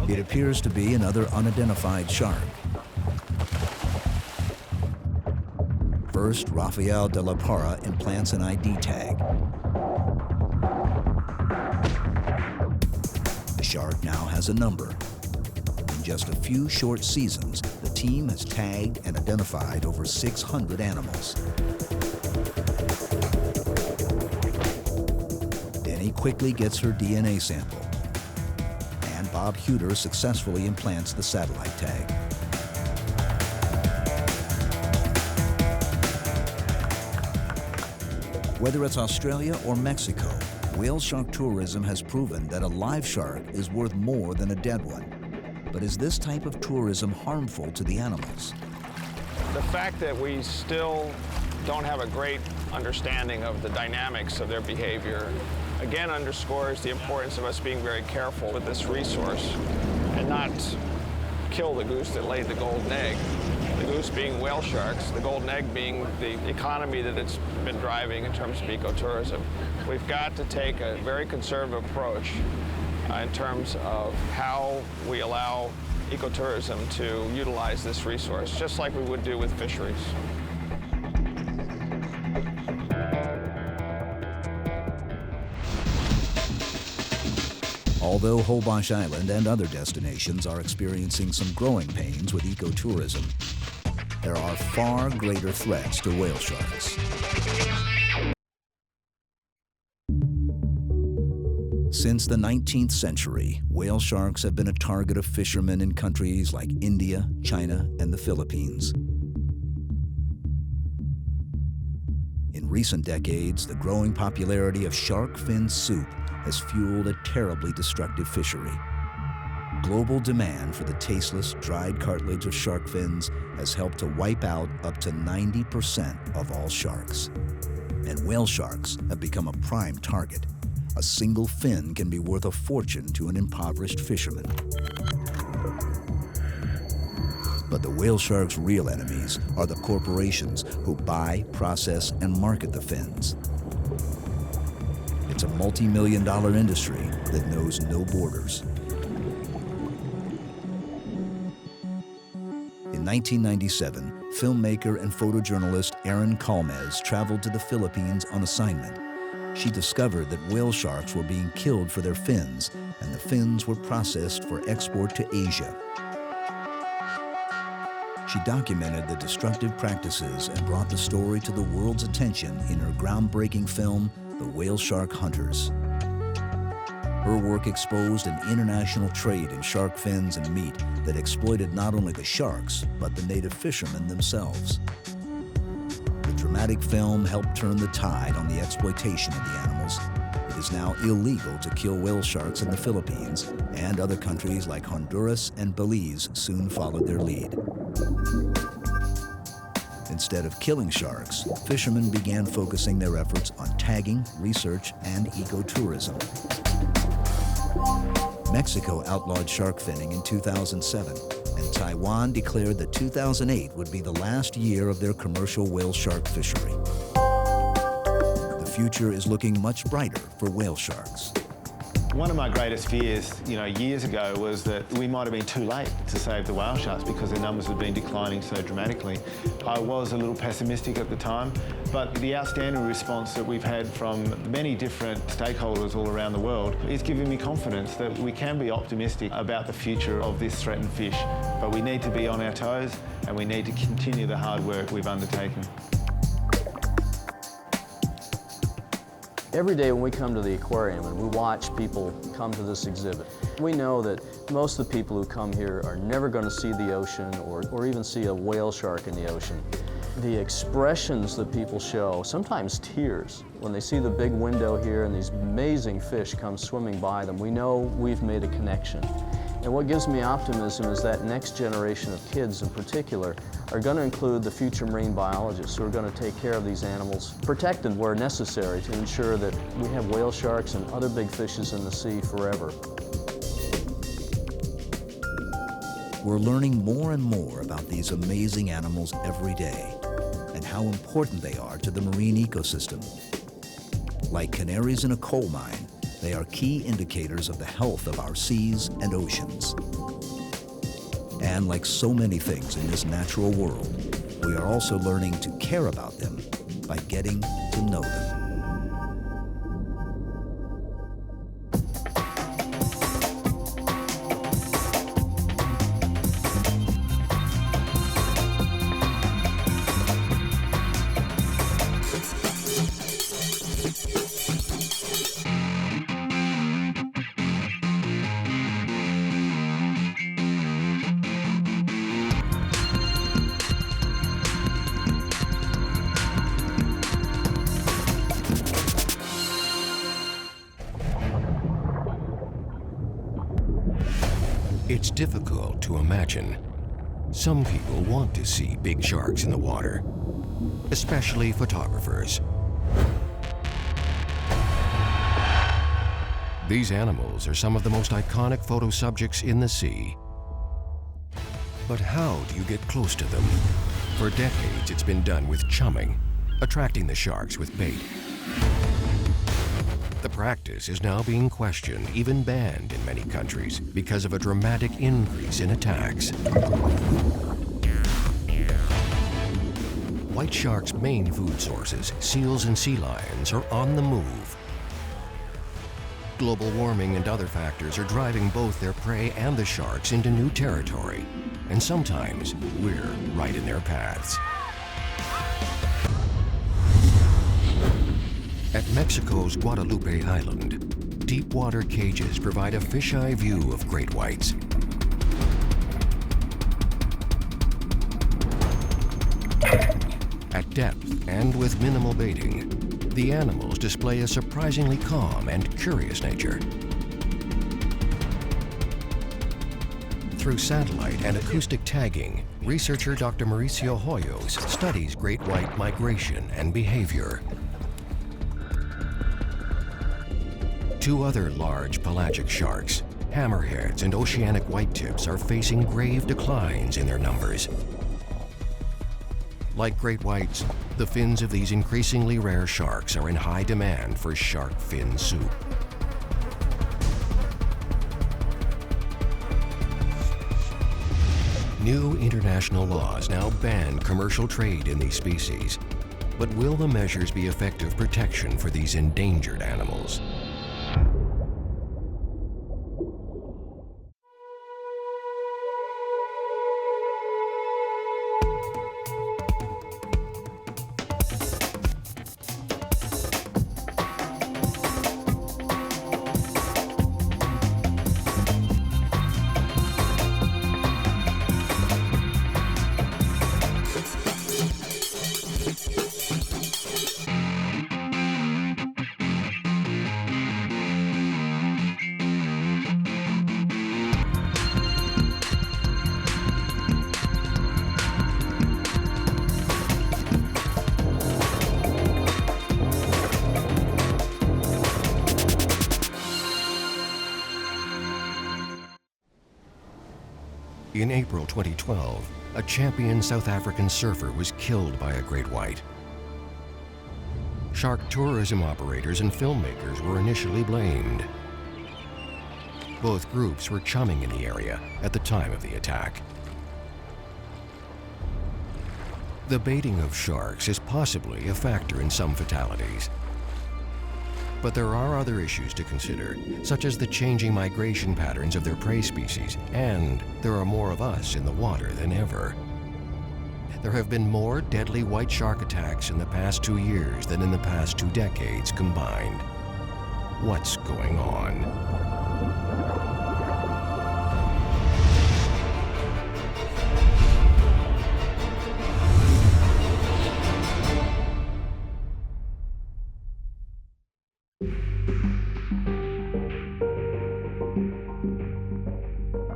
It appears to be another unidentified shark. First, Rafael de la Parra implants an ID tag. The shark now has a number. In just a few short seasons, the team has tagged and identified over 600 animals. Denny quickly gets her DNA sample, and Bob Huter successfully implants the satellite tag. Whether it's Australia or Mexico, whale shark tourism has proven that a live shark is worth more than a dead one. But is this type of tourism harmful to the animals? The fact that we still don't have a great understanding of the dynamics of their behavior again underscores the importance of us being very careful with this resource and not kill the goose that laid the golden egg. The goose being whale sharks, the golden egg being the economy that it's been driving in terms of ecotourism. We've got to take a very conservative approach in terms of how we allow ecotourism to utilize this resource, just like we would do with fisheries. Although Holbox Island and other destinations are experiencing some growing pains with ecotourism, there are far greater threats to whale sharks. Since the 19th century, whale sharks have been a target of fishermen in countries like India, China, and the Philippines. In recent decades, the growing popularity of shark fin soup has fueled a terribly destructive fishery. Global demand for the tasteless, dried cartilage of shark fins has helped to wipe out up to 90% of all sharks. And whale sharks have become a prime target. A single fin can be worth a fortune to an impoverished fisherman. But the whale shark's real enemies are the corporations who buy, process, and market the fins. It's a multi-million-dollar industry that knows no borders. In 1997, filmmaker and photojournalist Erin Calmez traveled to the Philippines on assignment. She discovered that whale sharks were being killed for their fins, and the fins were processed for export to Asia. She documented the destructive practices and brought the story to the world's attention in her groundbreaking film, The Whale Shark Hunters. Her work exposed an international trade in shark fins and meat that exploited not only the sharks, but the native fishermen themselves. The dramatic film helped turn the tide on the exploitation of the animals. It is now illegal to kill whale sharks in the Philippines, and other countries like Honduras and Belize soon followed their lead. Instead of killing sharks, fishermen began focusing their efforts on tagging, research, and ecotourism. Mexico outlawed shark finning in 2007, and Taiwan declared that 2008 would be the last year of their commercial whale shark fishery. The future is looking much brighter for whale sharks. One of my greatest fears, years ago was that we might have been too late to save the whale sharks because their numbers had been declining so dramatically. I was a little pessimistic at the time, but the outstanding response that we've had from many different stakeholders all around the world is giving me confidence that we can be optimistic about the future of this threatened fish. But we need to be on our toes and we need to continue the hard work we've undertaken. Every day when we come to the aquarium and we watch people come to this exhibit, we know that most of the people who come here are never going to see the ocean or even see a whale shark in the ocean. The expressions that people show, sometimes tears, when they see the big window here and these amazing fish come swimming by them, we know we've made a connection. And what gives me optimism is that next generation of kids in particular are going to include the future marine biologists who are going to take care of these animals, protect them where necessary to ensure that we have whale sharks and other big fishes in the sea forever. We're learning more and more about these amazing animals every day and how important they are to the marine ecosystem. Like canaries in a coal mine, they are key indicators of the health of our seas and oceans. And like so many things in this natural world, we are also learning to care about them by getting to know them. It's difficult to imagine. Some people want to see big sharks in the water, especially photographers. These animals are some of the most iconic photo subjects in the sea. But how do you get close to them? For decades, it's been done with chumming, attracting the sharks with bait. The practice is now being questioned, even banned in many countries, because of a dramatic increase in attacks. White sharks' main food sources, seals and sea lions, are on the move. Global warming and other factors are driving both their prey and the sharks into new territory, and sometimes we're right in their paths. At Mexico's Guadalupe Island, deep water cages provide a fisheye view of great whites. At depth and with minimal baiting, the animals display a surprisingly calm and curious nature. Through satellite and acoustic tagging, researcher Dr. Mauricio Hoyos studies great white migration and behavior. Two other large pelagic sharks, hammerheads and oceanic whitetips, are facing grave declines in their numbers. Like great whites, the fins of these increasingly rare sharks are in high demand for shark fin soup. New international laws now ban commercial trade in these species. But will the measures be effective protection for these endangered animals? In April 2012, a champion South African surfer was killed by a great white. Shark tourism operators and filmmakers were initially blamed. Both groups were chumming in the area at the time of the attack. The baiting of sharks is possibly a factor in some fatalities. But there are other issues to consider, such as the changing migration patterns of their prey species, and there are more of us in the water than ever. There have been more deadly white shark attacks in the past 2 years than in the past 2 decades combined. What's going on?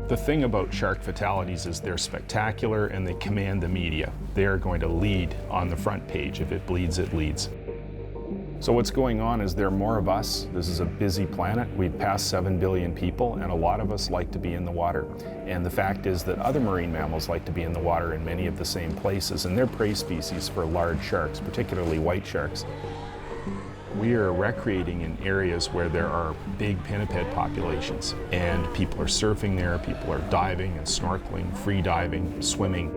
The thing about shark fatalities is they're spectacular and they command the media. They are going to lead on the front page. If it bleeds, it leads. So what's going on is there are more of us. This is a busy planet. We've passed 7 billion people, and a lot of us like to be in the water. And the fact is that other marine mammals like to be in the water in many of the same places, and they're prey species for large sharks, particularly white sharks. We are recreating in areas where there are big pinniped populations, and people are surfing there, people are diving and snorkeling, free diving, swimming.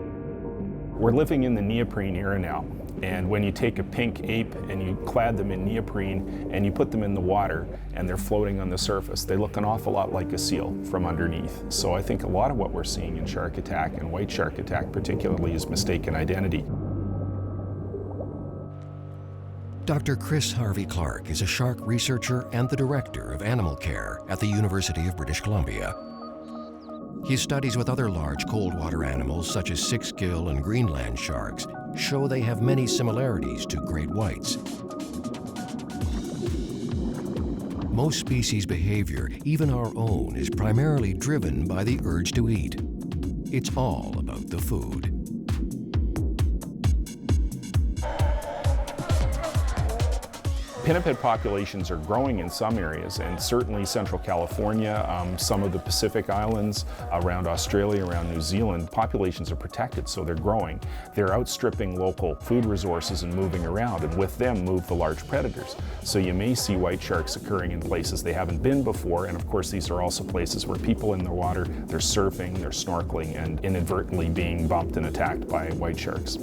We're living in the neoprene era now, and when you take a pink ape and you clad them in neoprene and you put them in the water and they're floating on the surface, they look an awful lot like a seal from underneath. So I think a lot of what we're seeing in shark attack, and white shark attack particularly, is mistaken identity. Dr. Chris Harvey Clark is a shark researcher and the director of animal care at the University of British Columbia. His studies with other large cold water animals such as six-gill and Greenland sharks show they have many similarities to great whites. Most species' behavior, even our own, is primarily driven by the urge to eat. It's all about the food. Pinniped populations are growing in some areas, and certainly Central California, some of the Pacific Islands, around Australia, around New Zealand, populations are protected, so they're growing. They're outstripping local food resources and moving around, and with them move the large predators. So you may see white sharks occurring in places they haven't been before, and of course these are also places where people in the water, they're surfing, they're snorkeling, and inadvertently being bumped and attacked by white sharks.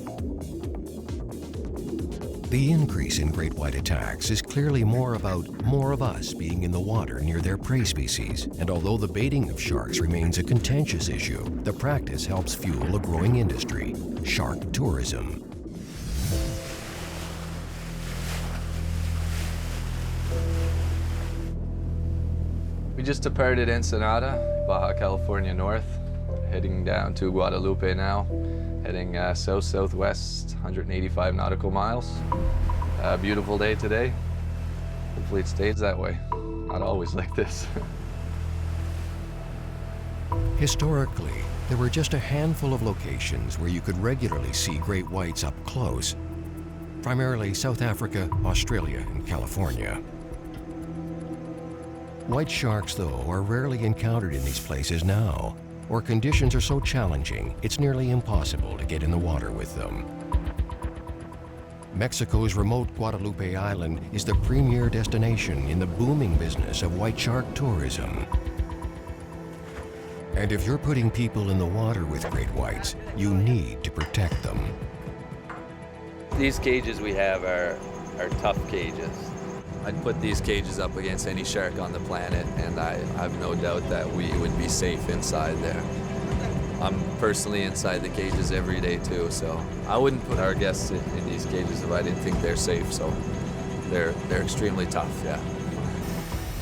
The increase in great white attacks is clearly more about more of us being in the water near their prey species. And although the baiting of sharks remains a contentious issue, the practice helps fuel a growing industry, shark tourism. We just departed Ensenada, Baja California North, heading down to Guadalupe now. Heading south-southwest, 185 nautical miles. Beautiful day today. Hopefully it stays that way. Not always like this. Historically, there were just a handful of locations where you could regularly see great whites up close, primarily South Africa, Australia, and California. White sharks, though, are rarely encountered in these places now, or conditions are so challenging, it's nearly impossible to get in the water with them. Mexico's remote Guadalupe Island is the premier destination in the booming business of white shark tourism. And if you're putting people in the water with great whites, you need to protect them. These cages we have are tough cages. I'd put these cages up against any shark on the planet, and I have no doubt that we would be safe inside there. I'm personally inside the cages every day too, so I wouldn't put our guests in these cages if I didn't think they're safe, so they're extremely tough, yeah.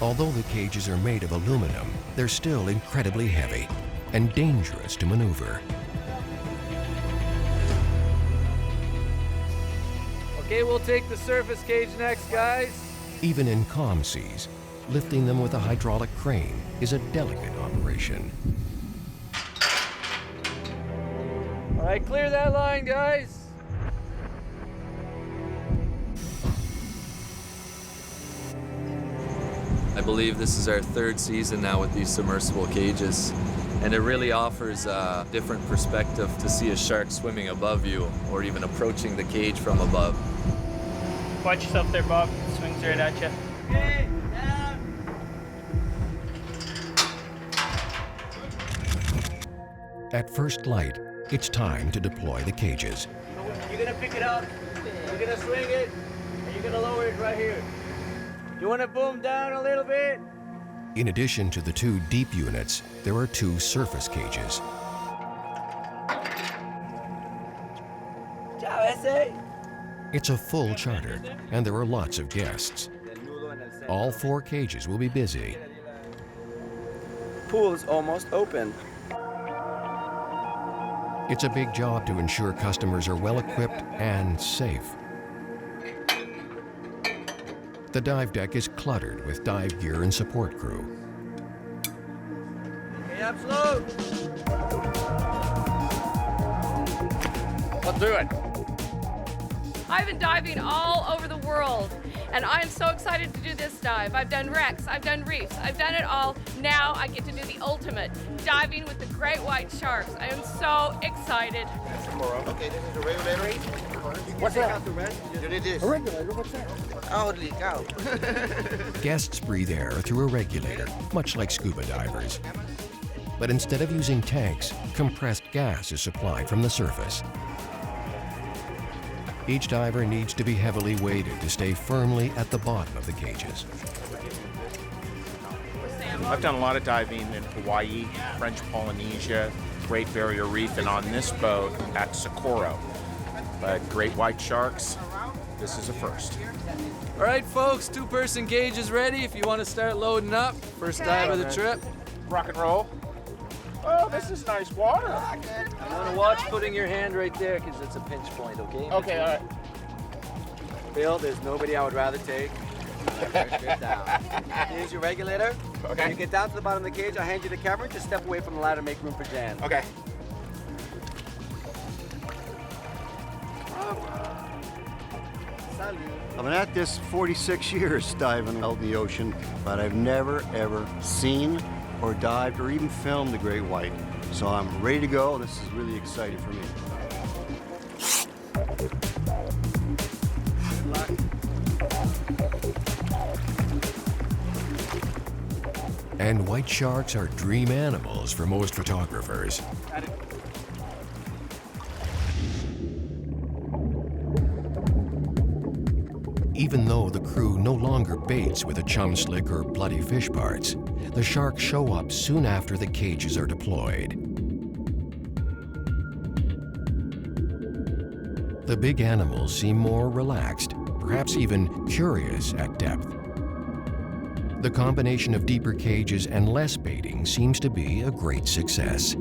Although the cages are made of aluminum, they're still incredibly heavy and dangerous to maneuver. Okay, we'll take the surface cage next, guys. Even in calm seas, lifting them with a hydraulic crane is a delicate operation. All right, clear that line, guys. I believe this is our third season now with these submersible cages. And it really offers a different perspective to see a shark swimming above you or even approaching the cage from above. Watch yourself there, Bob. It swings right at you. At first light, it's time to deploy the cages. You're gonna pick it up, you're gonna swing it, and you're gonna lower it right here. You wanna boom down a little bit? In addition to the 2 deep units, there are 2 surface cages. Ciao, S.A. It's a full charter, and there are lots of guests. All 4 cages will be busy. Pool's almost open. It's a big job to ensure customers are well equipped and safe. The dive deck is cluttered with dive gear and support crew. Okay, up slow. Let's do it. I've been diving all over the world, and I am so excited to do this dive. I've done wrecks, I've done reefs, I've done it all. Now I get to do the ultimate, diving with the great white sharks. I am so excited. Okay, this is a regulator. What's that? You need this. A regulator? What's that? Oh, it leak out. Guests breathe air through a regulator, much like scuba divers. But instead of using tanks, compressed gas is supplied from the surface. Each diver needs to be heavily weighted to stay firmly at the bottom of the cages. I've done a lot of diving in Hawaii, French Polynesia, Great Barrier Reef, and on this boat at Socorro. But great white sharks, this is a first. All right, folks, 2-person cage is ready if you want to start loading up. First dive of the trip. Rock and roll. Oh, this is nice water. You want to watch putting your hand right there because it's a pinch point, okay? Okay, all right. Bill, there's nobody I would rather take. Get down. Here's your regulator. Okay. When you get down to the bottom of the cage, I'll hand you the camera. Just step away from the ladder, make room for Jan. Okay. I've been at this 46 years diving out in the ocean, but I've never, ever seen or dived or even filmed the great white. So I'm ready to go. This is really exciting for me. And white sharks are dream animals for most photographers. Even though the crew no longer baits with a chum slick or bloody fish parts, the sharks show up soon after the cages are deployed. The big animals seem more relaxed, perhaps even curious at depth. The combination of deeper cages and less baiting seems to be a great success.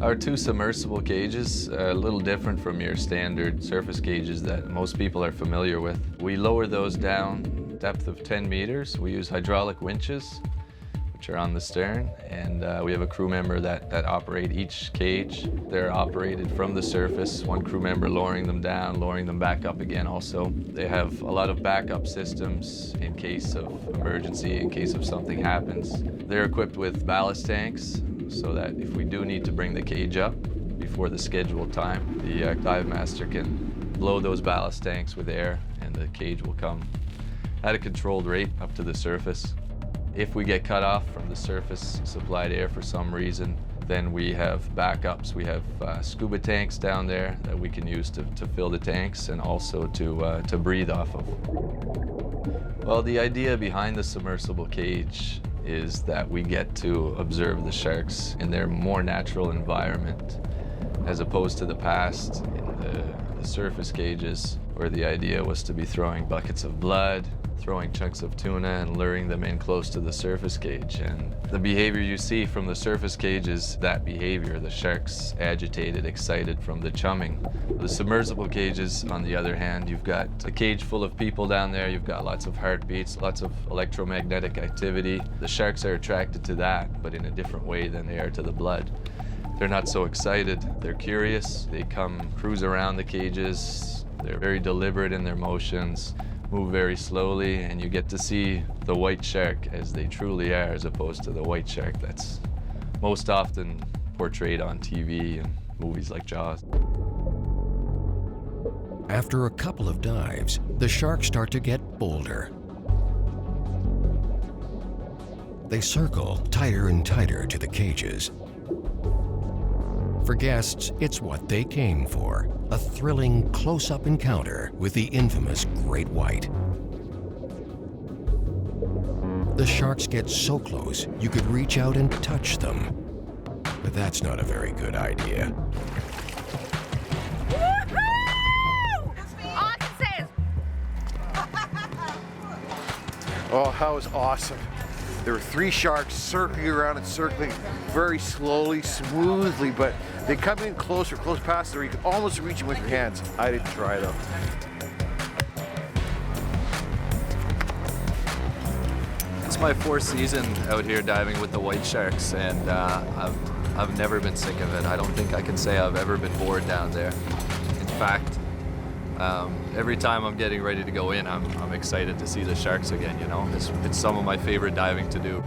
Our 2 submersible cages are a little different from your standard surface cages that most people are familiar with. We lower those down depth of 10 meters. We use hydraulic winches, which are on the stern, and we have a crew member that operate each cage. They're operated from the surface, one crew member lowering them down, lowering them back up again also. They have a lot of backup systems in case of emergency, in case of something happens. They're equipped with ballast tanks, so that if we do need to bring the cage up before the scheduled time, the dive master can blow those ballast tanks with air and the cage will come at a controlled rate up to the surface. If we get cut off from the surface supplied air for some reason, then we have backups. We have scuba tanks down there that we can use to fill the tanks and also to breathe off of. Well, the idea behind the submersible cage is that we get to observe the sharks in their more natural environment, as opposed to the past in the surface cages, where the idea was to be throwing buckets of blood, throwing chunks of tuna and luring them in close to the surface cage. And the behavior you see from the surface cage is that behavior, the sharks agitated, excited from the chumming. The submersible cages, on the other hand, you've got a cage full of people down there, you've got lots of heartbeats, lots of electromagnetic activity. The sharks are attracted to that, but in a different way than they are to the blood. They're not so excited, they're curious, they come cruise around the cages, they're very deliberate in their motions, move very slowly, and you get to see the white shark as they truly are, as opposed to the white shark that's most often portrayed on TV and movies like Jaws. After a couple of dives, the sharks start to get bolder. They circle tighter and tighter to the cages. For guests, it's what they came for, a thrilling close-up encounter with the infamous great white. The sharks get so close, you could reach out and touch them. But that's not a very good idea. Oh, that was awesome. There were 3 sharks circling around and circling very slowly, smoothly, but they come in closer, close past there. You can almost reach them with your hands. I didn't try though. It's my 4th season out here diving with the white sharks, and I've never been sick of it. I don't think I can say I've ever been bored down there. In fact, every time I'm getting ready to go in, I'm excited to see the sharks again, you know? It's some of my favorite diving to do.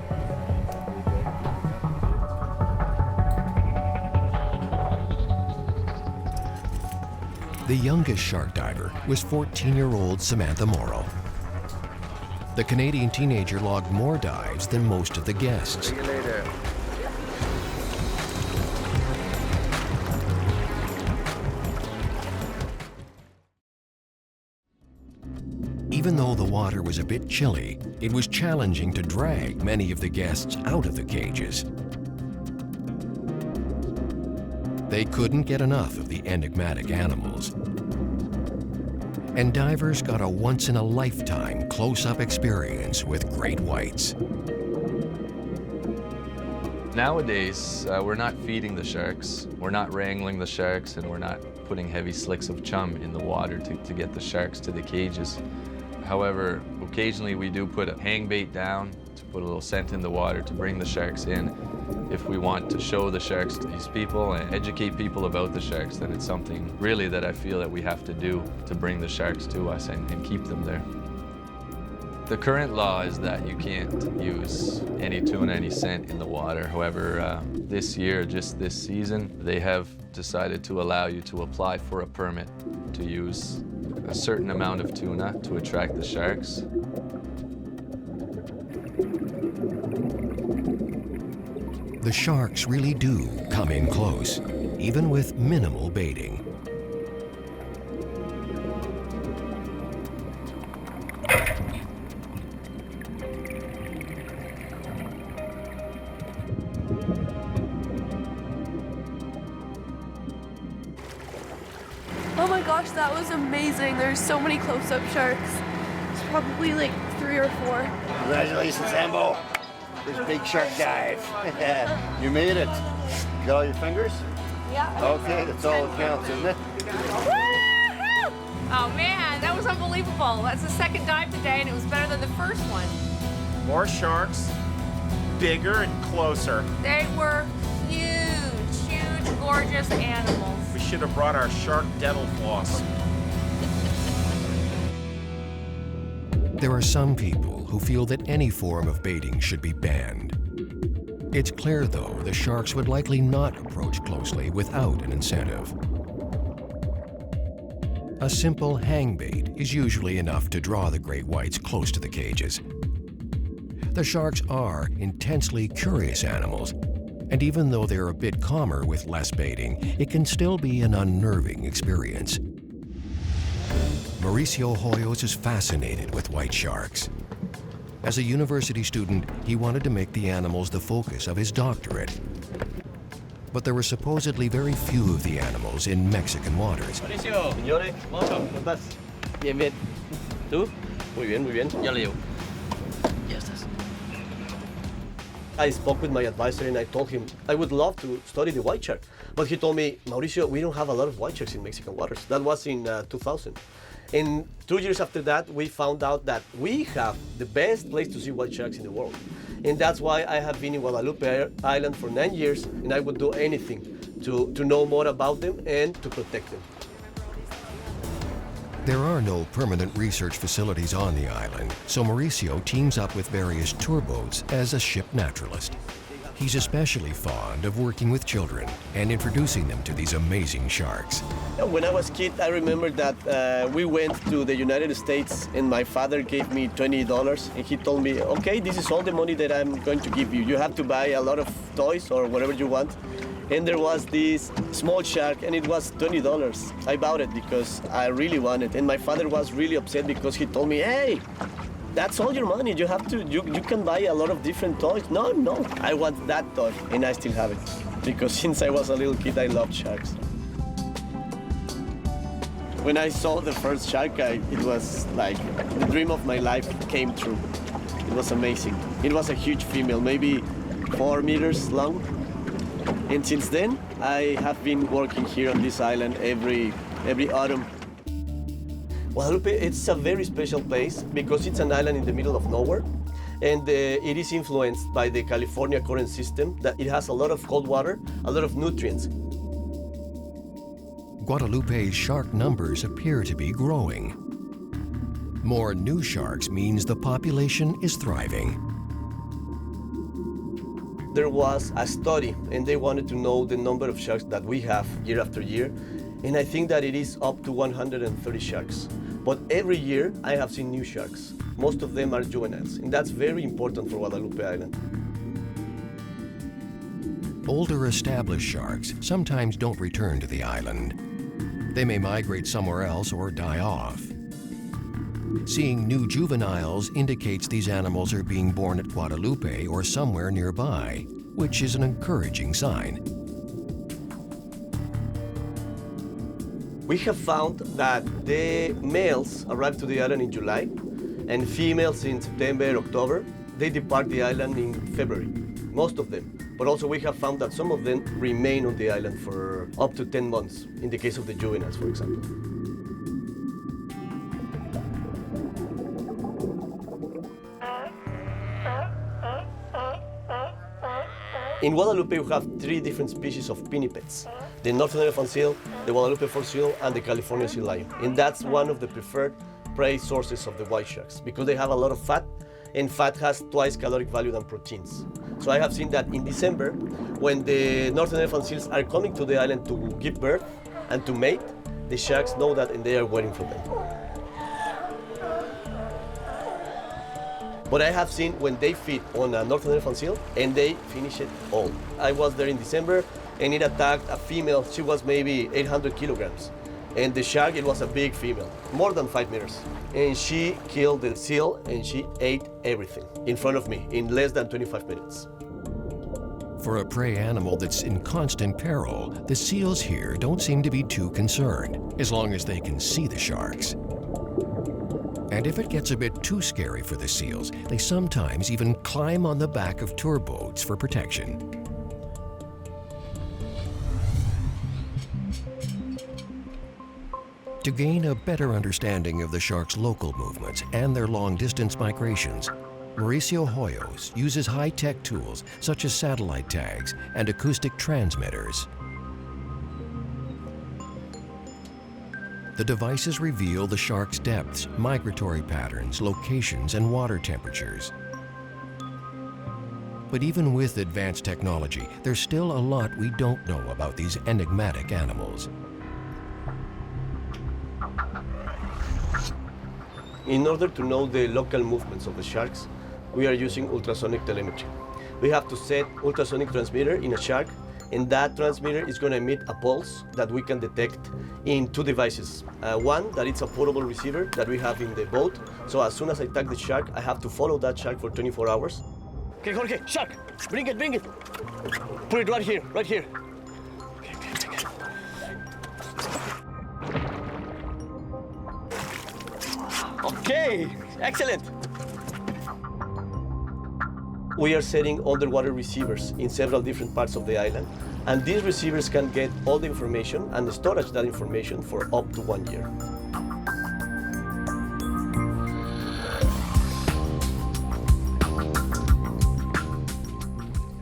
The youngest shark diver was 14-year-old Samantha Morrow. The Canadian teenager logged more dives than most of the guests. See you later. Even though the water was a bit chilly, it was challenging to drag many of the guests out of the cages. They couldn't get enough of the enigmatic animals. And divers got a once-in-a-lifetime close-up experience with great whites. Nowadays, we're not feeding the sharks, we're not wrangling the sharks, and we're not putting heavy slicks of chum in the water to get the sharks to the cages. However, occasionally we do put a hang bait down to put a little scent in the water to bring the sharks in. If we want to show the sharks to these people and educate people about the sharks, then it's something really that I feel that we have to do to bring the sharks to us and keep them there. The current law is that you can't use any tuna, any scent in the water. However, this year, just this season, they have decided to allow you to apply for a permit to use a certain amount of tuna to attract the sharks. The sharks really do come in close, even with minimal baiting. Oh my gosh, that was amazing. There's so many close-up sharks. It's probably like 3 or 4. Congratulations, Sambo. This big shark dive. You made it. You got all your fingers? Yeah. Okay, that's all that counts, isn't it? Woo-hoo! Oh man, that was unbelievable. That's the 2nd dive today, and it was better than the first one. More sharks, bigger and closer. They were huge, huge, gorgeous animals. We should have brought our shark dental floss. There are some people who feel that any form of baiting should be banned. It's clear, though, the sharks would likely not approach closely without an incentive. A simple hang bait is usually enough to draw the great whites close to the cages. The sharks are intensely curious animals, and even though they're a bit calmer with less baiting, it can still be an unnerving experience. Mauricio Hoyos is fascinated with white sharks. As a university student, he wanted to make the animals the focus of his doctorate. But there were supposedly very few of the animals in Mexican waters. Mauricio, señores, ¿cómo estás? Bien, bien. ¿Tú? Muy bien, muy bien. Ya le llevo. Ya estás. I spoke with my advisor and I told him I would love to study the white shark. But he told me, Mauricio, we don't have a lot of white sharks in Mexican waters. That was in 2000. And 2 years after that, we found out that we have the best place to see white sharks in the world. And that's why I have been in Guadalupe Island for 9 years, and I would do anything to know more about them and to protect them. There are no permanent research facilities on the island, so Mauricio teams up with various tour boats as a ship naturalist. He's especially fond of working with children and introducing them to these amazing sharks. When I was a kid, I remember that we went to the United States and my father gave me $20 and he told me, okay, this is all the money that I'm going to give you. You have to buy a lot of toys or whatever you want. And there was this small shark and it was $20. I bought it because I really wanted it. And my father was really upset because he told me, hey, that's all your money. You have to, you can buy a lot of different toys. No, I want that toy and I still have it. Because since I was a little kid, I loved sharks. When I saw the first shark, it was like the dream of my life came true. It was amazing. It was a huge female, maybe 4 meters long. And since then, I have been working here on this island every autumn. Guadalupe, it's a very special place because it's an island in the middle of nowhere. And it is influenced by the California current system, that it has a lot of cold water, a lot of nutrients. Guadalupe's shark numbers appear to be growing. More new sharks means the population is thriving. There was a study and they wanted to know the number of sharks that we have year after year. And I think that it is up to 130 sharks. But every year I have seen new sharks. Most of them are juveniles, and that's very important for Guadalupe Island. Older established sharks sometimes don't return to the island. They may migrate somewhere else or die off. Seeing new juveniles indicates these animals are being born at Guadalupe or somewhere nearby, which is an encouraging sign. We have found that the males arrive to the island in July, and females in September, October. They depart the island in February, most of them. But also we have found that some of them remain on the island for up to 10 months, in the case of the juveniles, for example. In Guadalupe, we have 3 different species of pinnipeds: the northern elephant seal, the Guadalupe fork seal, and the California sea lion. And that's one of the preferred prey sources of the white sharks because they have a lot of fat, and fat has twice caloric value than proteins. So I have seen that in December, when the northern elephant seals are coming to the island to give birth and to mate, the sharks know that and they are waiting for them. But I have seen when they feed on a northern elephant seal and they finish it all. I was there in December and it attacked a female. She was maybe 800 kilograms. And the shark, it was a big female, more than 5 meters. And she killed the seal and she ate everything in front of me in less than 25 minutes. For a prey animal that's in constant peril, the seals here don't seem to be too concerned, as long as they can see the sharks. And if it gets a bit too scary for the seals, they sometimes even climb on the back of tour boats for protection. To gain a better understanding of the shark's local movements and their long-distance migrations, Mauricio Hoyos uses high-tech tools such as satellite tags and acoustic transmitters. The devices reveal the shark's depths, migratory patterns, locations, and water temperatures. But even with advanced technology, there's still a lot we don't know about these enigmatic animals. In order to know the local movements of the sharks, we are using ultrasonic telemetry. We have to set ultrasonic transmitter in a shark, and that transmitter is going to emit a pulse that we can detect in 2 devices. One, that it's a portable receiver that we have in the boat. So as soon as I tag the shark, I have to follow that shark for 24 hours. Okay, Jorge, shark, bring it, bring it. Put it right here, right here. Okay, excellent. We are setting underwater receivers in several different parts of the island, and these receivers can get all the information and storage that information for up to 1 year.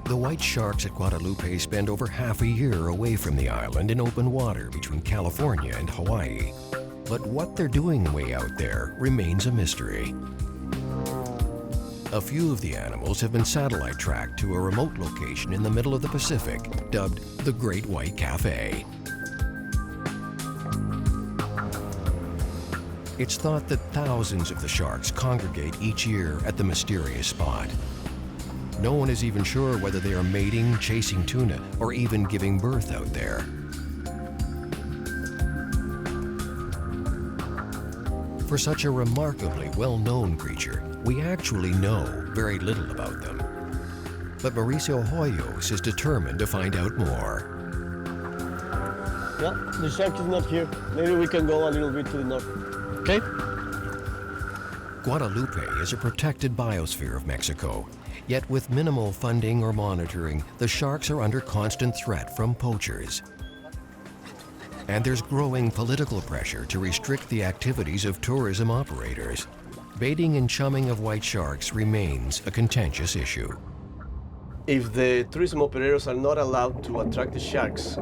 The white sharks at Guadalupe spend over half a year away from the island in open water between California and Hawaii. But what they're doing way out there remains a mystery. A few of the animals have been satellite tracked to a remote location in the middle of the Pacific, dubbed the Great White Cafe. It's thought that thousands of the sharks congregate each year at the mysterious spot. No one is even sure whether they are mating, chasing tuna, or even giving birth out there. For such a remarkably well-known creature, we actually know very little about them. But Mauricio Hoyos is determined to find out more. Yeah, the shark is not here. Maybe we can go a little bit to the north. Okay? Guadalupe is a protected biosphere of Mexico. Yet with minimal funding or monitoring, the sharks are under constant threat from poachers. And there's growing political pressure to restrict the activities of tourism operators. Baiting and chumming of white sharks remains a contentious issue. If the tourism operators are not allowed to attract the sharks,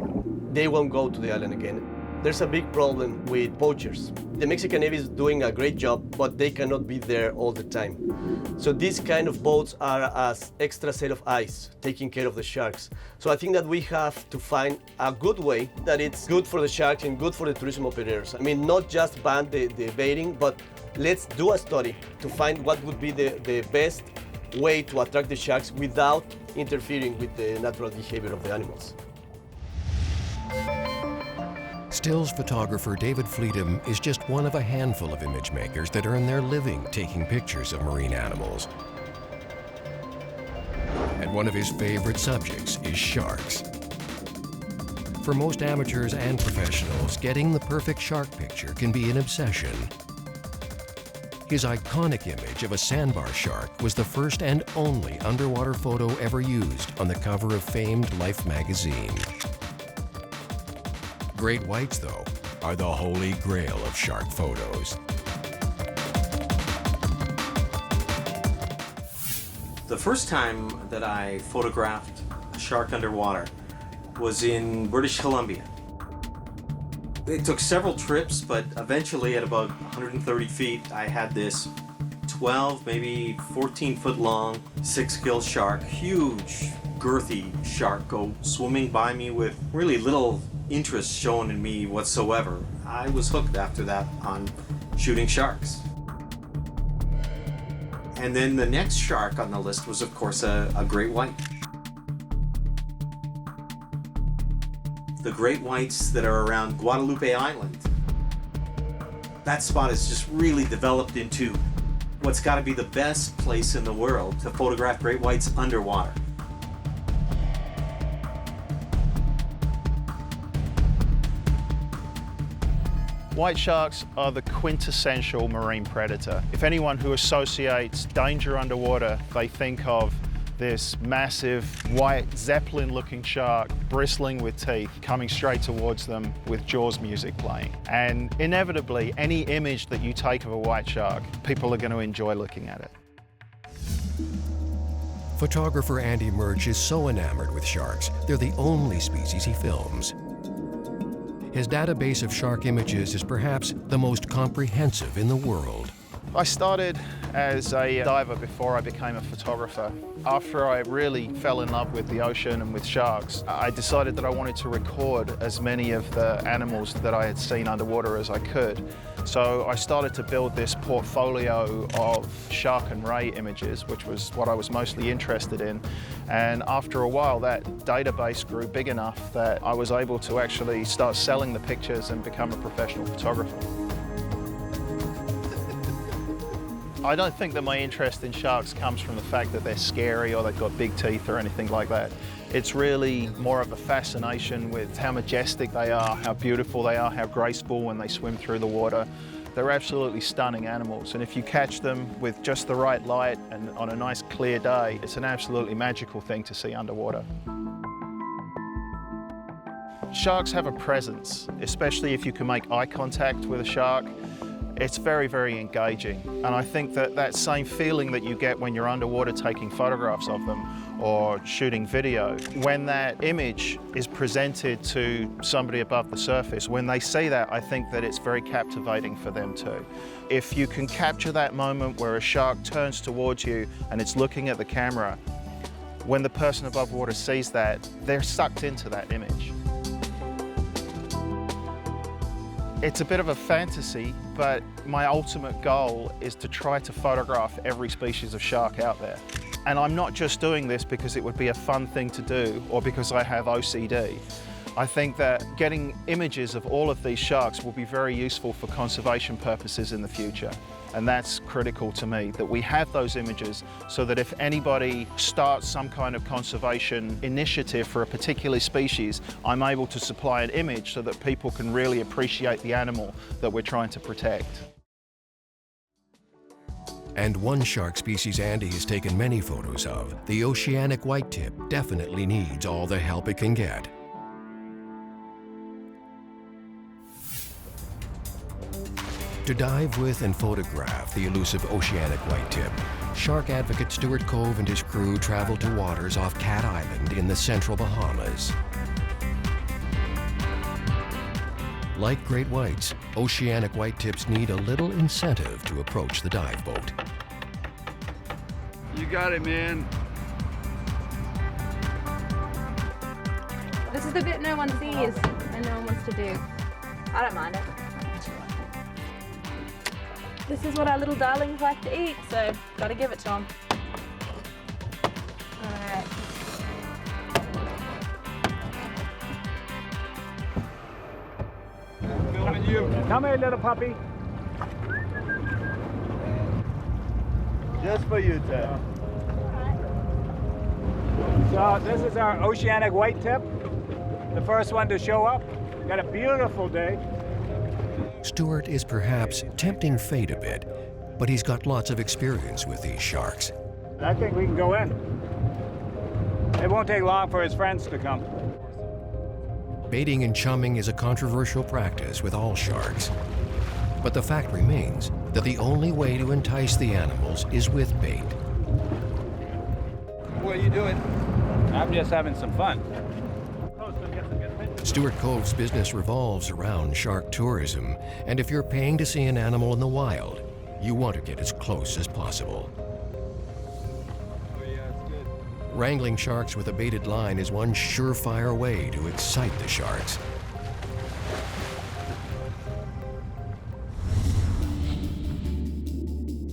they won't go to the island again. There's a big problem with poachers. The Mexican Navy is doing a great job, but they cannot be there all the time. So these kind of boats are as extra set of eyes, taking care of the sharks. So I think that we have to find a good way that it's good for the sharks and good for the tourism operators. I mean, not just ban the baiting, but let's do a study to find what would be the best way to attract the sharks without interfering with the natural behavior of the animals. Stills photographer David Fleetham is just one of a handful of image makers that earn their living taking pictures of marine animals. And one of his favorite subjects is sharks. For most amateurs and professionals, getting the perfect shark picture can be an obsession. His iconic image of a sandbar shark was the first and only underwater photo ever used on the cover of famed Life magazine. Great whites, though, are the holy grail of shark photos. The first time that I photographed a shark underwater was in British Columbia. It took several trips, but eventually at about 130 feet, I had this 12, maybe 14-foot long, 6-gill shark, huge, girthy shark go swimming by me with really little interest shown in me whatsoever. I was hooked after that on shooting sharks. And then the next shark on the list was, of course, a great white. The great whites that are around Guadalupe Island. That spot has just really developed into what's got to be the best place in the world to photograph great whites underwater. White sharks are the quintessential marine predator. If anyone who associates danger underwater, they think of this massive white zeppelin-looking shark bristling with teeth coming straight towards them with Jaws music playing. And inevitably, any image that you take of a white shark, people are going to enjoy looking at it. Photographer Andy Murch is so enamored with sharks, they're the only species he films. His database of shark images is perhaps the most comprehensive in the world. I started as a diver before I became a photographer. After I really fell in love with the ocean and with sharks, I decided that I wanted to record as many of the animals that I had seen underwater as I could. So I started to build this portfolio of shark and ray images, which was what I was mostly interested in. And after a while, that database grew big enough that I was able to actually start selling the pictures and become a professional photographer. I don't think that my interest in sharks comes from the fact that they're scary or they've got big teeth or anything like that. It's really more of a fascination with how majestic they are, how beautiful they are, how graceful when they swim through the water. They're absolutely stunning animals, and if you catch them with just the right light and on a nice clear day, it's an absolutely magical thing to see underwater. Sharks have a presence, especially if you can make eye contact with a shark. It's very, very engaging. And I think that that same feeling that you get when you're underwater taking photographs of them or shooting video, when that image is presented to somebody above the surface, when they see that, I think that it's very captivating for them too. If you can capture that moment where a shark turns towards you and it's looking at the camera, when the person above water sees that, they're sucked into that image. It's a bit of a fantasy, but my ultimate goal is to try to photograph every species of shark out there. And I'm not just doing this because it would be a fun thing to do or because I have OCD. I think that getting images of all of these sharks will be very useful for conservation purposes in the future. And that's critical to me, that we have those images so that if anybody starts some kind of conservation initiative for a particular species, I'm able to supply an image so that people can really appreciate the animal that we're trying to protect. And one shark species Andy has taken many photos of, the oceanic whitetip, definitely needs all the help it can get. To dive with and photograph the elusive oceanic whitetip, shark advocate Stuart Cove and his crew traveled to waters off Cat Island in the central Bahamas. Like great whites, oceanic whitetips need a little incentive to approach the dive boat. You got it, man. This is the bit no one sees and no one wants to do. I don't mind it. This is what our little darlings like to eat, so gotta give it to them. Alright. Come here, little puppy. Just for you, Ted. So this is our oceanic whitetip, the first one to show up. Got a beautiful day. Stuart is perhaps tempting fate a bit, but he's got lots of experience with these sharks. I think we can go in. It won't take long for his friends to come. Baiting and chumming is a controversial practice with all sharks. But the fact remains that the only way to entice the animals is with bait. What are you doing? I'm just having some fun. Stuart Cove's business revolves around shark tourism, and if you're paying to see an animal in the wild, you want to get as close as possible. Wrangling sharks with a baited line is one surefire way to excite the sharks.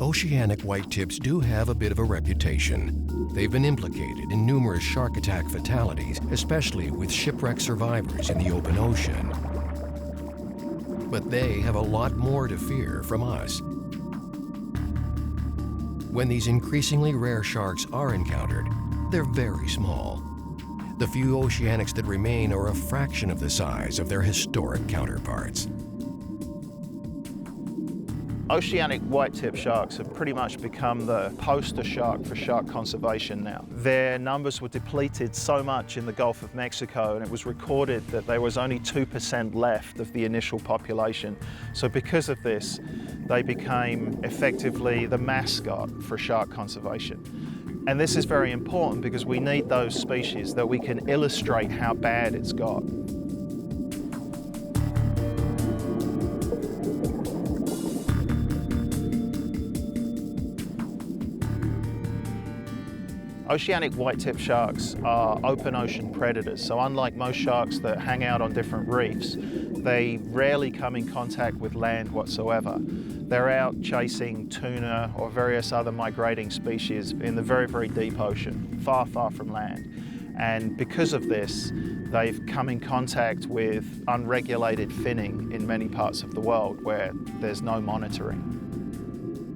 Oceanic whitetips do have a bit of a reputation. They've been implicated in numerous shark attack fatalities, especially with shipwreck survivors in the open ocean. But they have a lot more to fear from us. When these increasingly rare sharks are encountered, they're very small. The few oceanics that remain are a fraction of the size of their historic counterparts. Oceanic whitetip sharks have pretty much become the poster shark for shark conservation now. Their numbers were depleted so much in the Gulf of Mexico, and it was recorded that there was only 2% left of the initial population. So because of this, they became effectively the mascot for shark conservation. And this is very important because we need those species that we can illustrate how bad it's got. Oceanic whitetip sharks are open ocean predators, so unlike most sharks that hang out on different reefs, they rarely come in contact with land whatsoever. They're out chasing tuna or various other migrating species in the very, very deep ocean, far, far from land. And because of this, they've come in contact with unregulated finning in many parts of the world where there's no monitoring.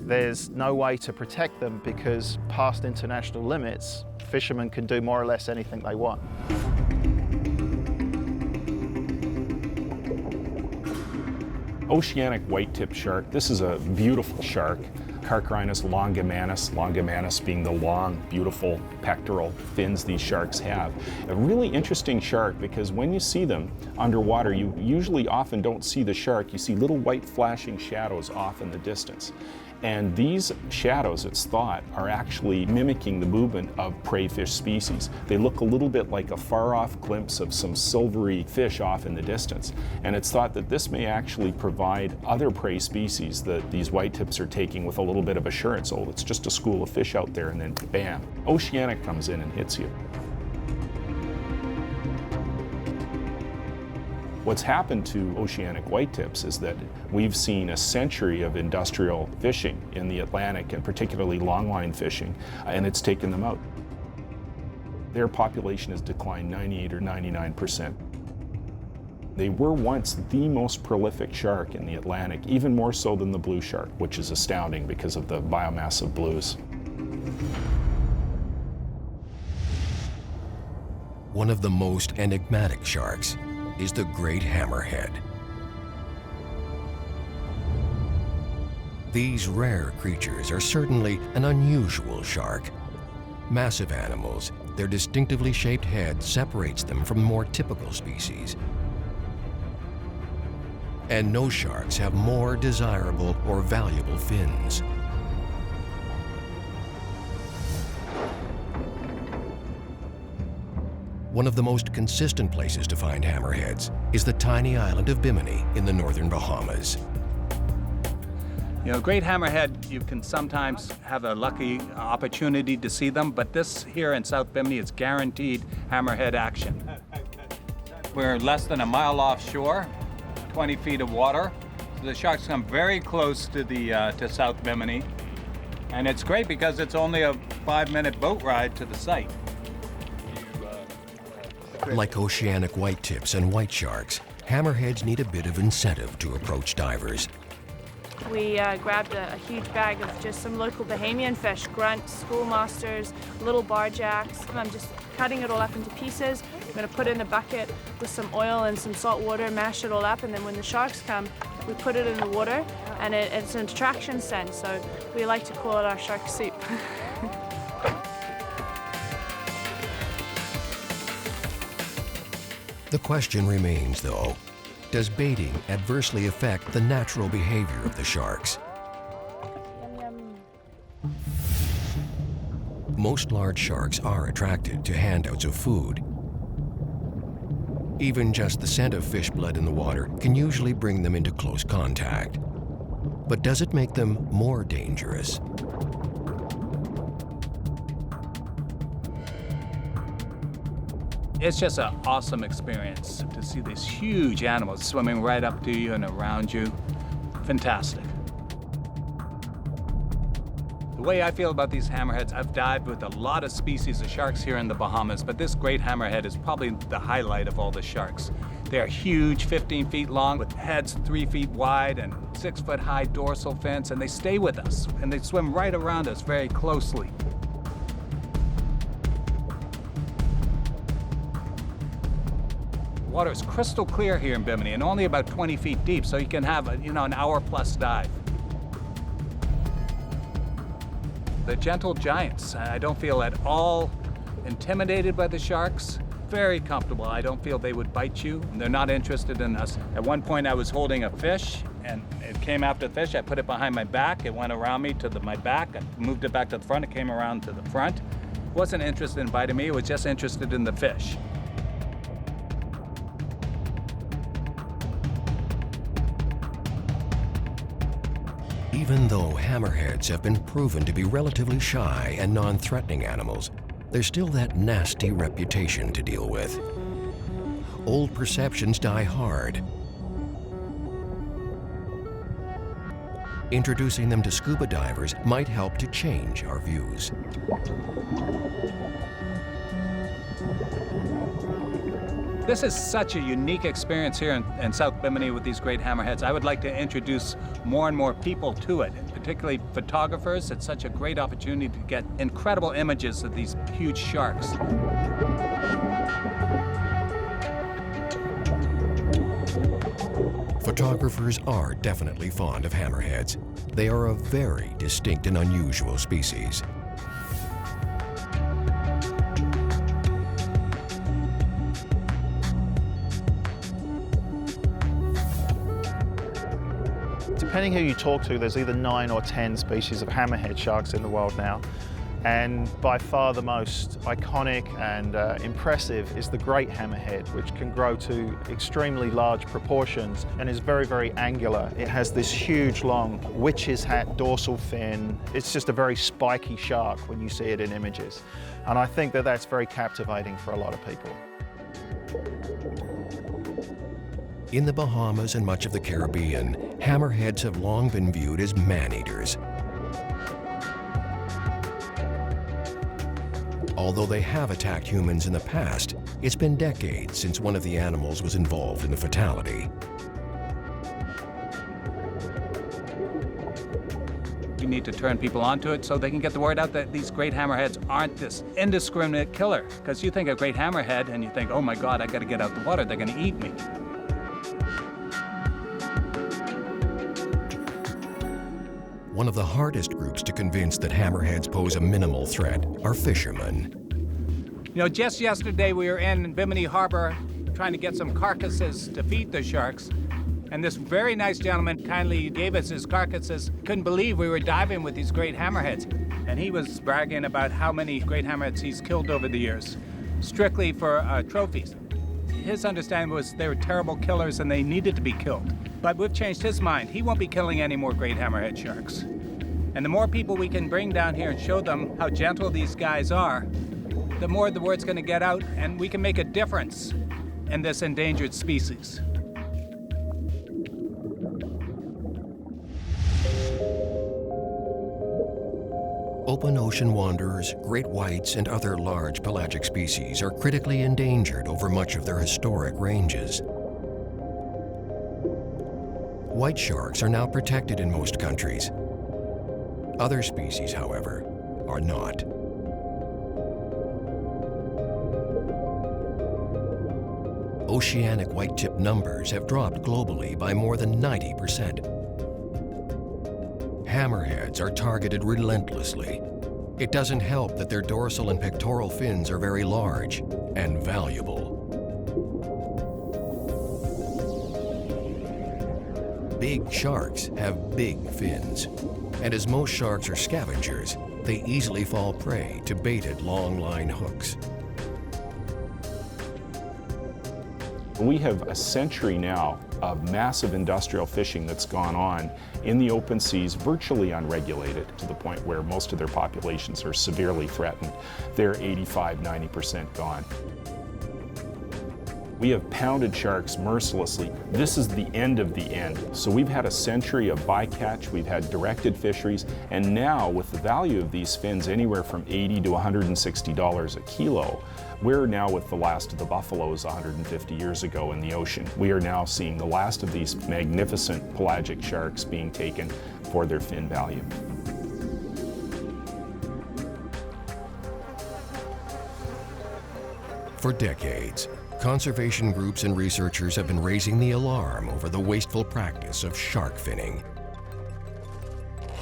There's no way to protect them because past international limits, fishermen can do more or less anything they want. Oceanic whitetip shark, this is a beautiful shark, Carcharinus longimanus being the long, beautiful pectoral fins these sharks have. A really interesting shark because when you see them underwater, you usually often don't see the shark. You see little white flashing shadows off in the distance. And these shadows, it's thought, are actually mimicking the movement of prey fish species. They look a little bit like a far-off glimpse of some silvery fish off in the distance. And it's thought that this may actually provide other prey species that these white tips are taking with a little bit of assurance. Oh, it's just a school of fish out there, and then bam, oceanic comes in and hits you. What's happened to oceanic whitetips is that we've seen a century of industrial fishing in the Atlantic, and particularly longline fishing, and it's taken them out. Their population has declined 98 or 99%. They were once the most prolific shark in the Atlantic, even more so than the blue shark, which is astounding because of the biomass of blues. One of the most enigmatic sharks is the great hammerhead. These rare creatures are certainly an unusual shark. Massive animals, their distinctively shaped head separates them from more typical species. And no sharks have more desirable or valuable fins. One of the most consistent places to find hammerheads is the tiny island of Bimini in the northern Bahamas. You know, great hammerhead, you can sometimes have a lucky opportunity to see them, but this here in South Bimini is guaranteed hammerhead action. We're less than a mile offshore, 20 feet of water. The sharks come very close to to South Bimini, and it's great because it's only a 5-minute boat ride to the site. Like oceanic whitetips and white sharks, hammerheads need a bit of incentive to approach divers. We grabbed a huge bag of just some local Bahamian fish, grunts, schoolmasters, little barjacks. I'm just cutting it all up into pieces. I'm going to put it in a bucket with some oil and some salt water, mash it all up, and then when the sharks come, we put it in the water, and it's an attraction scent, so we like to call it our shark soup. The question remains, though, does baiting adversely affect the natural behavior of the sharks? Most large sharks are attracted to handouts of food. Even just the scent of fish blood in the water can usually bring them into close contact. But does it make them more dangerous? It's just an awesome experience to see these huge animals swimming right up to you and around you. Fantastic. The way I feel about these hammerheads, I've dived with a lot of species of sharks here in the Bahamas, but this great hammerhead is probably the highlight of all the sharks. They're huge, 15 feet long, with heads 3 feet wide and 6-foot high dorsal fins, and they stay with us, and they swim right around us very closely. Water is crystal clear here in Bimini and only about 20 feet deep, so you can have an hour-plus dive. The gentle giants, I don't feel at all intimidated by the sharks. Very comfortable. I don't feel they would bite you. They're not interested in us. At one point I was holding a fish and it came after the fish. I put it behind my back. It went around me to my back. I moved it back to the front. It came around to the front. It wasn't interested in biting me. It was just interested in the fish. Even though hammerheads have been proven to be relatively shy and non-threatening animals, there's still that nasty reputation to deal with. Old perceptions die hard. Introducing them to scuba divers might help to change our views. This is such a unique experience here in South Bimini with these great hammerheads. I would like to introduce more and more people to it, particularly photographers. It's such a great opportunity to get incredible images of these huge sharks. Photographers are definitely fond of hammerheads. they are a very distinct and unusual species. Depending who you talk to, there's either 9 or 10 species of hammerhead sharks in the world now. And by far the most iconic and impressive is the great hammerhead, which can grow to extremely large proportions and is very, very angular. It has this huge, long witch's hat dorsal fin. It's just a very spiky shark when you see it in images. And I think that that's very captivating for a lot of people. In the Bahamas and much of the Caribbean, hammerheads have long been viewed as man-eaters. Although they have attacked humans in the past, it's been decades since one of the animals was involved in a fatality. We need to turn people onto it so they can get the word out that these great hammerheads aren't this indiscriminate killer. Because you think of great hammerhead and you think, oh my God, I got to get out the water, they're going to eat me. One of the hardest groups to convince that hammerheads pose a minimal threat are fishermen. You know, just yesterday we were in Bimini Harbor trying to get some carcasses to feed the sharks. And this very nice gentleman kindly gave us his carcasses. Couldn't believe we were diving with these great hammerheads. And he was bragging about how many great hammerheads he's killed over the years, strictly for trophies. His understanding was they were terrible killers and they needed to be killed. But we've changed his mind. He won't be killing any more great hammerhead sharks. And the more people we can bring down here and show them how gentle these guys are, the more the word's going to get out and we can make a difference in this endangered species. Open ocean wanderers, great whites, and other large pelagic species are critically endangered over much of their historic ranges. White sharks are now protected in most countries. Other species, however, are not. Oceanic white-tip numbers have dropped globally by more than 90%. Hammerheads are targeted relentlessly. It doesn't help that their dorsal and pectoral fins are very large and valuable. Big sharks have big fins, and as most sharks are scavengers, they easily fall prey to baited long-line hooks. We have a century now of massive industrial fishing that's gone on in the open seas, virtually unregulated, to the point where most of their populations are severely threatened. They're 85–90% gone. We have pounded sharks mercilessly. This is the end of the end. So we've had a century of bycatch, we've had directed fisheries, and now with the value of these fins anywhere from $80 to $160 a kilo, we're now with the last of the buffaloes 150 years ago in the ocean. We are now seeing the last of these magnificent pelagic sharks being taken for their fin value. For decades, conservation groups and researchers have been raising the alarm over the wasteful practice of shark finning.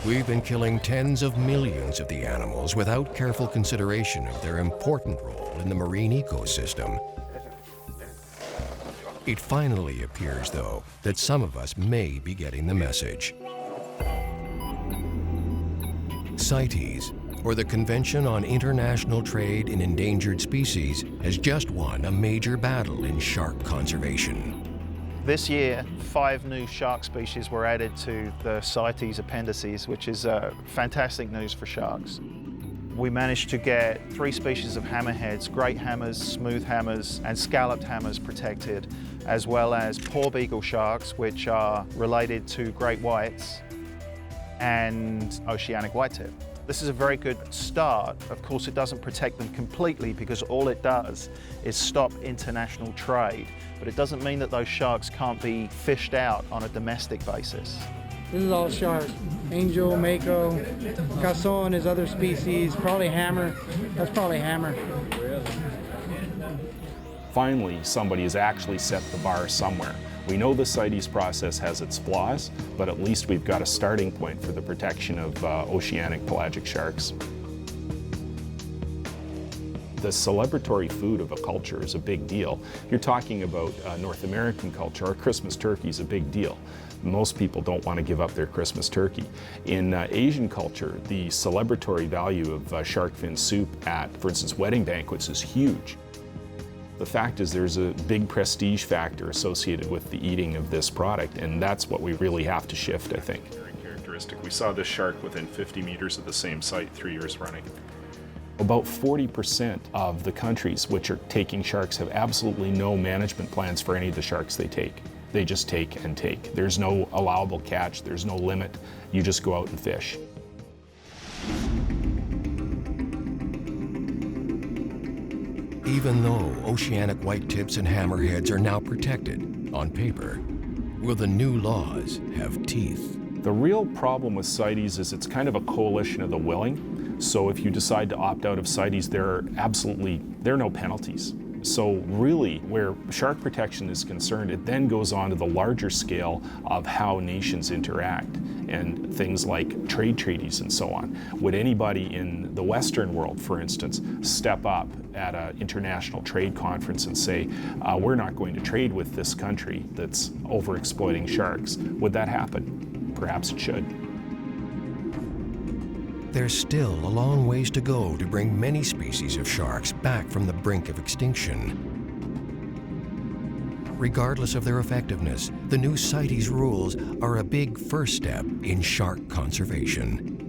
We've been killing tens of millions of the animals without careful consideration of their important role in the marine ecosystem. It finally appears, though, that some of us may be getting the message. CITES, or the Convention on International Trade in Endangered Species, has just won a major battle in shark conservation. This year, 5 new shark species were added to the CITES appendices, which is fantastic news for sharks. We managed to get 3 species of hammerheads, great hammers, smooth hammers, and scalloped hammers protected, as well as porbeagle sharks, which are related to great whites, and oceanic whitetip. This is a very good start. Of course, it doesn't protect them completely because all it does is stop international trade. But it doesn't mean that those sharks can't be fished out on a domestic basis. This is all shark. Angel, mako, casson is other species, probably hammer. That's probably hammer. Finally, somebody has actually set the bar somewhere. We know the CITES process has its flaws, but at least we've got a starting point for the protection of oceanic pelagic sharks. The celebratory food of a culture is a big deal. You're talking about North American culture. Our Christmas turkey is a big deal. Most people don't want to give up their Christmas turkey. In Asian culture, the celebratory value of shark fin soup at, for instance, wedding banquets is huge. The fact is there's a big prestige factor associated with the eating of this product, and that's what we really have to shift, I think. Very characteristic. We saw this shark within 50 meters of the same site 3 years running. About 40% of the countries which are taking sharks have absolutely no management plans for any of the sharks they take. They just take and take. There's no allowable catch, there's no limit. You just go out and fish. Even though oceanic whitetips and hammerheads are now protected on paper, will the new laws have teeth? The real problem with CITES is it's kind of a coalition of the willing. So if you decide to opt out of CITES, there are no penalties. So really, where shark protection is concerned, it then goes on to the larger scale of how nations interact and things like trade treaties and so on. Would anybody in the Western world, for instance, step up at an international trade conference and say, we're not going to trade with this country that's overexploiting sharks? Would that happen? Perhaps it should. There's still a long ways to go to bring many species of sharks back from the brink of extinction. Regardless of their effectiveness, the new CITES rules are a big first step in shark conservation.